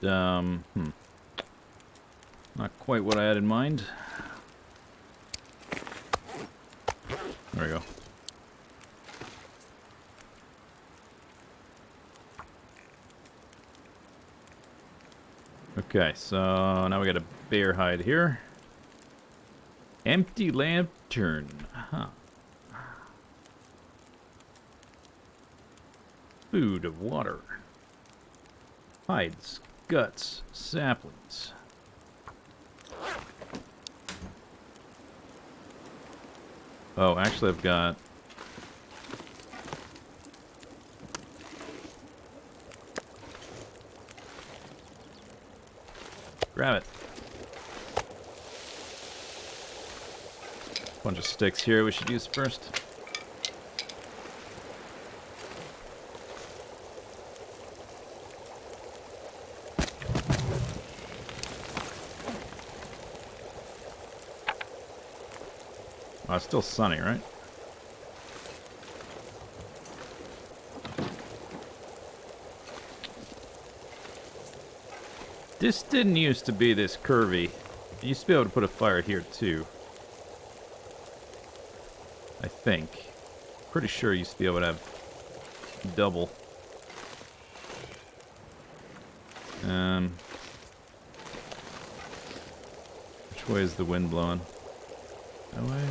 Not quite what I had in mind. There we go. Okay, so now we got a bear hide here. Empty lantern. Huh. Food, water. Hides, guts, saplings. Oh, actually I've got... Grab it. Bunch of sticks here we should use first. Oh, it's still sunny, right? This didn't used to be this curvy. You used to be able to put a fire here too. I think. Pretty sure you used to be able to have double. Which way is the wind blowing? That way?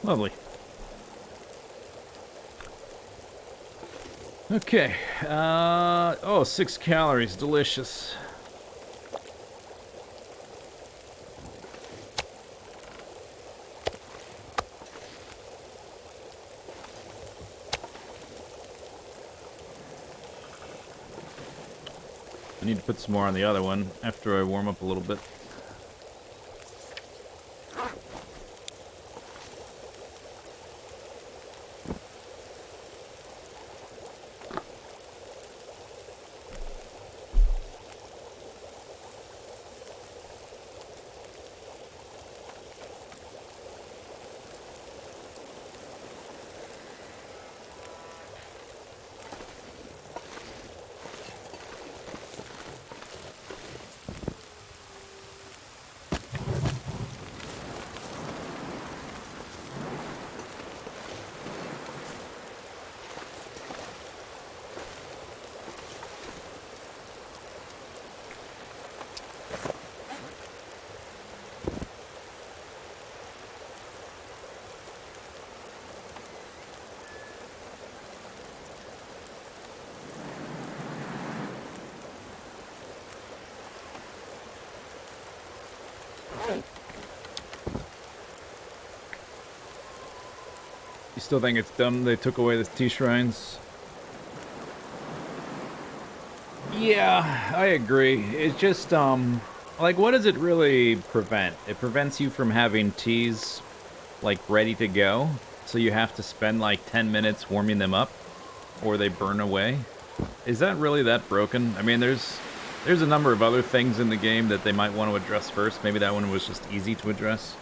Lovely. Okay. Oh, 6 calories. Delicious. I need to put some more on the other one after I warm up a little bit. You still think it's dumb they took away the T-shrines? Yeah, I agree. It's just, like, what does it really prevent? It prevents you from having teas, like, ready to go, so you have to spend, like, 10 minutes warming them up, or they burn away. Is that really that broken? I mean, there's a number of other things in the game that they might want to address first. Maybe that one was just easy to address.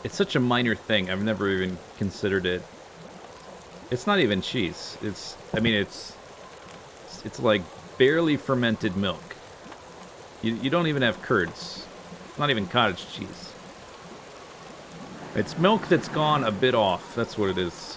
It's such a minor thing, I've never even considered it. It's not even cheese. I mean, it's like barely fermented milk. You don't even have curds. It's not even cottage cheese. It's milk that's gone a bit off. That's what it is.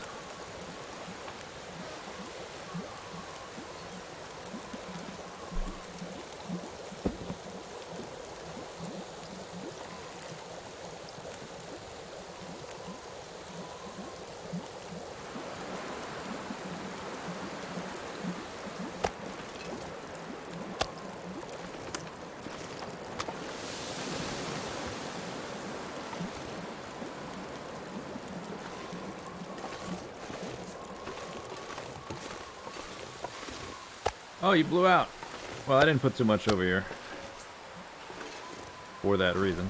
Oh, you blew out. Well, I didn't put too much over here. For that reason.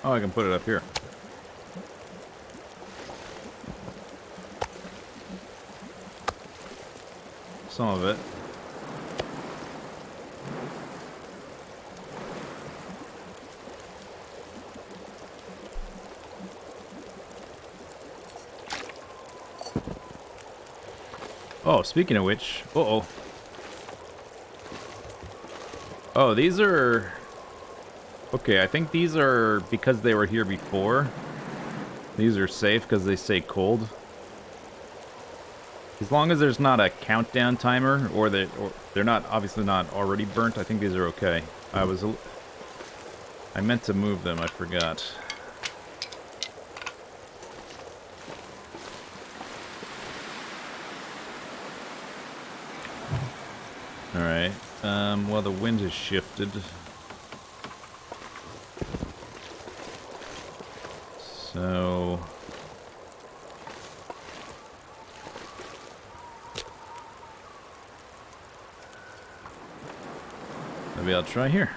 Oh, I can put it up here. Some of it. Oh, speaking of which, uh-oh. Oh, these are... Okay, I think these are, because they were here before, these are safe because they stay cold. As long as there's not a countdown timer, or they're not, obviously not already burnt, I think these are okay. I meant to move them, I forgot. Alright, well the wind has shifted. So... maybe I'll try here.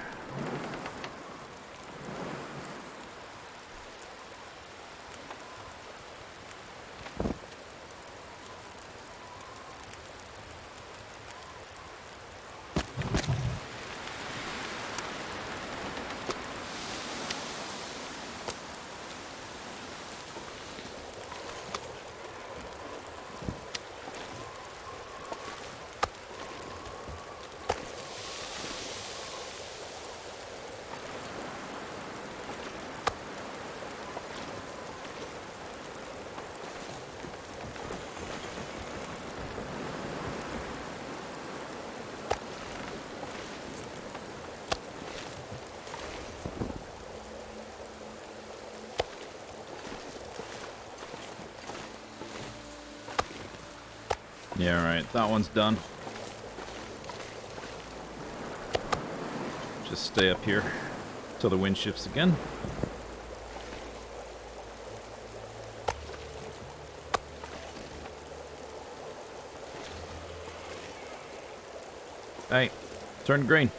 Yeah, right. That one's done. Just stay up here till the wind shifts again. Hey, turn green.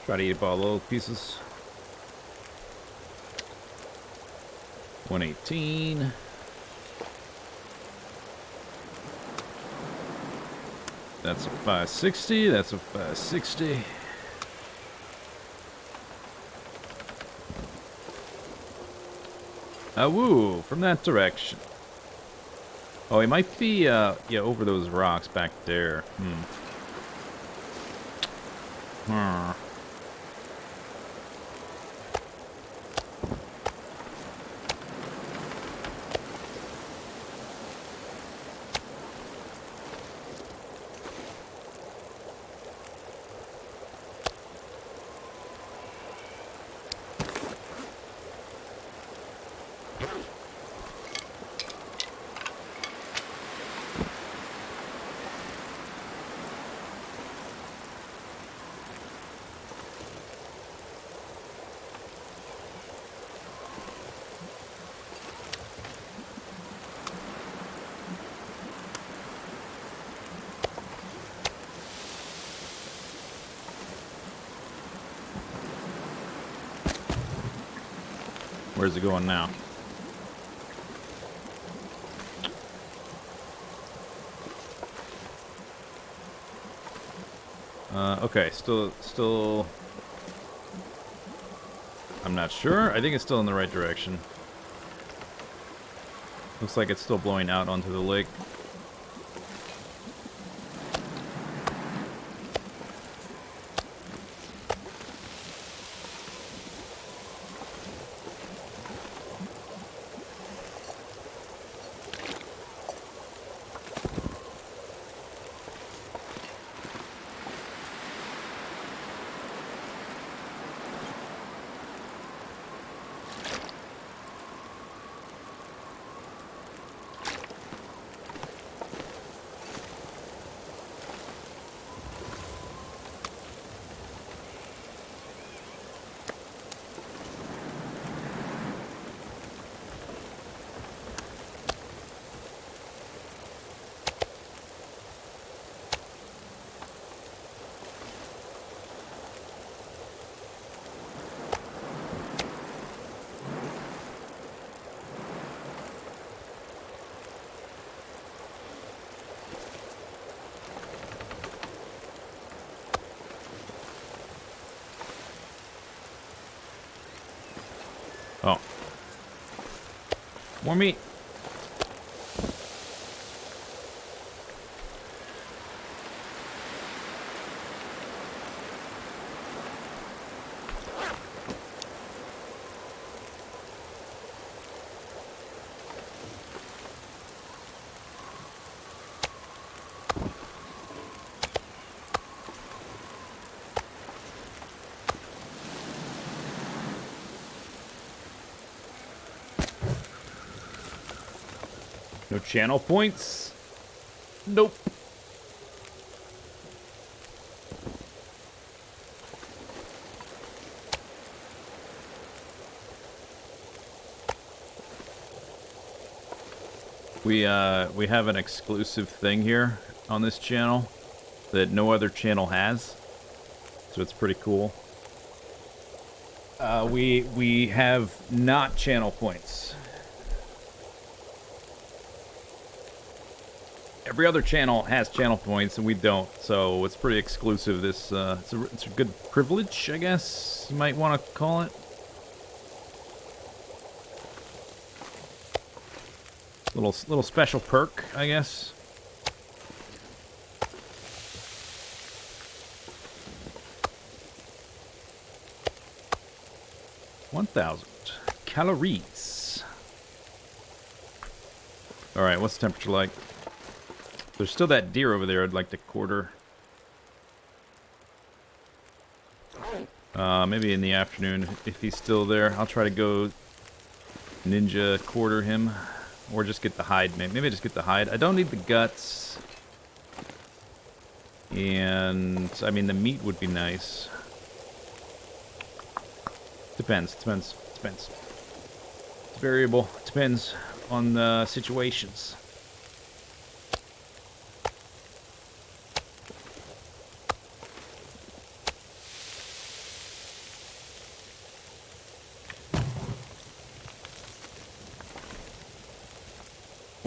Try to eat up all the little pieces. 118. That's a 560. That's a 560. Woo! From that direction. Oh, he might be, yeah, over those rocks back there. Huh. Where's it going now? Okay, still... I'm not sure. I think it's still in the right direction. Looks like it's still blowing out onto the lake. Oh. More meat. No channel points? Nope. We have an exclusive thing here on this channel that no other channel has. So it's pretty cool. We have not channel points. Every other channel has channel points, and we don't, so it's pretty exclusive. This it's a good privilege, I guess you might want to call it. Little special perk, I guess. $1,000 calories. All right, what's the temperature like? There's still that deer over there I'd like to quarter. Maybe in the afternoon, if he's still there. I'll try to go ninja quarter him. Or just get the hide. Maybe just get the hide. I don't need the guts. And, I mean, the meat would be nice. Depends. It's variable. It depends on the situations.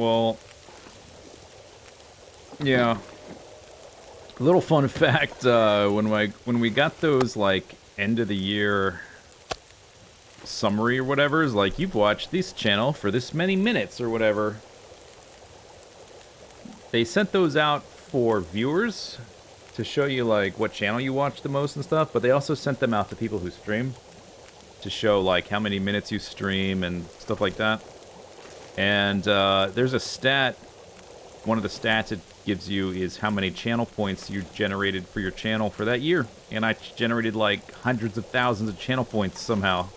Well, yeah. A little fun fact, when we got those, like, end of the year summary or whatever, is like, you've watched this channel for this many minutes or whatever. They sent those out for viewers to show you, like, what channel you watch the most and stuff, but they also sent them out to people who stream to show, like, how many minutes you stream and stuff like that. And there's a stat, one of the stats it gives you is how many channel points you generated for your channel for that year. And I generated, like, hundreds of thousands of channel points somehow,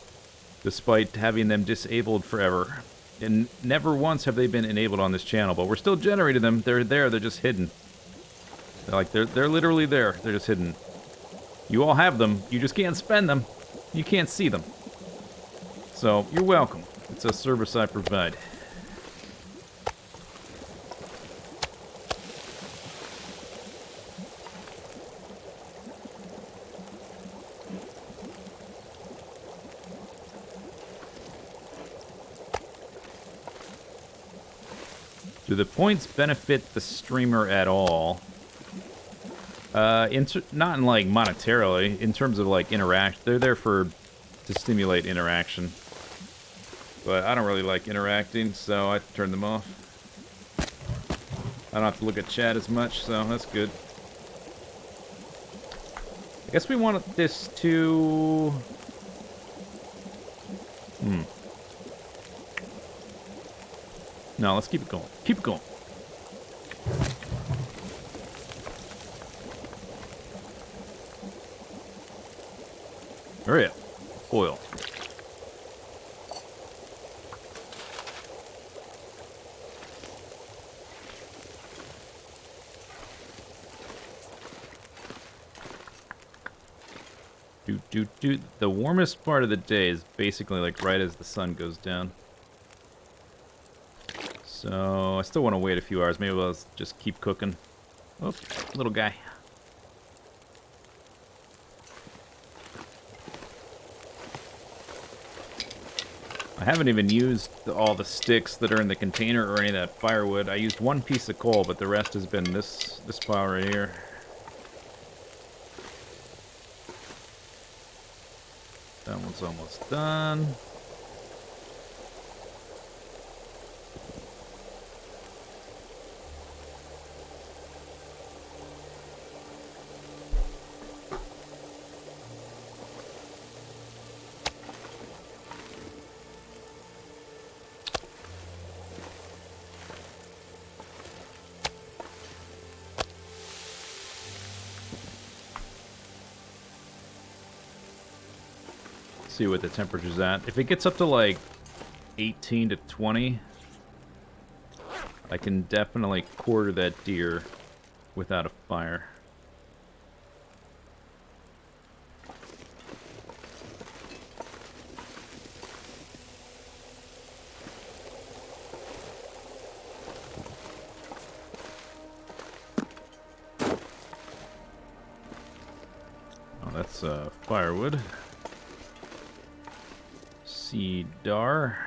despite having them disabled forever. And never once have they been enabled on this channel, but we're still generating them. They're there, they're just hidden. They're literally there, they're just hidden. You all have them, you just can't spend them. You can't see them. So, you're welcome. It's a service I provide. Do the points benefit the streamer at all? Not in, like, monetarily. In terms of, like, interaction. They're there to stimulate interaction. But I don't really like interacting, so I turn them off. I don't have to look at chat as much, so that's good. I guess we want this to... No, let's keep it going. Keep it going. Hurry up. Oil. The warmest part of the day is basically like right as the sun goes down. So I still want to wait a few hours. Maybe I'll just keep cooking. Oh, little guy. I haven't even used all the sticks that are in the container or any of that firewood. I used one piece of coal, but the rest has been this pile right here. That one's almost done. See what the temperature's at. If it gets up to like 18 to 20, I can definitely quarter that deer without a fire. Oh, that's firewood. Cedar.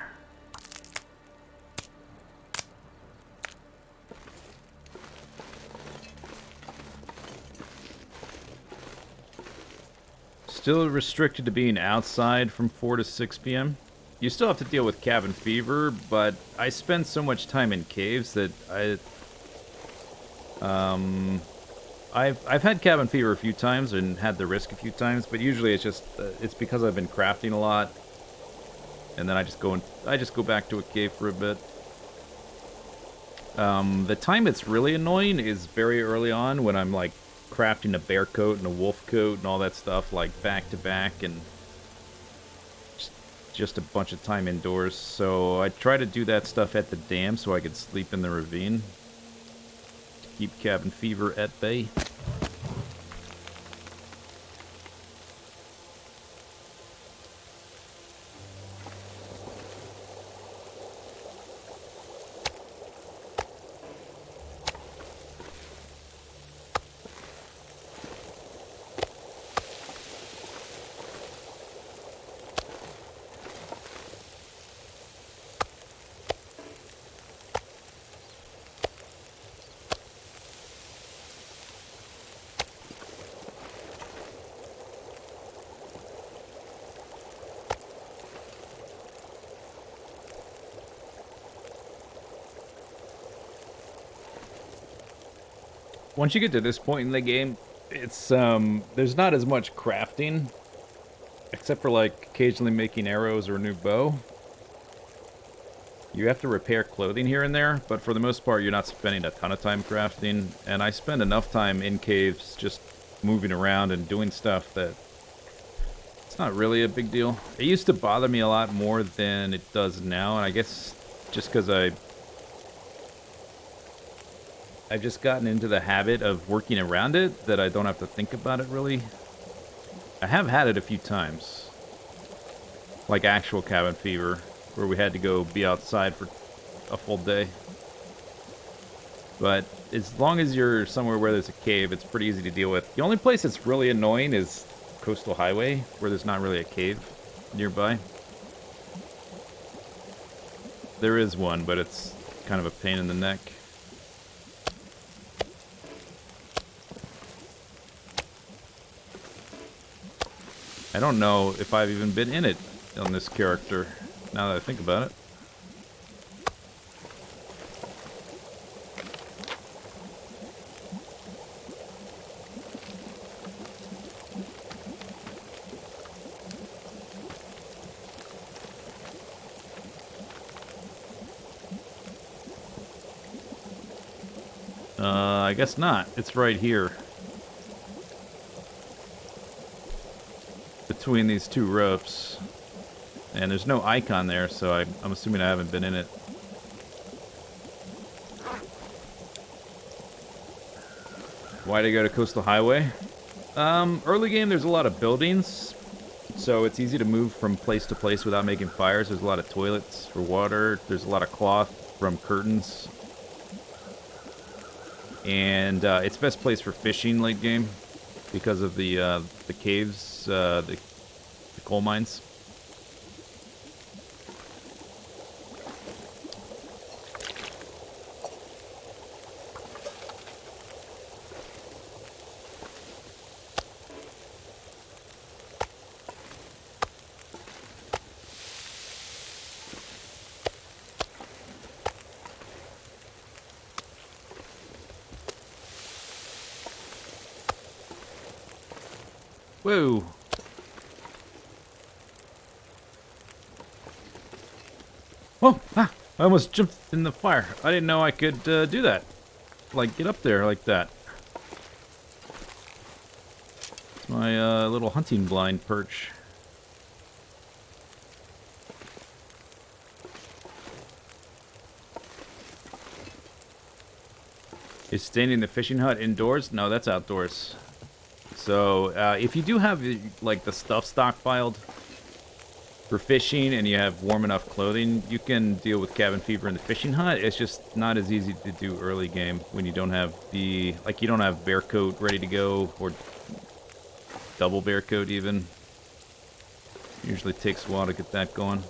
Still restricted to being outside from 4 to 6 p.m. You still have to deal with cabin fever, but I spend so much time in caves that I've had cabin fever a few times and had the risk a few times, but usually it's just it's because I've been crafting a lot. And then I just go back to a cave for a bit. The time it's really annoying is very early on when I'm like crafting a bear coat and a wolf coat and all that stuff like back to back and just a bunch of time indoors. So I try to do that stuff at the dam so I could sleep in the ravine to keep cabin fever at bay. once you get to this point in the game, it's there's not as much crafting, except for like occasionally making arrows or a new bow. You have to repair clothing here and there, but for the most part, you're not spending a ton of time crafting. And I spend enough time in caves just moving around and doing stuff that it's not really a big deal. It used to bother me a lot more than it does now, and I guess just because I've just gotten into the habit of working around it, that I don't have to think about it really. I have had it a few times, like actual cabin fever, where we had to go be outside for a full day. But as long as you're somewhere where there's a cave, it's pretty easy to deal with. The only place that's really annoying is Coastal Highway, where there's not really a cave nearby. There is one, but it's kind of a pain in the neck. I don't know if I've even been in it on this character, now that I think about it. I guess not. It's right here. Between these two ropes. And there's no icon there, so I'm assuming I haven't been in it. Why to go to Coastal Highway? Early game, there's a lot of buildings, so it's easy to move from place to place without making fires. There's a lot of toilets for water. There's a lot of cloth from curtains. And it's best place for fishing late game because of the caves, the coal mines. Whoa. Oh, I almost jumped in the fire. I didn't know I could do that. Like, get up there like that. It's my little hunting blind perch. Is staying in the fishing hut indoors? No, that's outdoors. So, if you do have, like, the stuff stockpiled for fishing and you have warm enough clothing, you can deal with cabin fever in the fishing hut. It's just not as easy to do early game when you don't have the, like, you don't have bear coat ready to go, or double bear coat even. Usually takes a while to get that going.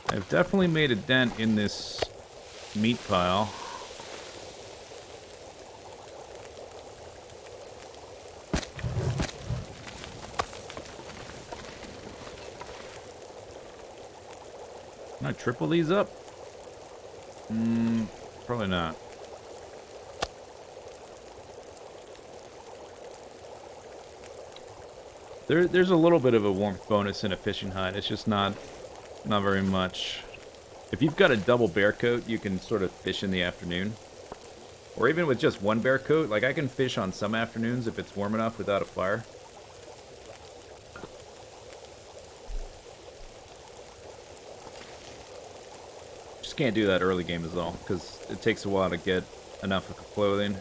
I've definitely made a dent in this meat pile. Can I triple these up? Probably not. There's a little bit of a warmth bonus in a fishing hut. It's just not very much. If you've got a double bear coat, you can sort of fish in the afternoon. Or even with just one bear coat, like I can fish on some afternoons if it's warm enough without a fire. Just can't do that early game as well, because it takes a while to get enough of the clothing.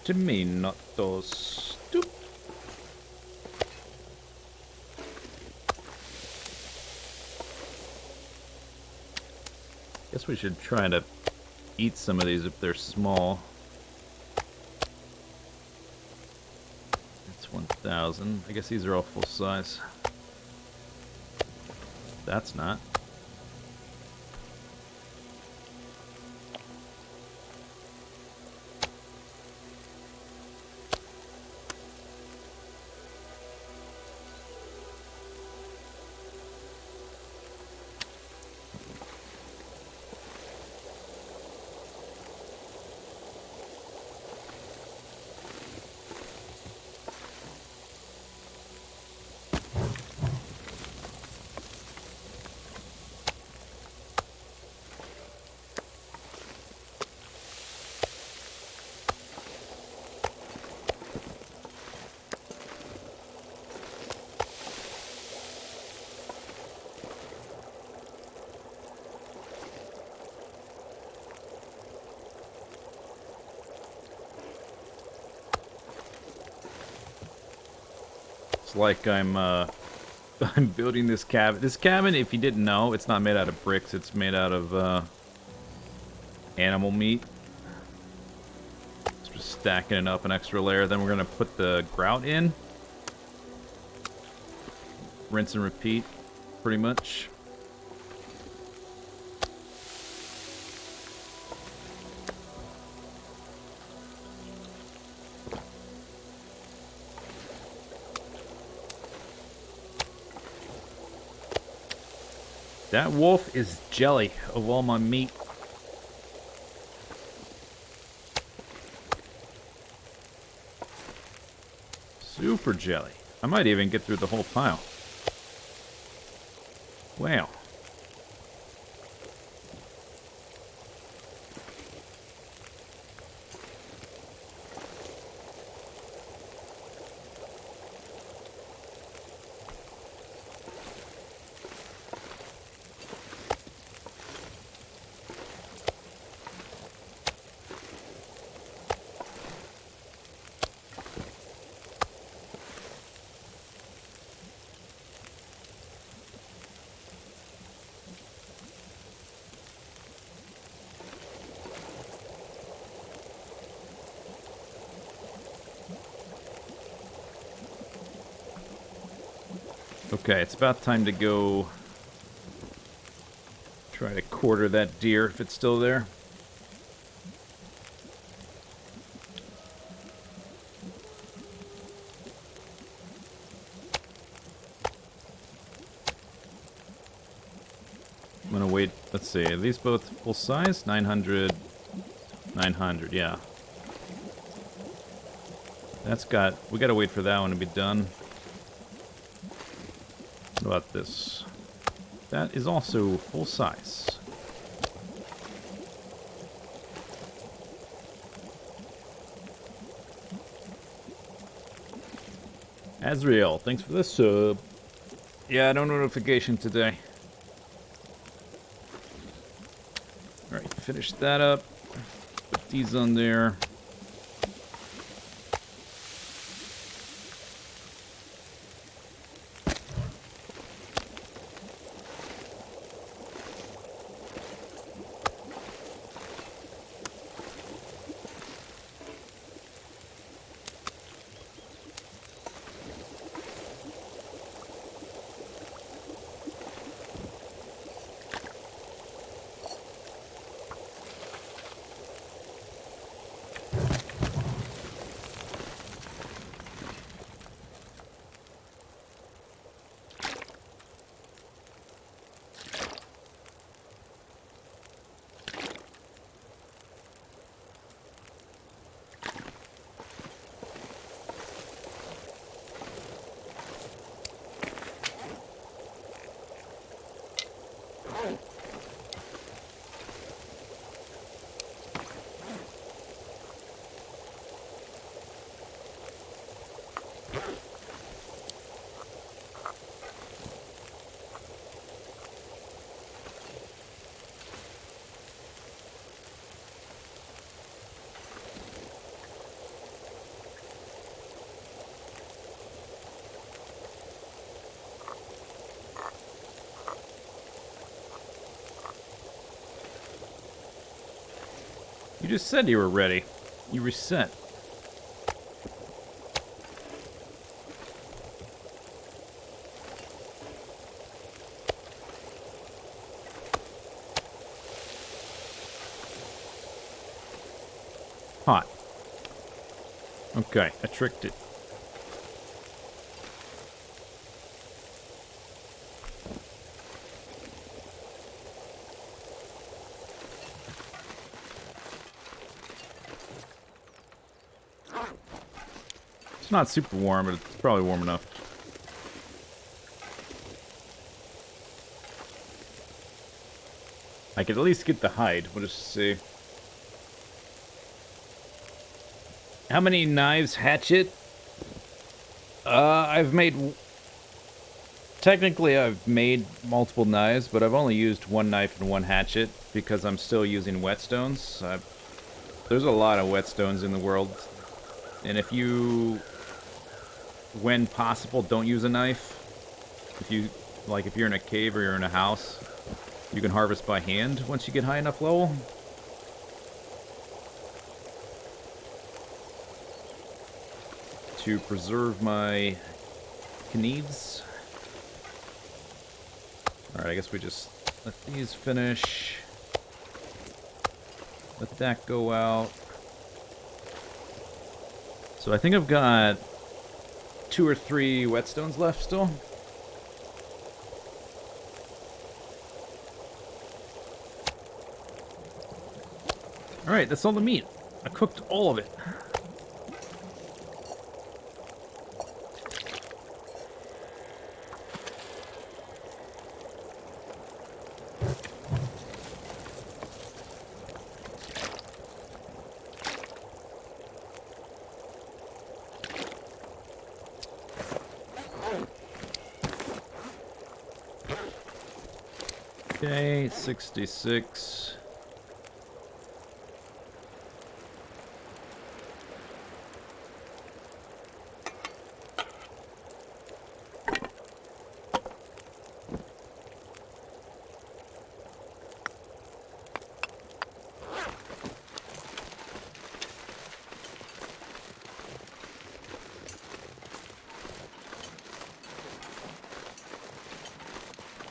To me, not those. Doop. Guess we should try to eat some of these if they're small. It's 1,000. I guess these are all full size. That's not. It's like I'm I'm building this cabin. This cabin, if you didn't know, it's not made out of bricks. It's made out of animal meat. Just stacking it up an extra layer. Then we're gonna put the grout in. Rinse and repeat, pretty much. That wolf is jelly of all my meat. Super jelly. I might even get through the whole pile. Wow. Okay, it's about time to go try to quarter that deer if it's still there. I'm gonna wait. Let's see. Are these both full size? 900. 900, yeah. That's got. We gotta wait for that one to be done. What about this? That is also full size. Azrael, thanks for the sub. Yeah, no notification today. Alright, finish that up. Put these on there. You just said you were ready. You reset. Hot. Okay, I tricked it. It's not super warm, but it's probably warm enough. I could at least get the hide. We'll just see. How many knives? Hatchet? I've made... Technically, I've made multiple knives, but I've only used one knife and one hatchet because I'm still using whetstones. There's a lot of whetstones in the world. And if you when possible, don't use a knife. If you, like, if you're in a cave or you're in a house, you can harvest by hand once you get high enough level. To preserve my knees. Alright, I guess we just let these finish. Let that go out. So I think I've got 2 or 3 whetstones left still. Alright, that's all the meat. I cooked all of it. Okay, 66.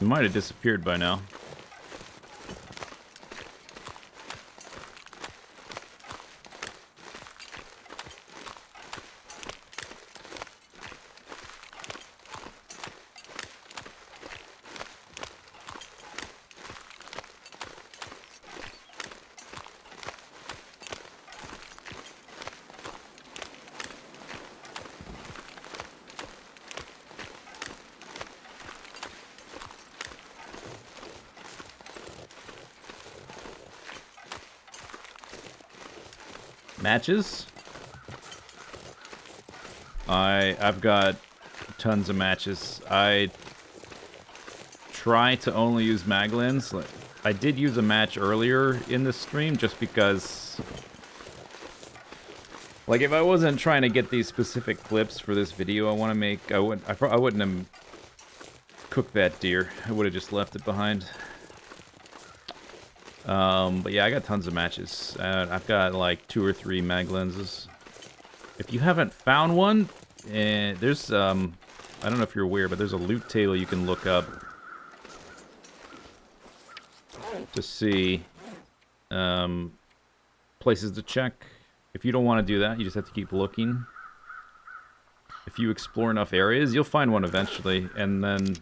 It might have disappeared by now. Matches? I've got tons of matches. I try to only use maglins. Like, I did use a match earlier in the stream just because, like, if I wasn't trying to get these specific clips for this video I want to make, I wouldn't have cooked that deer. I would have just left it behind. But yeah, I got tons of matches. I've got like 2 or 3 mag lenses. If you haven't found one, there's, I don't know if you're aware, but there's a loot table you can look up to see places to check. If you don't want to do that, you just have to keep looking. If you explore enough areas, you'll find one eventually, and then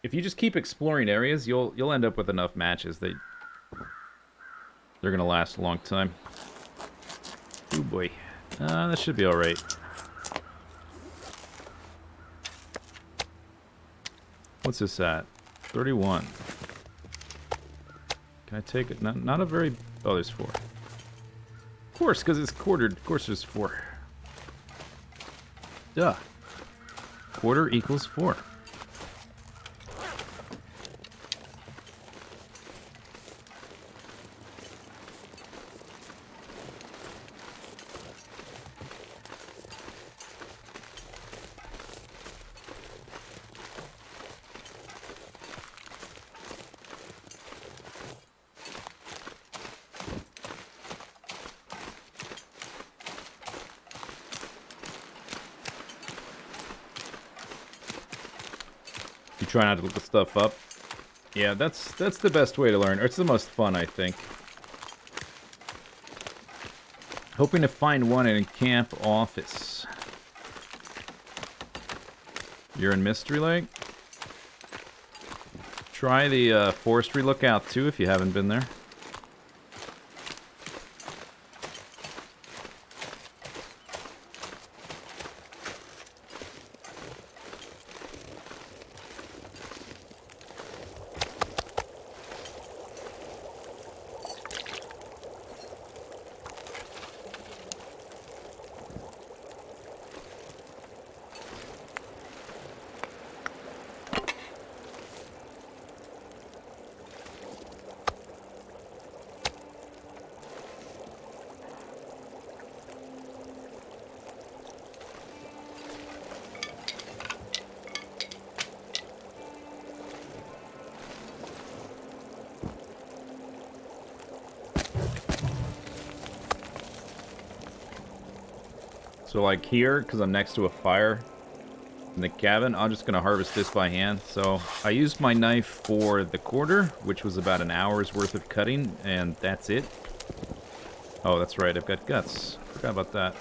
if you just keep exploring areas, you'll end up with enough matches that they're gonna last a long time. Oh boy. That should be alright. What's this at? 31. Can I take it? Not a very... Oh, there's 4. Of course, because it's quartered. Of course there's 4. Duh. Quarter equals 4. Try not to look the stuff up. Yeah, that's the best way to learn. Or it's the most fun, I think. Hoping to find one in a camp office. You're in Mystery Lake? Try the forestry lookout too if you haven't been there. So like here, because I'm next to a fire in the cabin, I'm just going to harvest this by hand. So I used my knife for the quarter, which was about an hour's worth of cutting, and that's it. Oh, that's right, I've got guts. Forgot about that.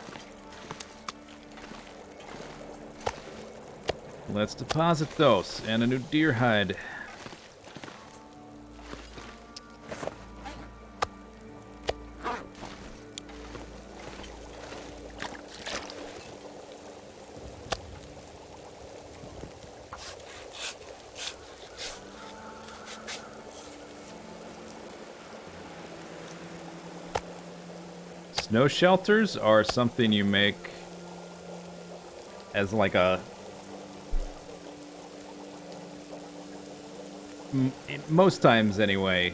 Let's deposit those, and a new deer hide. Snow shelters are something you make as like a... most times anyway,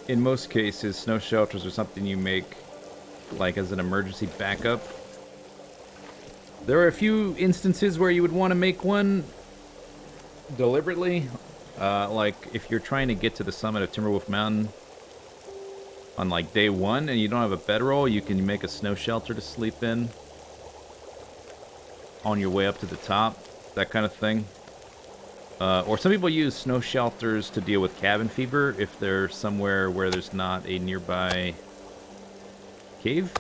in most cases, snow shelters are something you make like as an emergency backup. There are a few instances where you would want to make one deliberately. Like if you're trying to get to the summit of Timberwolf Mountain on like day one and you don't have a bedroll, you can make a snow shelter to sleep in on your way up to the top, that kind of thing. Or some people use snow shelters to deal with cabin fever if they're somewhere where there's not a nearby cave.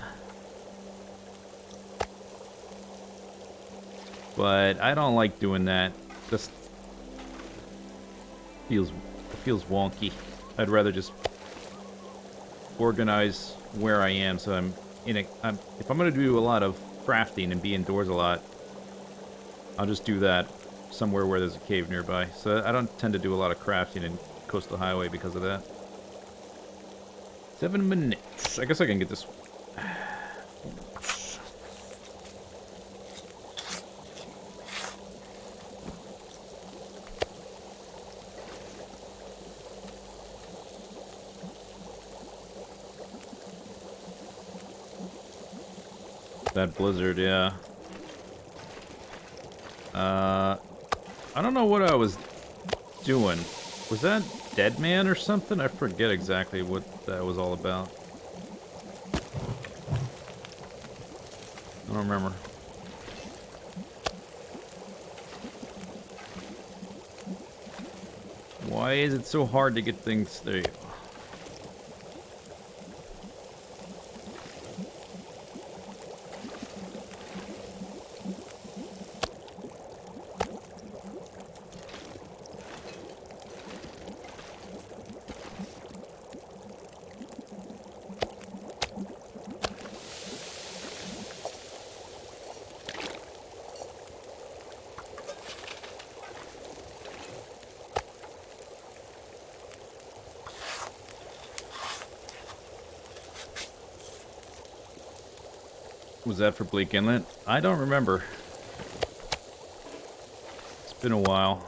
But I don't like doing that. Just feels wonky. I'd rather just organize where I am so I'm in a... if I'm going to do a lot of crafting and be indoors a lot, I'll just do that somewhere where there's a cave nearby. So I don't tend to do a lot of crafting in Coastal Highway because of that. 7 minutes. I guess I can get this... that blizzard, yeah. I don't know what I was doing. Was that Dead Man or something? I forget exactly what that was all about. I don't remember. Why is it so hard to get things... There you go. Was that for Bleak Inlet? I don't remember. It's been a while.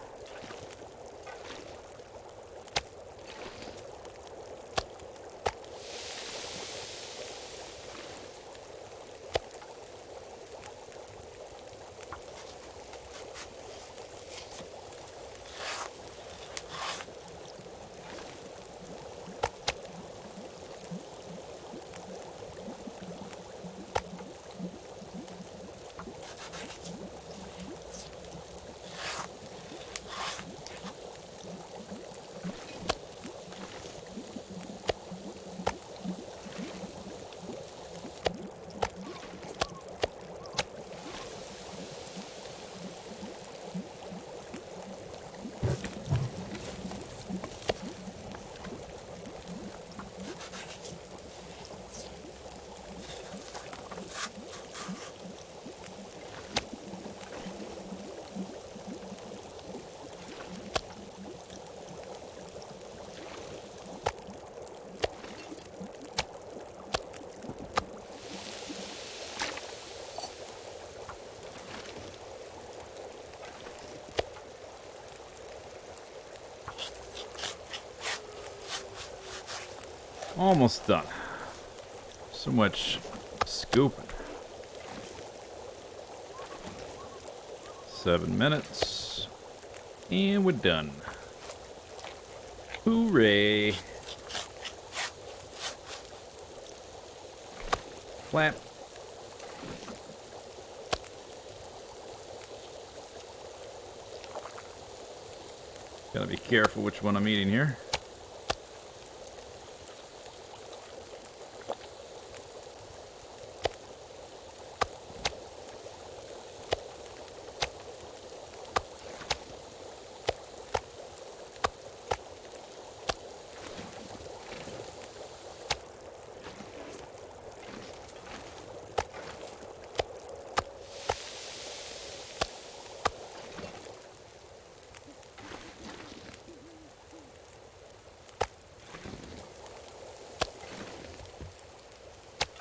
Almost done. So much scooping. 7 minutes. And we're done. Hooray. Flap. Gotta be careful which one I'm eating here.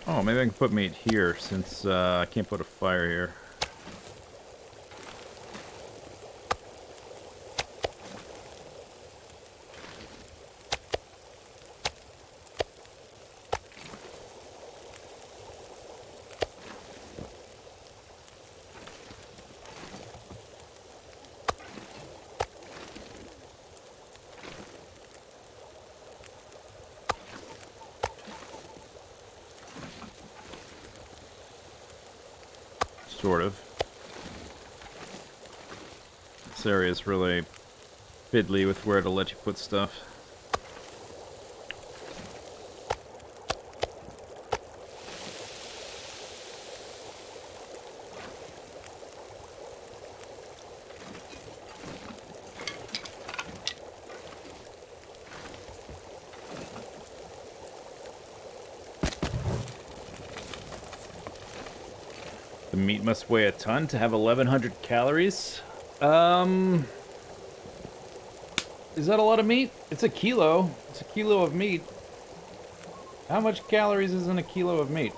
Oh, maybe I can put meat here since I can't put a fire here. Sort of. This area is really fiddly with where to let you put stuff. The meat must weigh a ton to have 1,100 calories. Is that a lot of meat? It's a kilo. It's a kilo of meat. How much calories is in a kilo of meat?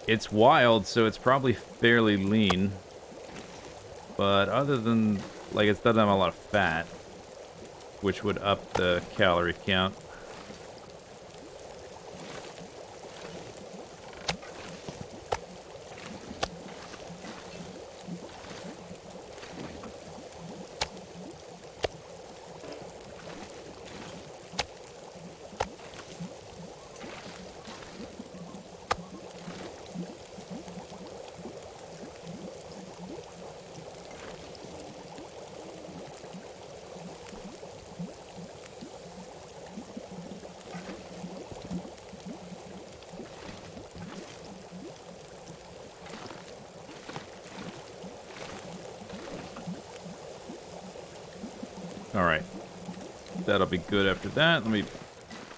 It's wild, so it's probably fairly lean. But other than, like, it doesn't have a lot of fat, which would up the calorie count. Alright. That'll be good after that. Let me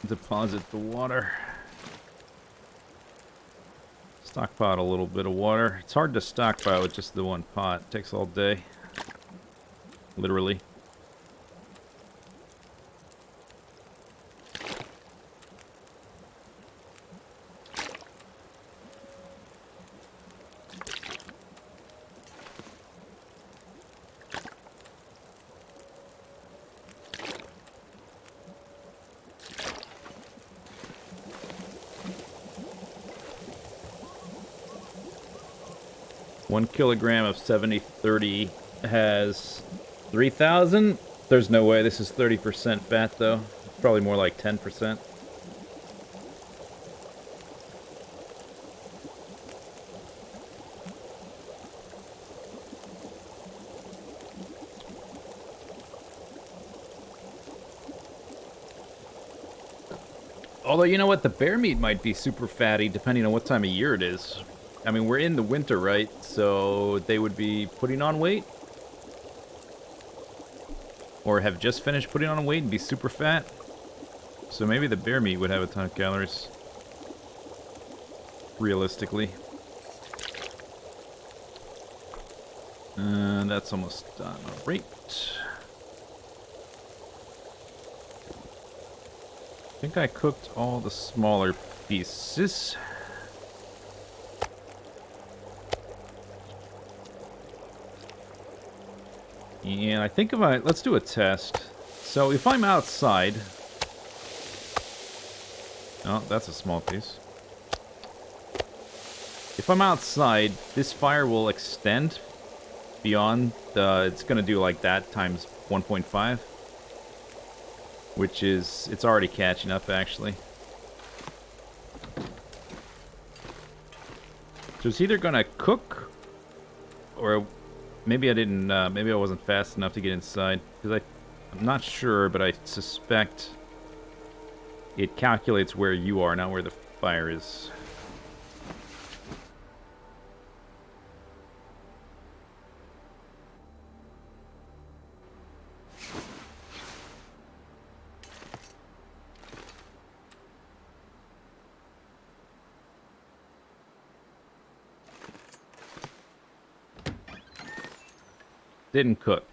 deposit the water. Stockpile a little bit of water. It's hard to stockpile with just the one pot. It takes all day. Literally. One kilogram of 70-30 has 3,000. There's no way this is 30% fat, though. It's probably more like 10%. Although, you know what? The bear meat might be super fatty, depending on what time of year it is. I mean, we're in the winter, right? So they would be putting on weight? Or have just finished putting on weight and be super fat? So maybe the bear meat would have a ton of calories. Realistically. That's almost done. Alright. I think I cooked all the smaller pieces. And I think let's do a test. So if I'm outside, oh, that's a small piece. If I'm outside, this fire will extend beyond it's gonna do like that times 1.5, which is, it's already catching up actually. So it's either gonna cook or maybe I didn't. Maybe I wasn't fast enough to get inside because I'm not sure, but I suspect it calculates where you are, not where the fire is. Didn't cook.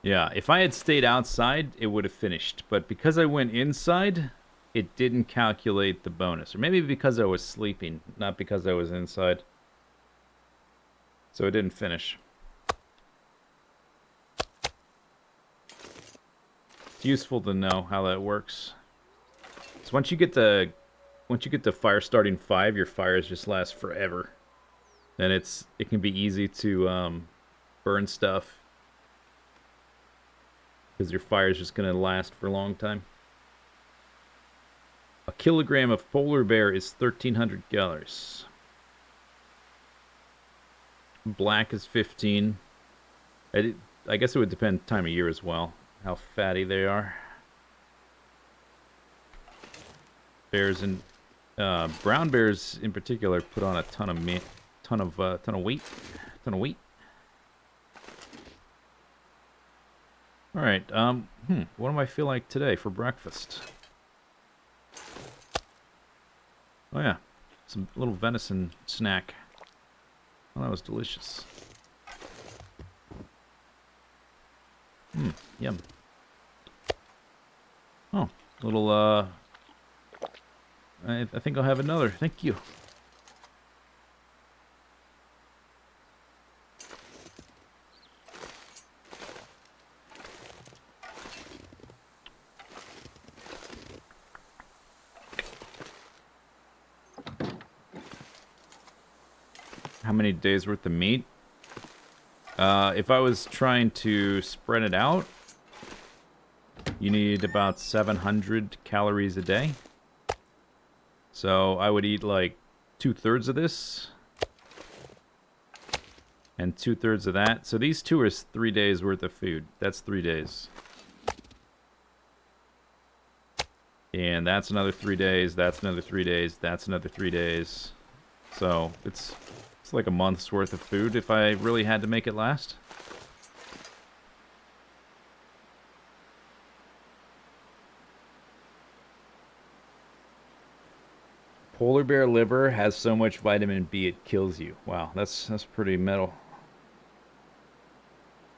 Yeah, if I had stayed outside, it would have finished. But because I went inside, it didn't calculate the bonus. Or maybe because I was sleeping, not because I was inside. So it didn't finish. It's useful to know how that works. So once you get the fire starting 5, your fires just last forever. And it can be easy to burn stuff because your fire is just going to last for a long time. A kilogram of polar bear is 1,300 calories. Black is 15. I guess it would depend time of year as well, how fatty they are. Bears and brown bears in particular put on a ton of weight. All right. What do I feel like today for breakfast? Oh yeah, some little venison snack. Oh, that was delicious. Yum. Oh, little I think I'll have another. Thank you. How many days worth of meat? If I was trying to spread it out, you need about 700 calories a day. So I would eat like 2/3 of this. And 2/3 of that. So these two are 3 days worth of food. That's 3 days. And that's another 3 days. That's another 3 days. That's another 3 days. So it's like a month's worth of food if I really had to make it last. Polar bear liver has so much vitamin B it kills you. Wow, that's pretty metal.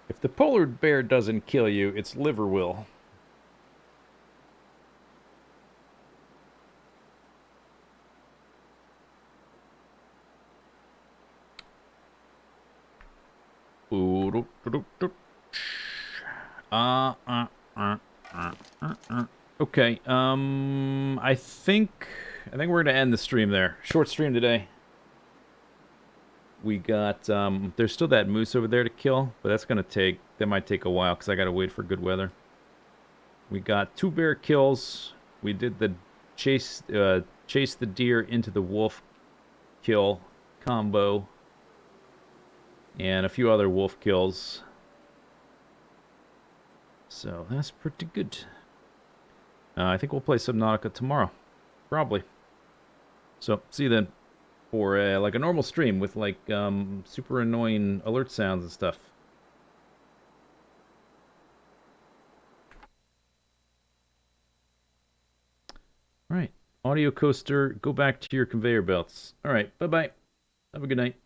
If the polar bear doesn't kill you, its liver will. Okay, I think we're gonna end the stream there. Short stream today. We got there's still that moose over there to kill, but that might take a while because I gotta wait for good weather. We got 2 bear kills. We did the chase the deer into the wolf kill combo. And a few other wolf kills. So that's pretty good. I think we'll play Subnautica tomorrow. Probably. So, see you then. For like a normal stream with like super annoying alert sounds and stuff. Alright. Audio coaster, go back to your conveyor belts. Alright, bye-bye. Have a good night.